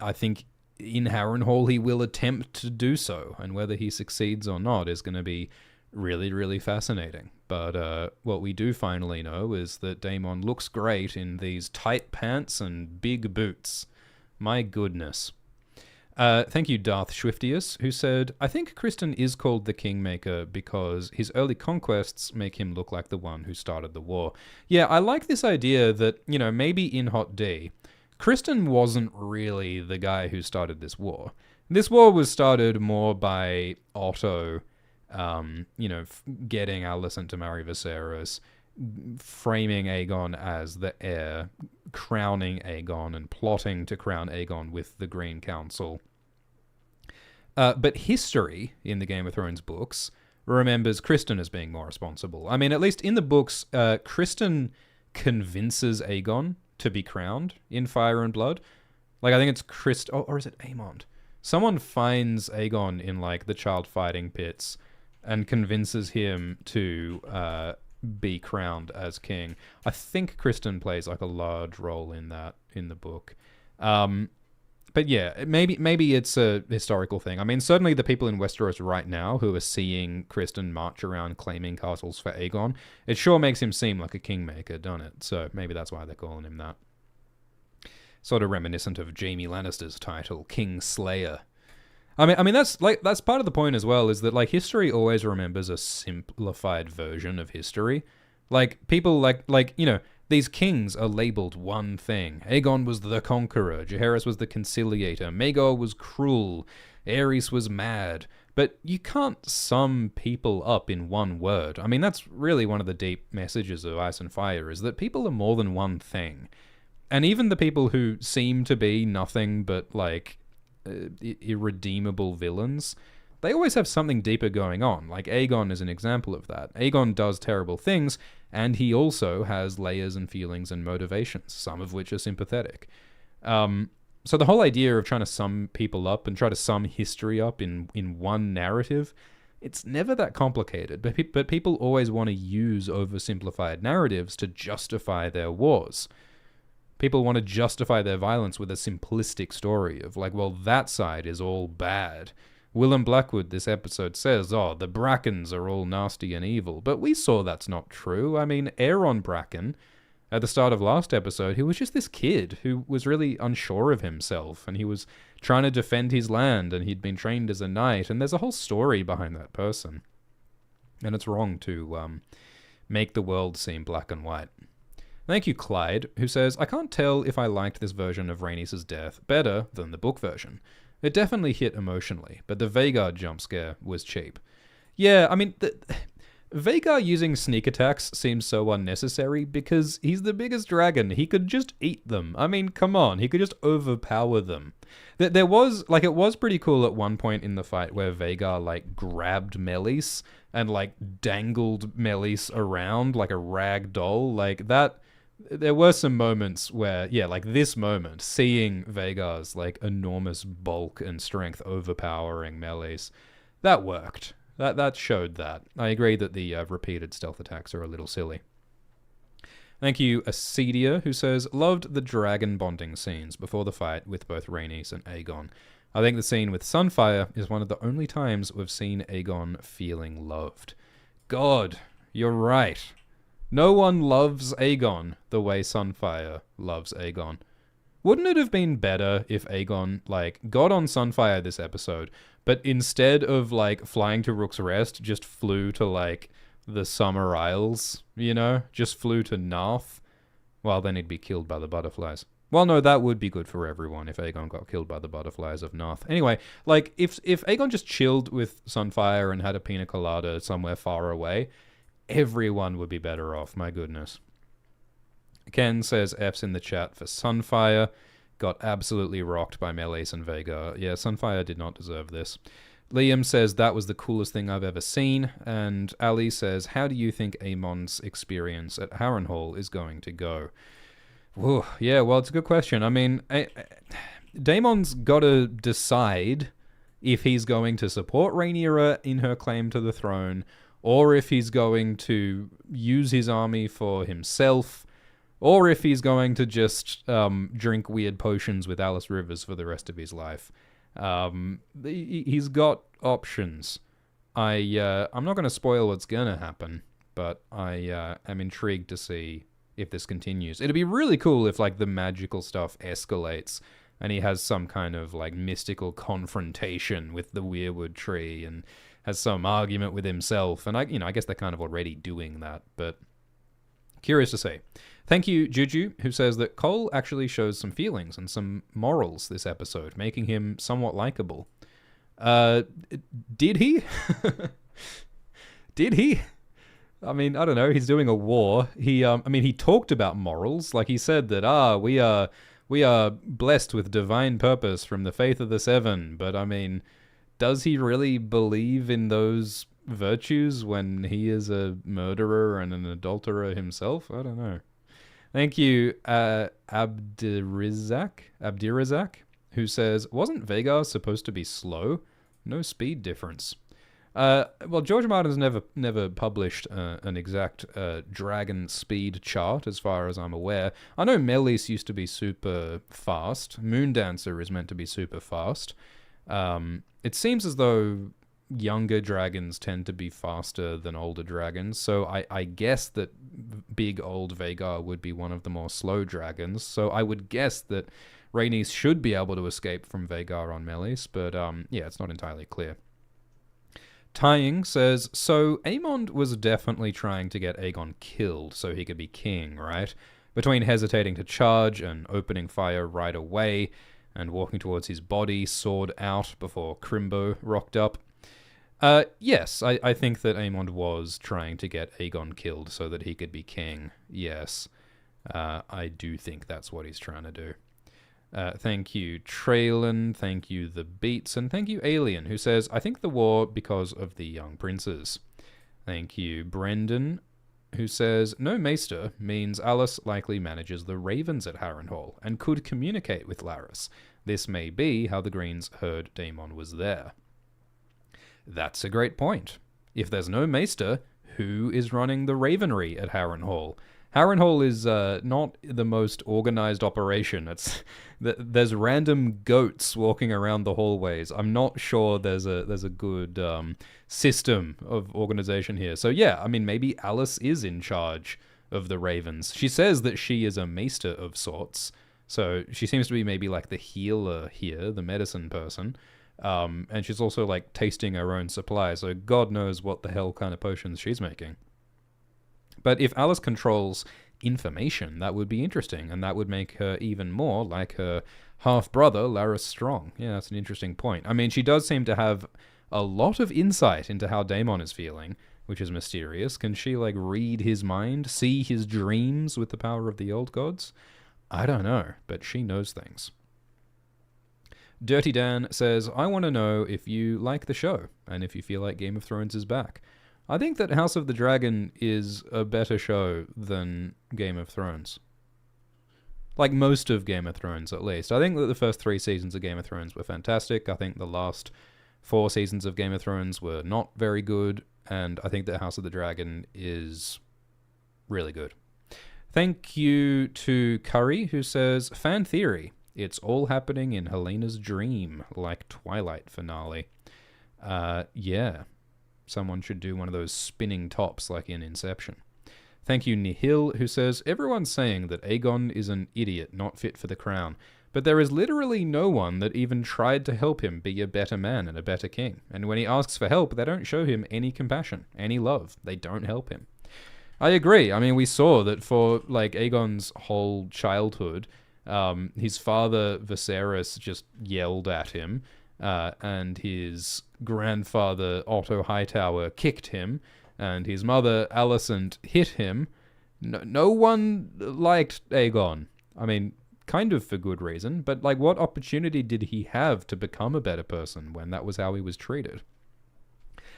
I think in Harrenhal he will attempt to do so, and whether he succeeds or not is going to be really, really fascinating. But what we do finally know is that Daemon looks great in these tight pants and big boots. My goodness. Thank you, Darth Swiftius, who said, I think Kristen is called the Kingmaker because his early conquests make him look like the one who started the war. Yeah, I like this idea that, maybe in Hot D, Kristen wasn't really the guy who started this war. This war was started more by Otto, getting Alicent to marry Viserys, framing Aegon as the heir, crowning Aegon, and plotting to crown Aegon with the Green Council. But history in the Game of Thrones books remembers Kristen as being more responsible. I mean, at least in the books, Kristen convinces Aegon to be crowned in Fire and Blood. Like, I think it's or is it Aemond? Someone finds Aegon in, like, the child fighting pits and convinces him to be crowned as king. I think Kristen plays, like, a large role in that in the book. But yeah, maybe it's a historical thing. I mean, certainly the people in Westeros right now who are seeing Kristen march around claiming castles for Aegon, it sure makes him seem like a kingmaker, doesn't it? So maybe that's why they're calling him that. Sort of reminiscent of Jaime Lannister's title, King Slayer. I mean that's part of the point as well, is that, like, history always remembers a simplified version of history. Like, people these kings are labeled one thing. Aegon was the conqueror, Jaehaerys was the conciliator, Maegor was cruel, Aerys was mad. But you can't sum people up in one word. I mean, that's really one of the deep messages of Ice and Fire, is that people are more than one thing. And even the people who seem to be nothing but, like, irredeemable villains, they always have something deeper going on. Like, Aegon is an example of that. Aegon does terrible things, and he also has layers and feelings and motivations, some of which are sympathetic. So the whole idea of trying to sum people up and try to sum history up in one narrative, it's never that complicated, but people always want to use oversimplified narratives to justify their wars. People want to justify their violence with a simplistic story of, like, well, that side is all bad. Willem Blackwood this episode says, the Brackens are all nasty and evil. But we saw that's not true. I mean, Aeron Bracken, at the start of last episode, he was just this kid who was really unsure of himself, and he was trying to defend his land, and he'd been trained as a knight, and there's a whole story behind that person. And it's wrong to make the world seem black and white. Thank you, Clyde, who says, I can't tell if I liked this version of Rhaenys' death better than the book version. It definitely hit emotionally, but the Vhagar jump scare was cheap. Yeah, I mean, Vhagar using sneak attacks seems so unnecessary because he's the biggest dragon. He could just eat them. I mean, come on, he could just overpower them. It was pretty cool at one point in the fight where Vhagar, like, grabbed Melis and, like, dangled Melis around like a rag doll. Like, that... There were some moments where, yeah, like this moment, seeing Vhagar's, like, enormous bulk and strength overpowering Melis, that worked. That showed that. I agree that the repeated stealth attacks are a little silly. Thank you, Acedia, who says, loved the dragon bonding scenes before the fight with both Rhaenys and Aegon. I think the scene with Sunfire is one of the only times we've seen Aegon feeling loved. God, you're right. No one loves Aegon the way Sunfire loves Aegon. Wouldn't it have been better if Aegon, like, got on Sunfire this episode, but instead of, like, flying to Rook's Rest, just flew to, like, the Summer Isles, Just flew to Narth? Well, then he'd be killed by the butterflies. Well, no, that would be good for everyone if Aegon got killed by the butterflies of Narth. Anyway, like, if Aegon just chilled with Sunfire and had a pina colada somewhere far away, everyone would be better off, my goodness. Ken says F's in the chat for Sunfire. Got absolutely rocked by Melis and Vhagar. Yeah, Sunfire did not deserve this. Liam says that was the coolest thing I've ever seen. And Ali says, how do you think Aemon's experience at Harrenhal is going to go? Whew, yeah, well, it's a good question. I mean, Daemon's got to decide if he's going to support Rhaenyra in her claim to the throne, or if he's going to use his army for himself, or if he's going to just drink weird potions with Alice Rivers for the rest of his life. He's got options. I'm not going to spoil what's going to happen, but I am intrigued to see if this continues. It'd be really cool if, like, the magical stuff escalates and he has some kind of like mystical confrontation with the weirwood tree and has some argument with himself. And I guess they're kind of already doing that, but curious to see. Thank you, Juju, who says that Cole actually shows some feelings and some morals this episode, making him somewhat likable. Did he? Did he? I mean, I don't know. He's doing a war. He talked about morals. Like, he said that, we are blessed with divine purpose from the faith of the seven. But, I mean, does he really believe in those virtues when he is a murderer and an adulterer himself? I don't know. Thank you, Abdirazak, who says, wasn't Vagar supposed to be slow? No speed difference. Well, George Martin's never published an exact dragon speed chart, as far as I'm aware. I know Melis used to be super fast. Moondancer is meant to be super fast. It seems as though younger dragons tend to be faster than older dragons, so I guess that big old Vagar would be one of the more slow dragons, so I would guess that Rhaenys should be able to escape from Vagar on Melis, but yeah, it's not entirely clear. Tying says, so Aemond was definitely trying to get Aegon killed so he could be king, right? Between hesitating to charge and opening fire right away and walking towards his body, sword out, before Crimbo rocked up. Yes, I think that Aemond was trying to get Aegon killed so that he could be king. Yes, I do think that's what he's trying to do. Thank you, Traylon. Thank you, The Beats. And thank you, Alien, who says, I think the war because of the young princes. Thank you, Brendan, who says, no Maester means Alice likely manages the ravens at Harrenhal and could communicate with Larys. This may be how the Greens heard Daemon was there. That's a great point. If there's no Maester, who is running the Ravenry at Harrenhal? Harrenhal is not the most organized operation. There's random goats walking around the hallways. I'm not sure there's a good system of organization here. So yeah, I mean, maybe Alice is in charge of the ravens. She says that she is a maester of sorts. So she seems to be maybe like the healer here, the medicine person. And she's also like tasting her own supply. So God knows what the hell kind of potions she's making. But if Alice controls information, that would be interesting, and that would make her even more like her half-brother, Larys Strong. Yeah, that's an interesting point. I mean, she does seem to have a lot of insight into how Daemon is feeling, which is mysterious. Can she, like, read his mind, see his dreams with the power of the old gods? I don't know, but she knows things. Dirty Dan says, I want to know if you like the show, and if you feel like Game of Thrones is back. I think that House of the Dragon is a better show than Game of Thrones. Like most of Game of Thrones, at least. I think that the first 3 seasons of Game of Thrones were fantastic. I think the last 4 seasons of Game of Thrones were not very good. And I think that House of the Dragon is really good. Thank you to Curry, who says, fan theory. It's all happening in Helena's dream, like Twilight finale. Yeah. Someone should do one of those spinning tops like in Inception. Thank you, Nihil, who says, everyone's saying that Aegon is an idiot not fit for the crown, but there is literally no one that even tried to help him be a better man and a better king. And when he asks for help, they don't show him any compassion, any love. They don't help him. I agree. I mean, we saw that for like Aegon's whole childhood, his father Viserys just yelled at him. And his grandfather, Otto Hightower, kicked him, and his mother, Alicent, hit him. No one liked Aegon. I mean, kind of for good reason, but like, what opportunity did he have to become a better person when that was how he was treated?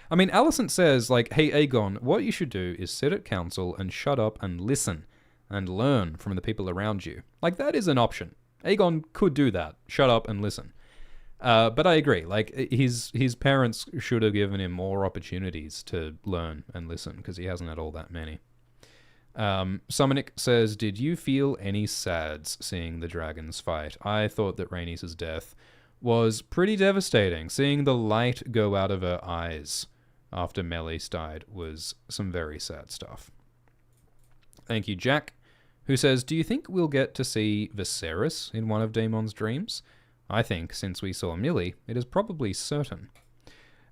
I mean, Alicent says, like, hey, Aegon, what you should do is sit at council and shut up and listen and learn from the people around you. Like, that is an option. Aegon could do that. Shut up and listen. But I agree, like, his parents should have given him more opportunities to learn and listen, because he hasn't had all that many. Summonik says, did you feel any sads seeing the dragons fight? I thought that Rhaenys' death was pretty devastating. Seeing the light go out of her eyes after Melis died was some very sad stuff. Thank you, Jack, who says, do you think we'll get to see Viserys in one of Daemon's dreams? I think, since we saw Millie, it is probably certain.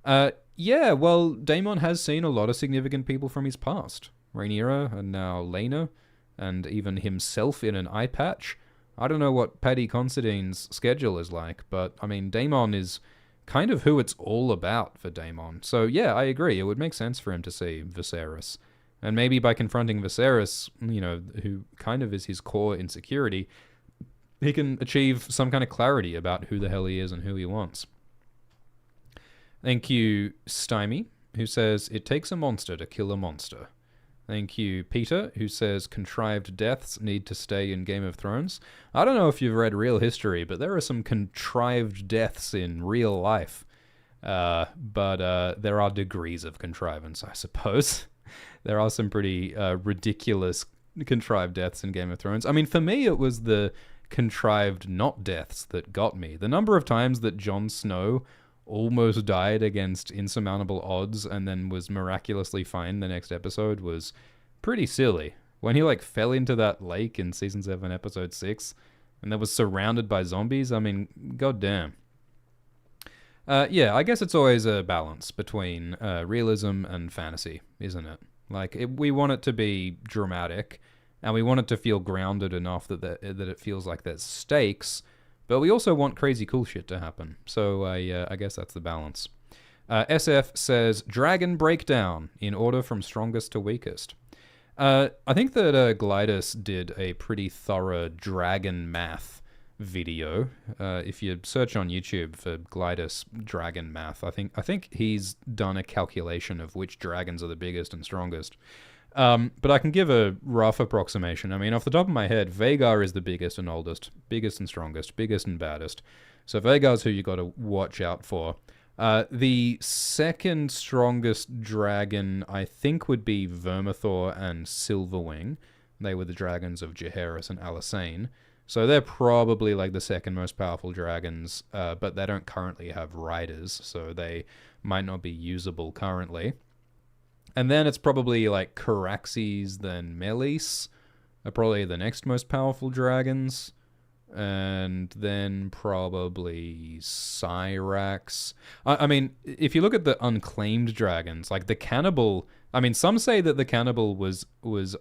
Yeah, well, Daemon has seen a lot of significant people from his past. Rhaenyra, and now Laena, and even himself in an eye patch. I don't know what Paddy Considine's schedule is like, but, I mean, Daemon is kind of who it's all about for Daemon. So, yeah, I agree. It would make sense for him to see Viserys. And maybe by confronting Viserys, you know, who kind of is his core insecurity, he can achieve some kind of clarity about who the hell he is and who he wants. Thank you, Stymie, who says, it takes a monster to kill a monster. Thank you, Peter, who says, contrived deaths need to stay in Game of Thrones. I don't know if you've read real history, but there are some contrived deaths in real life. But there are degrees of contrivance, I suppose. There are some pretty ridiculous contrived deaths in Game of Thrones. I mean, for me, it was the contrived not deaths that got me. The number of times that Jon Snow almost died against insurmountable odds and then was miraculously fine the next episode was pretty silly. When he like fell into that lake in season 7 episode 6 and that was surrounded by zombies, I mean, goddamn. Yeah, I guess it's always a balance between realism and fantasy, isn't it? Like, we want it to be dramatic and we want it to feel grounded enough that it feels like there's stakes, but we also want crazy cool shit to happen. So I guess that's the balance. SF says, Dragon Breakdown, in order from strongest to weakest. I think that Glidus did a pretty thorough dragon math video. If you search on YouTube for Glidus dragon math, I think he's done a calculation of which dragons are the biggest and strongest. But I can give a rough approximation. I mean, off the top of my head, Vhagar is the biggest and oldest, biggest and strongest, biggest and baddest. So Vhagar's who you got to watch out for. The second strongest dragon, I think, would be Vermithor and Silverwing. They were the dragons of Jaehaerys and Alysanne. So they're probably like the second most powerful dragons, but they don't currently have riders, so they might not be usable currently. And then it's probably like Caraxes, then Meleys are probably the next most powerful dragons. And then probably Syrax. I mean, if you look at the unclaimed dragons, like the Cannibal, I mean, some say that the Cannibal was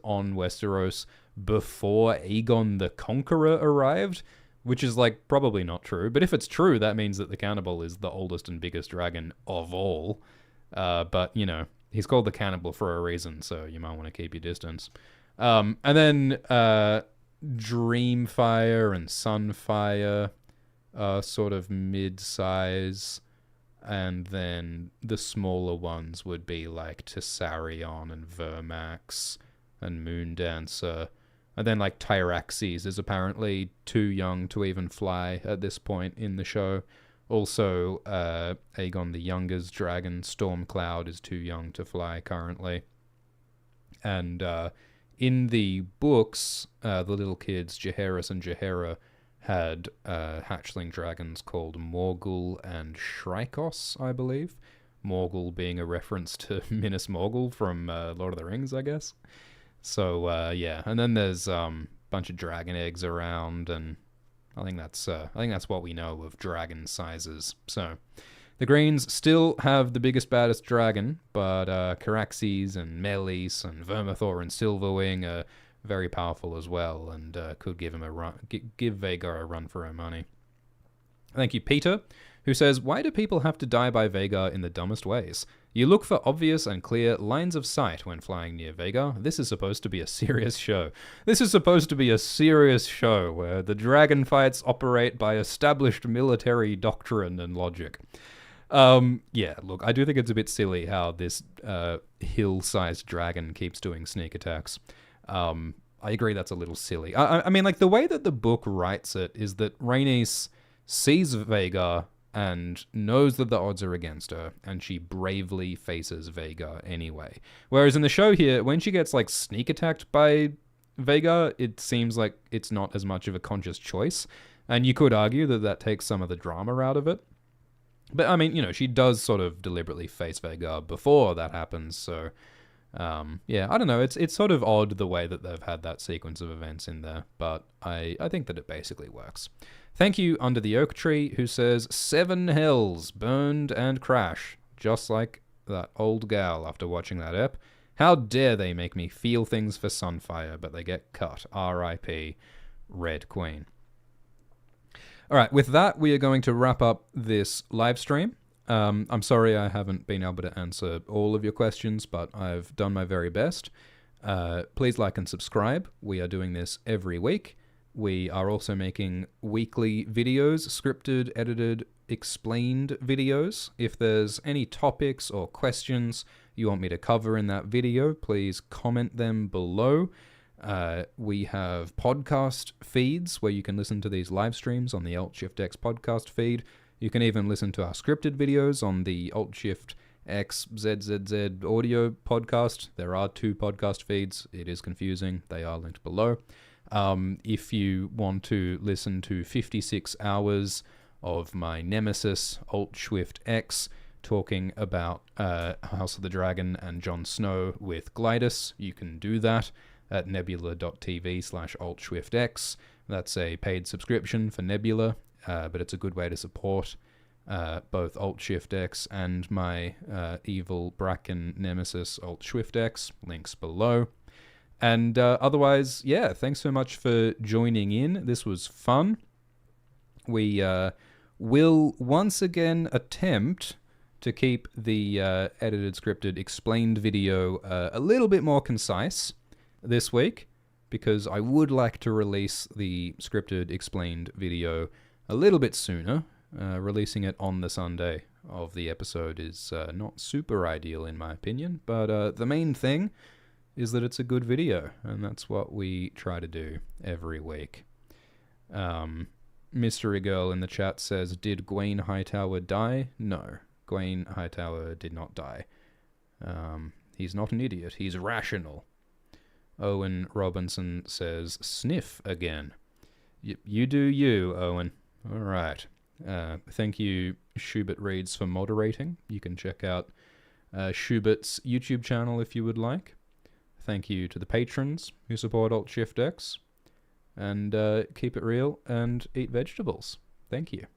on Westeros before Aegon the Conqueror arrived, which is like probably not true. But if it's true, that means that the Cannibal is the oldest and biggest dragon of all. But, you know, he's called the Cannibal for a reason, so you might want to keep your distance. And then Dreamfire and Sunfire are sort of mid-size, and then the smaller ones would be like Tessarion and Vermax and Moondancer. And then like Tyraxes is apparently too young to even fly at this point in the show. Also, Aegon the Younger's dragon, Stormcloud, is too young to fly currently. And in the books, the little kids, Jaehaerys and Jaehaera, had hatchling dragons called Morgul and Shrykos, I believe. Morgul being a reference to Minas Morgul from Lord of the Rings, I guess. So, yeah. And then there's a bunch of dragon eggs around, and I think that's what we know of dragon sizes. So the Greens still have the biggest, baddest dragon, but Caraxes and Meleys and Vermithor and Silverwing are very powerful as well, and could give Vhagar a run for her money. Thank you, Peter, who says, why do people have to die by Vhagar in the dumbest ways? You look for obvious and clear lines of sight when flying near Vhagar. This is supposed to be a serious show. This is supposed to be a serious show where the dragon fights operate by established military doctrine and logic. Yeah, look, I do think it's a bit silly how this hill-sized dragon keeps doing sneak attacks. I agree that's a little silly. I mean, like, the way that the book writes it is that Rhaenys sees Vhagar and knows that the odds are against her, and she bravely faces Vhagar anyway. Whereas in the show here, when she gets, like, sneak attacked by Vhagar, it seems like it's not as much of a conscious choice, and you could argue that that takes some of the drama out of it. But, I mean, you know, she does sort of deliberately face Vhagar before that happens, so Yeah, I don't know. It's sort of odd the way that they've had that sequence of events in there, but I think that it basically works. Thank you, Under the Oak Tree, who says, 7 hells, burned and crash, just like that old gal after watching that ep. How dare they make me feel things for Sunfire, but they get cut. R.I.P. Red Queen. Alright, with that, we are going to wrap up this live stream. I'm sorry I haven't been able to answer all of your questions, but I've done my very best. Please like and subscribe. We are doing this every week. We are also making weekly videos, scripted, edited, explained videos. If there's any topics or questions you want me to cover in that video, please comment them below. We have podcast feeds where you can listen to these live streams on the Alt-Shift-X podcast feed. You can even listen to our scripted videos on the Alt-Shift-X ZZZ audio podcast. There are 2 podcast feeds. It is confusing. They are linked below. If you want to listen to 56 hours of my nemesis, Alt-Shift-X, talking about House of the Dragon and Jon Snow with Glidus, you can do that at nebula.tv/Alt-Shift-X. That's a paid subscription for Nebula, but it's a good way to support both Alt-Shift-X and my evil Bracken nemesis, Alt-Shift-X. Links below. And otherwise, yeah, thanks so much for joining in. This was fun. We will once again attempt to keep the edited, scripted, explained video a little bit more concise this week, because I would like to release the scripted, explained video a little bit sooner. Releasing it on the Sunday of the episode is not super ideal in my opinion, but the main thing is that it's a good video, and that's what we try to do every week. Mystery Girl in the chat says, did Gawain Hightower die? No, Gawain Hightower did not die. He's not an idiot, he's rational. Owen Robinson says, sniff again. You do you, Owen. All right. Thank you, Schubert Reads, for moderating. You can check out Schubert's YouTube channel if you would like. Thank you to the patrons who support Alt-Shift-X. And keep it real and eat vegetables. Thank you.